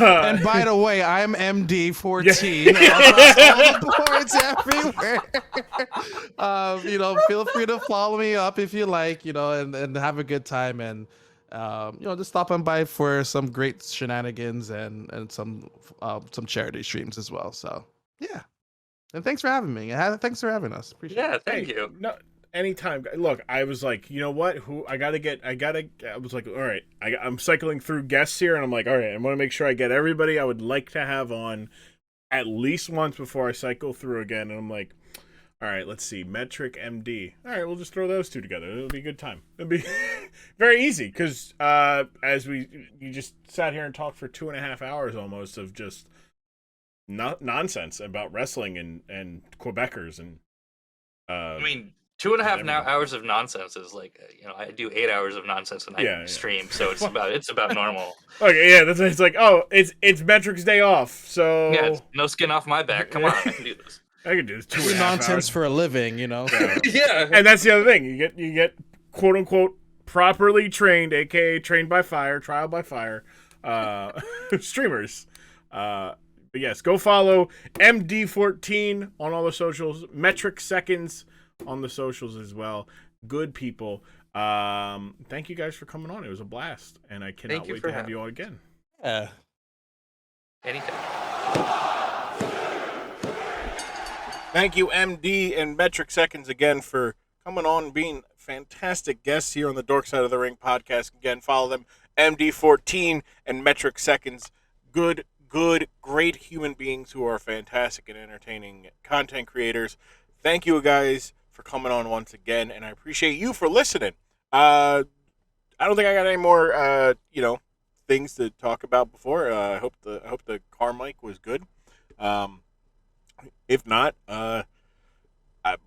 And by the way, I'm MD14. All the boards everywhere. Feel free to follow me up if you like. And have a good time. And Just stopping by for some great shenanigans and some charity streams as well. So yeah, and thanks for having me. Thanks for having us. Appreciate it. Yeah, thank you. No, anytime. Look, I was like, you know what? I was like, all right, I'm cycling through guests here, and I'm like, all right, I want to make sure I get everybody I would like to have on at least once before I cycle through again. And I'm like, all right, let's see, Metric MD. All right, we'll just throw those two together. It'll be a good time. It'll be very easy because as you just sat here and talked for 2.5 hours almost of just nonsense about wrestling and Quebecers and. I mean, 2.5 hours of nonsense is like, I do 8 hours of nonsense a night stream, so it's about normal. Okay, yeah, it's like, oh, it's Metric's day off, so yeah, it's no skin off my back. Come on, I can do this. I can do this 2.5 nonsense hours. for a living, Yeah. Yeah, And that's the other thing. You get quote unquote properly trained, aka trained by fire, trial by fire, streamers. But yes, go follow MD14 on all the socials, MetricSeconds on the socials as well. Good people. Thank you guys for coming on. It was a blast, and I cannot wait to have you on again. Yeah. anytime. Thank you, MD and MetricSeconds, again for coming on and being fantastic guests here on the Dork Side of the Ring podcast. Again, follow them, MD14 and MetricSeconds. Good, great human beings who are fantastic and entertaining content creators. Thank you, guys, for coming on once again, and I appreciate you for listening. I don't think I got any more, things to talk about before. I hope the car mic was good. If not,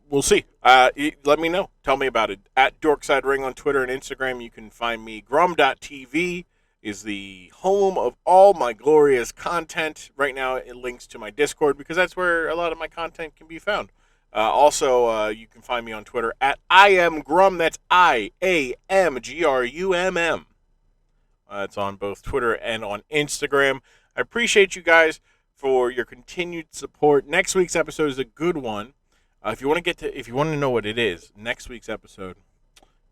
we'll see. Let me know. Tell me about it. At Dorkside Ring on Twitter and Instagram. You can find me. Grumm.tv is the home of all my glorious content. Right now, it links to my Discord because that's where a lot of my content can be found. Also, you can find me on Twitter at IamGrumm. That's IAMGRUMM. It's on both Twitter and on Instagram. I appreciate you guys for your continued support. Next week's episode is a good one. If you want to know what it is, next week's episode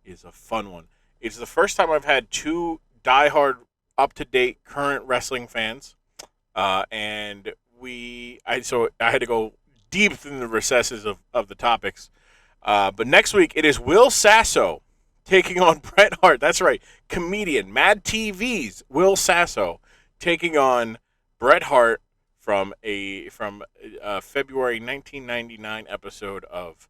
is a fun one. It's the first time I've had two diehard, up-to-date, current wrestling fans, and I had to go deep in the recesses of the topics. But next week it is Will Sasso taking on Bret Hart. That's right, comedian, Mad TV's Will Sasso taking on Bret Hart from a February 1999 episode of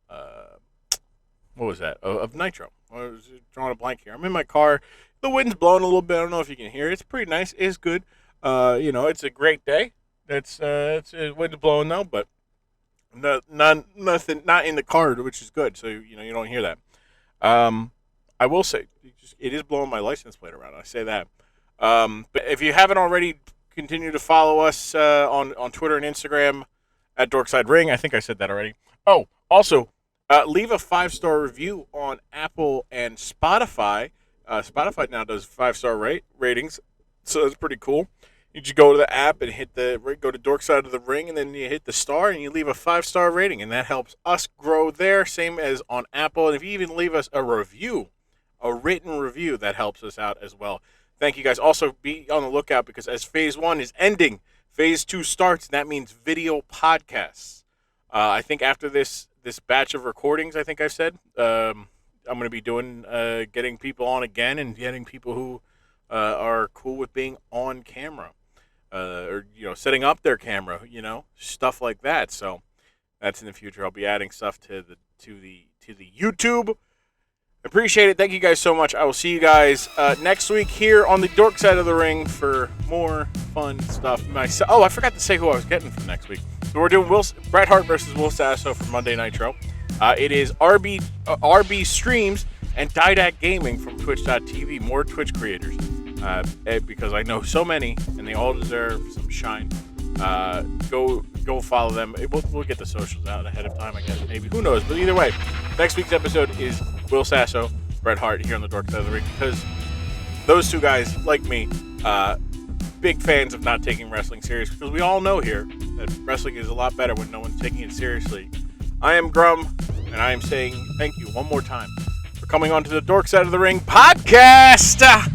what was that? Of Nitro. I was drawing a blank here. I'm in my car. The wind's blowing a little bit. I don't know if you can hear it. It's pretty nice. It's good. It's a great day. It's wind's blowing though, but nothing not in the car, which is good. So you don't hear that. I will say it is blowing my license plate around. I say that. But if you haven't already, continue to follow us on Twitter and Instagram at Dorkside Ring. I think I said that already. Oh, also, leave a 5-star review on Apple and Spotify. Spotify now does 5-star ratings, so that's pretty cool. You just go to the app and go to Dorkside of the Ring, and then you hit the star and you leave a 5-star rating, and that helps us grow there. Same as on Apple, and if you even leave us a review, a written review, that helps us out as well. Thank you guys. Also, be on the lookout because as Phase 1 is ending, Phase 2 starts, and that means video podcasts. I think after this batch of recordings, I think I've said, I'm going to be doing getting people on again and getting people who are cool with being on camera, or setting up their camera, stuff like that. So that's in the future. I'll be adding stuff to the YouTube. Appreciate it. Thank you guys so much. I will see you guys next week here on the Dork Side of the Ring for more fun stuff. I forgot to say who I was getting for next week. So we're doing Bret Hart versus Will Sasso for Monday Nitro. It is RB Streams and Didac Gaming from Twitch.tv. More Twitch creators, because I know so many and they all deserve some shine. Go follow them. We'll get the socials out ahead of time, I guess. Maybe, who knows? But either way, next week's episode is Will Sasso, Bret Hart here on the Dork Side of the Ring, because those two guys, like me, big fans of not taking wrestling serious, because we all know here that wrestling is a lot better when no one's taking it seriously. I am Grumm, and I am saying thank you one more time for coming on to the Dork Side of the Ring podcast.